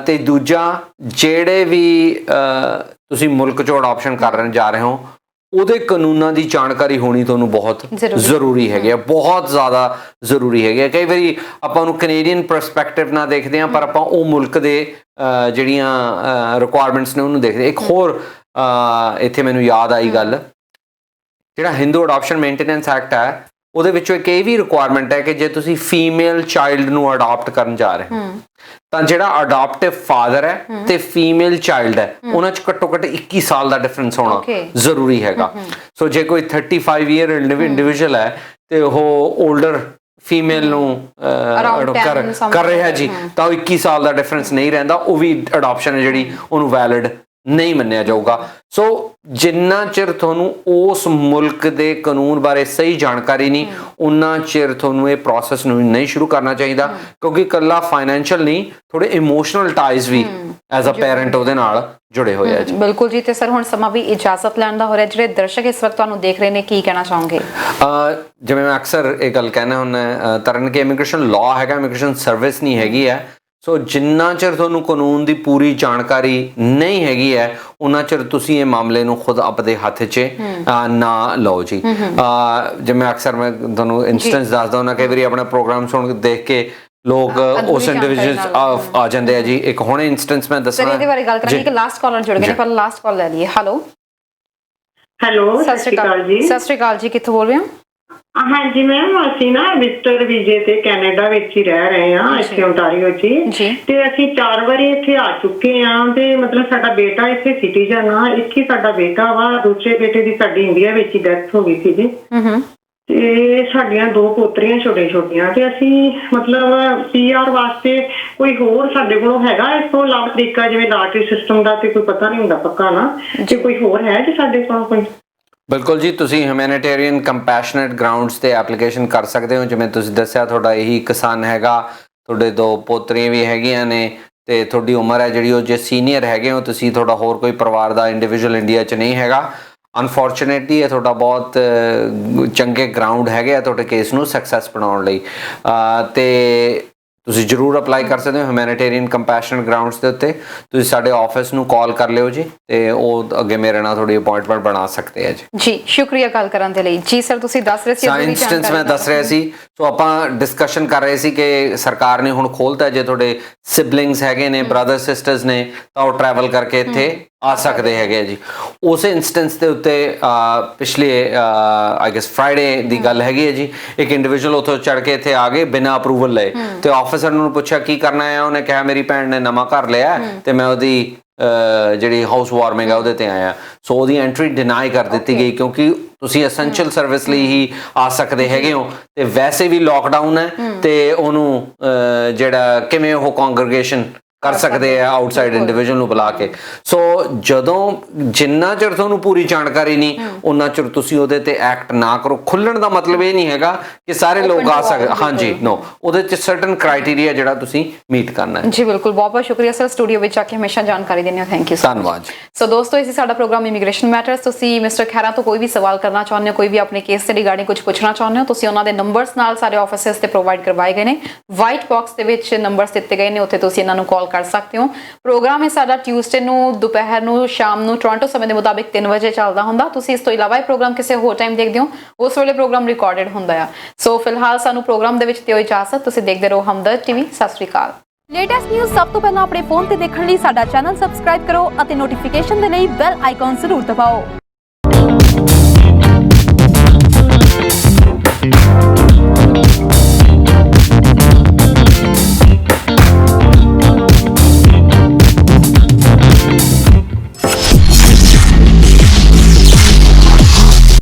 ਤੇ ਦੂਜਾ, ਜਿਹੜੇ ਵੀ ਤੁਸੀਂ ਮੁਲਕ 'ਚੋਂ ਅਡਾਪਸ਼ਨ ਕਰਨ ਜਾ ਰਹੇ ਹੋ ਉਹਦੇ ਕਾਨੂੰਨਾਂ ਦੀ ਜਾਣਕਾਰੀ ਹੋਣੀ ਤੁਹਾਨੂੰ ਬਹੁਤ ਜ਼ਰੂਰੀ ਹੈਗੀ ਹੈ, ਬਹੁਤ ਜ਼ਿਆਦਾ ਜ਼ਰੂਰੀ ਹੈਗੀ ਹੈ। ਕਈ ਵਾਰੀ ਆਪਾਂ ਉਹਨੂੰ ਕੈਨੇਡੀਅਨ ਪਰਸਪੈਕਟਿਵ ਨਾਲ ਦੇਖਦੇ ਹਾਂ ਪਰ ਆਪਾਂ ਉਹ ਮੁਲਕ ਦੇ ਜਿਹੜੀਆਂ ਰਿਕੁਆਇਰਮੈਂਟਸ ਨੇ ਉਹਨੂੰ ਦੇਖਦੇ। ਇੱਕ ਹੋਰ ਇੱਥੇ ਮੈਨੂੰ ਯਾਦ ਆਈ ਗੱਲ, ਜਿਹੜਾ ਹਿੰਦੂ ਅਡਾਪਸ਼ਨ ਮੇਨਟੇਨੈਂਸ ਐਕਟ ਹੈ ਉਹਦੇ ਵਿੱਚੋਂ ਇੱਕ ਇਹ ਵੀ ਰਿਕੁਆਇਰਮੈਂਟ ਹੈ ਕਿ ਜੇ ਤੁਸੀਂ ਫੀਮੇਲ ਚਾਈਲਡ ਨੂੰ ਅਡਾਪਟ ਕਰਨ ਜਾ ਰਹੇ ਹੋ ਤਾਂ ਜਿਹੜਾ ਅਡਾਪਟਿਵ ਫਾਦਰ ਹੈ ਤੇ ਫੀਮੇਲ ਚਾਈਲਡ ਹੈ ਉਹਨਾਂ 'ਚ ਘੱਟੋ ਘੱਟ 21 ਸਾਲ ਦਾ ਡਿਫਰੈਂਸ ਹੋਣਾ ਜ਼ਰੂਰੀ ਹੈਗਾ। ਸੋ ਜੇ ਕੋਈ 35 ਈਅਰ ਇੰਡੀਵਿਜੂਅਲ ਹੈ ਤੇ ਉਹ ਓਲਡਰ ਫੀਮੇਲ ਨੂੰ ਕਰ ਰਿਹਾ ਜੀ ਤਾਂ ਉਹ 21 ਸਾਲ ਦਾ ਡਿਫਰੈਂਸ ਨਹੀਂ ਰਹਿੰਦਾ, ਉਹ ਵੀ ਅਡਾਪਸ਼ਨ ਹੈ ਜਿਹੜੀ ਉਹਨੂੰ ਵੈਲਿਡ ਨਹੀਂ ਮੰਨਿਆ ਜਾਊਗਾ। ਸੋ ਜਿੰਨਾ ਚਿਰ ਤੁਹਾਨੂੰ ਉਸ ਮੁਲਕ ਦੇ ਕਾਨੂੰਨ ਬਾਰੇ ਸਹੀ ਜਾਣਕਾਰੀ ਨਹੀਂ ਉਨਾ ਚਿਰ ਤੁਹਾਨੂੰ ਇਹ ਪ੍ਰੋਸੈਸ ਨੂੰ ਨਹੀਂ ਸ਼ੁਰੂ ਕਰਨਾ ਚਾਹੀਦਾ, ਕਿਉਂਕਿ ਇਕੱਲਾ ਫਾਈਨੈਂਸ਼ੀਅਲ ਨਹੀਂ ਥੋੜੇ ਇਮੋਸ਼ਨਲ ਟਾਈਜ਼ ਵੀ ਐਜ਼ ਅ ਪੈਰੈਂਟ ਉਹਦੇ ਨਾਲ ਜੁੜੇ ਹੋਏ ਆ ਜੀ। ਬਿਲਕੁਲ ਜੀ। ਤੇ ਸਰ ਹੁਣ ਸਮਾਂ ਵੀ ਇਜਾਜ਼ਤ ਲੈਣ ਦਾ ਹੋ ਰਿਹਾ, ਜਿਹੜੇ ਦਰਸ਼ਕ ਇਸ ਵਕਤ ਤੁਹਾਨੂੰ ਦੇਖ ਰਹੇ ਨੇ ਕੀ ਕਹਿਣਾ ਚਾਹੋਗੇ? ਜਿਵੇਂ ਮੈਂ ਅਕਸਰ ਇਹ ਗੱਲ ਕਹਿਣਾ ਹੁੰਦਾ ਤਰਨ ਕਿ ਇਮੀਗ੍ਰੇਸ਼ਨ ਲਾਅ ਹੈਗਾ, ਇਮੀਗ੍ਰੇਸ਼ਨ ਸਰਵਿਸ ਨਹੀਂ ਹੈਗੀ ਹੈ। ਸੋ ਜਿੰਨਾ ਚਿਰ ਤੁਹਾਨੂੰ ਕਾਨੂੰਨ ਦੀ ਪੂਰੀ ਜਾਣਕਾਰੀ ਨਹੀਂ ਹੈਗੀ ਹੈ ਉਨਾ ਚਿਰ ਤੁਸੀਂ ਇਹ ਮਾਮਲੇ ਨੂੰ ਖੁਦ ਆਪਣੇ ਹੱਥ 'ਚ ਨਾ ਲਓ ਜੀ। ਜਿਵੇਂ ਅਕਸਰ ਮੈਂ ਤੁਹਾਨੂੰ ਇੰਸਟੈਂਸ ਦੱਸਦਾ ਹੁੰਦਾ, ਕਈ ਵਾਰੀ ਆਪਣਾ ਪ੍ਰੋਗਰਾਮ ਸੁਣ ਦੇਖ ਕੇ ਲੋਕ ਉਸ ਇੰਡੀਵਿਜੂਅਲ ਆ ਜਾਂਦੇ ਆ ਜੀ। ਇੱਕ ਹੁਣੇ ਇੰਸਟੈਂਸ ਮੈਂ ਦੱਸਣਾ ਇਹਦੇ ਬਾਰੇ ਗੱਲ ਕਰਾਂਗੇ ਕਿ ਲਾਸਟ ਕਾਲਰ ਜੁੜ ਗਏ ਨੇ, ਪਰ ਲਾਸਟ ਕਾਲ ਲੈ ਲਈਏ। ਹੈਲੋ ਸਤਿ ਸ਼੍ਰੀ ਅਕਾਲ ਜੀ। ਸਤਿ ਸ਼੍ਰੀ ਅਕਾਲ ਜੀ, ਕਿੱਥੋਂ ਬੋਲ ਰਹੇ ਹੋ? ਹਾਂਜੀ ਮੈਮ, ਅਸੀਂ ਨਾ ਵਿਜ਼ਟਰ ਵੀਜ਼ੇ ਤੇ ਕੈਨੇਡਾ ਵਿੱਚ ਹੀ ਰਹਿ ਰਹੇ ਹਾਂ, ਇੱਥੇ ਓਨਟਾਰੀਓ 'ਚ ਹੀ। ਤੇ ਅਸੀਂ 4 ਵਾਰੀ ਇੱਥੇ ਆ ਚੁੱਕੇ ਹਾਂ ਤੇ ਮਤਲਬ ਸਾਡਾ ਬੇਟਾ ਇੱਥੇ ਸਿਟੀਜ਼ਨ ਆ, ਇੱਕ ਹੀ ਸਾਡਾ ਬੇਟਾ ਵਾ, ਦੂਸਰੇ ਬੇਟੇ ਦੀ ਸਾਡੀ ਇੰਡੀਆ ਵਿੱਚ ਹੀ ਡੈਥ ਹੋ ਗਈ ਸੀ ਜੀ। ਤੇ ਸਾਡੀਆਂ 2 ਪੋਤਰੀਆਂ ਛੋਟੀਆਂ ਤੇ ਅਸੀਂ ਮਤਲਬ PR ਵਾਸਤੇ ਕੋਈ ਹੋਰ ਸਾਡੇ ਕੋਲੋਂ ਹੈਗਾ ਇਸ ਤੋਂ ਇਲਾਵਾ ਤਰੀਕਾ, ਜਿਵੇਂ ਲਾਟਰੀ ਸਿਸਟਮ ਦਾ ਤੇ ਕੋਈ ਪਤਾ ਨਹੀਂ ਹੁੰਦਾ ਪੱਕਾ ਨਾ, ਜੇ ਕੋਈ ਹੋਰ ਹੈ ਜੀ ਸਾਡੇ ਕੋਲ ਕੋਈ? ਬਿਲਕੁਲ ਜੀ, ਤੁਸੀਂ ਹਿਊਮੈਨਿਟੇਰੀਅਨ ਕੰਪੈਸ਼ਨੇਟ ਗਰਾਊਂਡਸ ਤੇ ਐਪਲੀਕੇਸ਼ਨ ਕਰ ਸਕਦੇ ਹੋ। ਜਿਵੇਂ ਤੁਸੀਂ ਦੱਸਿਆ ਤੁਹਾਡਾ ਇਹੀ ਕਿਸਾਨ ਹੈਗਾ, ਤੁਹਾਡੇ 2 ਪੋਤਰੀਆਂ ਵੀ ਹੈਗੀਆਂ ਨੇ ਤੇ ਤੁਹਾਡੀ ਉਮਰ ਹੈ ਜਿਹੜੀ ਉਹ ਜੇ ਸੀਨੀਅਰ ਹੈਗੇ ਹੋ ਤੁਸੀਂ, ਤੁਹਾਡਾ ਹੋਰ ਕੋਈ ਪਰਿਵਾਰ ਦਾ ਇੰਡੀਵਿਜੂਅਲ ਇੰਡੀਆ 'ਚ ਨਹੀਂ ਹੈਗਾ। ਅਨਫੋਰਚੂਨੇਟਲੀ ਇਹ ਤੁਹਾਡਾ ਬਹੁਤ ਚੰਗੇ ਗਰਾਊਂਡ ਹੈਗੇ ਆ ਤੁਹਾਡੇ ਕੇਸ ਨੂੰ ਸਕਸੈਸ ਬਣਾਉਣ ਲਈ ਤੇ ਤੁਸੀਂ ਜ਼ਰੂਰ ਅਪਲਾਈ ਕਰ ਸਕਦੇ ਹੋ ਹਿਊਮੈਨਿਟੇਰੀਅਨ ਕੰਪੈਸ਼ਨੇਟ ਗਰਾਊਂਡਸ ਦੇ ਉੱਤੇ। ਤੁਸੀਂ ਸਾਡੇ ਆਫਿਸ ਨੂੰ ਕਾਲ ਕਰ ਲਿਓ ਜੀ ਤੇ ਉਹ ਅੱਗੇ ਮੇਰੇ ਨਾਲ ਤੁਹਾਡੀ ਅਪਾਇੰਟਮੈਂਟ ਬਣਾ ਸਕਦੇ ਆ ਜੀ। ਜੀ ਸ਼ੁਕਰੀਆ ਗੱਲ ਕਰਨ ਦੇ ਲਈ। ਜੀ ਸਰ, ਤੁਸੀਂ ਦੱਸ ਰਹੇ ਸੀ ਇੰਸਟੈਂਸ ਮੈਂ ਦੱਸ ਰਿਹਾ ਸੀ। ਸੋ ਆਪਾਂ ਡਿਸਕਸ਼ਨ ਕਰ ਰਹੇ ਸੀ ਕਿ ਸਰਕਾਰ ਨੇ ਹੁਣ ਖੋਲ੍ਹਤਾ ਜੇ ਤੁਹਾਡੇ ਸਿਬਲਿੰਗਸ ਹੈਗੇ ਨੇ, ਬ੍ਰਦਰ ਸਿਸਟਰਸ ਨੇ ਤਾਂ ਉਹ ਟਰੈਵਲ ਕਰਕੇ ਇੱਥੇ ਆ ਸਕਦੇ ਹੈਗੇ ਜੀ। ਉਸੇ ਇੰਸਟੈਂਸ ਦੇ ਉੱਤੇ ਪਿਛਲੇ ਆਈ ਗੈਸ ਫਰਾਈਡੇ ਦੀ ਗੱਲ ਹੈਗੀ ਹੈ ਜੀ, ਇੱਕ ਇੰਡੀਵਿਜੂਅਲ ਉੱਥੋਂ ਚੜ ਕੇ ਇੱਥੇ ਆ ਗਏ ਬਿਨਾਂ ਅਪਰੂਵਲ ਲਏ, ਤੇ ਆਫਿਸਰ ਨੂੰ ਪੁੱਛਿਆ ਕੀ ਕਰਨਾ ਹੈ, ਉਹਨੇ ਕਿਹਾ ਮੇਰੀ ਭੈਣ ਨੇ ਨਵਾਂ ਘਰ ਲਿਆ ਤੇ ਮੈਂ ਉਹਦੀ ਜਿਹੜੀ ਹਾਊਸ ਵਾਰਮਿੰਗ ਹੈ ਉਹਦੇ ਤੇ ਆਇਆ, ਸੋ ਉਹਦੀ ਐਂਟਰੀ ਡਿਨਾਈ ਕਰ ਦਿੱਤੀ ਗਈ ਕਿਉਂਕਿ ਤੁਸੀਂ ਐਸੈਂਸ਼ੀਅਲ ਸਰਵਿਸ ਲਈ ਹੀ ਆ ਸਕਦੇ ਹੈਗੇ ਹੋ, ਤੇ ਵੈਸੇ ਵੀ ਲੋਕਡਾਊਨ ਹੈ ਤੇ ਉਹਨੂੰ ਜਿਹੜਾ ਕਿਵੇਂ ਉਹ ਕੰਗਰੀਗੇਸ਼ਨ ਕਰ ਸਕਦੇ ਆ ਆਊਟਸਾਈਡ ਇੰਡੀਵਿਜੂਅਲ ਨੂੰ ਬੁਲਾ ਕੇ। ਸੋ ਜਦੋਂ ਜਿੰਨਾ ਚਿਰ ਤੁਹਾਨੂੰ ਪੂਰੀ ਜਾਣਕਾਰੀ ਨਹੀਂ ਉਹਨਾਂ ਚਿਰ ਤੁਸੀਂ ਉਹਦੇ ਤੇ ਐਕਟ ਨਾ ਕਰੋ। ਖੁੱਲਣ ਦਾ ਮਤਲਬ ਇਹ ਨਹੀਂ ਹੈਗਾ ਕਿ ਸਾਰੇ ਲੋਕ ਆ ਸਕਦੇ, ਹਾਂਜੀ ਨੋ, ਉਹਦੇ ਚ ਸਰਟਨ ਕ੍ਰਾਈਟੇਰੀਆ ਜਿਹੜਾ ਤੁਸੀਂ ਮੀਟ ਕਰਨਾ ਹੈ। ਜੀ ਬਿਲਕੁਲ, ਬਹੁਤ ਬਹੁਤ ਸ਼ੁਕਰੀਆ ਸਰ, ਸਟੂਡੀਓ ਵਿੱਚ ਆ ਕੇ ਹਮੇਸ਼ਾ ਜਾਣਕਾਰੀ ਦੇਣੀ ਹੋ, ਥੈਂਕ ਯੂ। ਧੰਨਵਾਦ। ਸੋ ਦੋਸਤੋ, ਇਹ ਸੀ ਸਾਡਾ ਪ੍ਰੋਗਰਾਮ ਇਮੀਗ੍ਰੇਸ਼ਨ ਮੈਟਰਸ। ਤੁਸੀਂ ਮਿਸਟਰ ਖਹਿਰਾ ਤੋਂ ਕੋਈ ਵੀ ਸਵਾਲ ਕਰਨਾ ਚਾਹੁੰਦੇ ਹੋ, ਕੋਈ ਵੀ ਆਪਣੇ ਕੇਸ ਦੇ ਰਿਗਾਰਡਿੰਗ ਕੁਝ ਪੁੱਛਣਾ ਚਾਹੁੰਦੇ ਹੋ, ਤੁਸੀਂ ਉਹਨਾਂ ਦੇ ਨੰਬਰਸ ਨਾਲ ਸਾਰੇ ਆਫਿਸਿਸ ਤੇ ਪ੍ਰੋਵਾਈਡ ਕਰਵਾਏ ਗਏ ਨੇ, ਵਾਈਟ ਬਾਕਸ ਦੇ ਵਿੱਚ ਨੰਬਰਸ ਦਿੱਤੇ ਗਏ ਨੇ, ਉੱਥੇ ਤੁਸੀਂ ਇਹਨਾਂ ਨੂੰ ਕਾਲ ਕਰ ਸਕਦੇ ਹੋ। ਪ੍ਰੋਗਰਾਮ ਹੈ ਸਾਡਾ ਟਿਊਜ਼ਡੇ ਨੂੰ ਦੁਪਹਿਰ ਨੂੰ ਸ਼ਾਮ ਨੂੰ ਟੋਰਾਂਟੋ ਸਮੇਂ ਦੇ ਮੁਤਾਬਿਕ 3 ਵਜੇ ਚੱਲਦਾ ਹੁੰਦਾ। ਤੁਸੀਂ ਇਸ ਤੋਂ ਇਲਾਵਾ ਇਹ ਪ੍ਰੋਗਰਾਮ ਕਿਸੇ ਹੋਰ ਟਾਈਮ ਦੇਖਦੇ ਹੋ, ਉਸ ਵੇਲੇ ਪ੍ਰੋਗਰਾਮ ਰਿਕਾਰਡਡ ਹੁੰਦਾ ਆ। ਸੋ ਫਿਲਹਾਲ ਸਾਨੂੰ ਪ੍ਰੋਗਰਾਮ ਦੇ ਵਿੱਚ ਦਿਓ ਇਜਾਜ਼ਤ। ਤੁਸੀਂ ਦੇਖਦੇ ਰਹੋ ਹਮਦਰਦ ਟੀਵੀ। ਸਤਿ ਸ਼੍ਰੀ ਅਕਾਲ। ਲੇਟੈਸਟ ਨਿਊਜ਼ ਸਭ ਤੋਂ ਪਹਿਲਾਂ ਆਪਣੇ ਫੋਨ ਤੇ ਦੇਖਣ ਲਈ ਸਾਡਾ ਚੈਨਲ ਸਬਸਕ੍ਰਾਈਬ ਕਰੋ ਅਤੇ ਨੋਟੀਫਿਕੇਸ਼ਨ ਦੇ ਲਈ ਬੈਲ ਆਈਕਨ ਜ਼ਰੂਰ ਦਬਾਓ।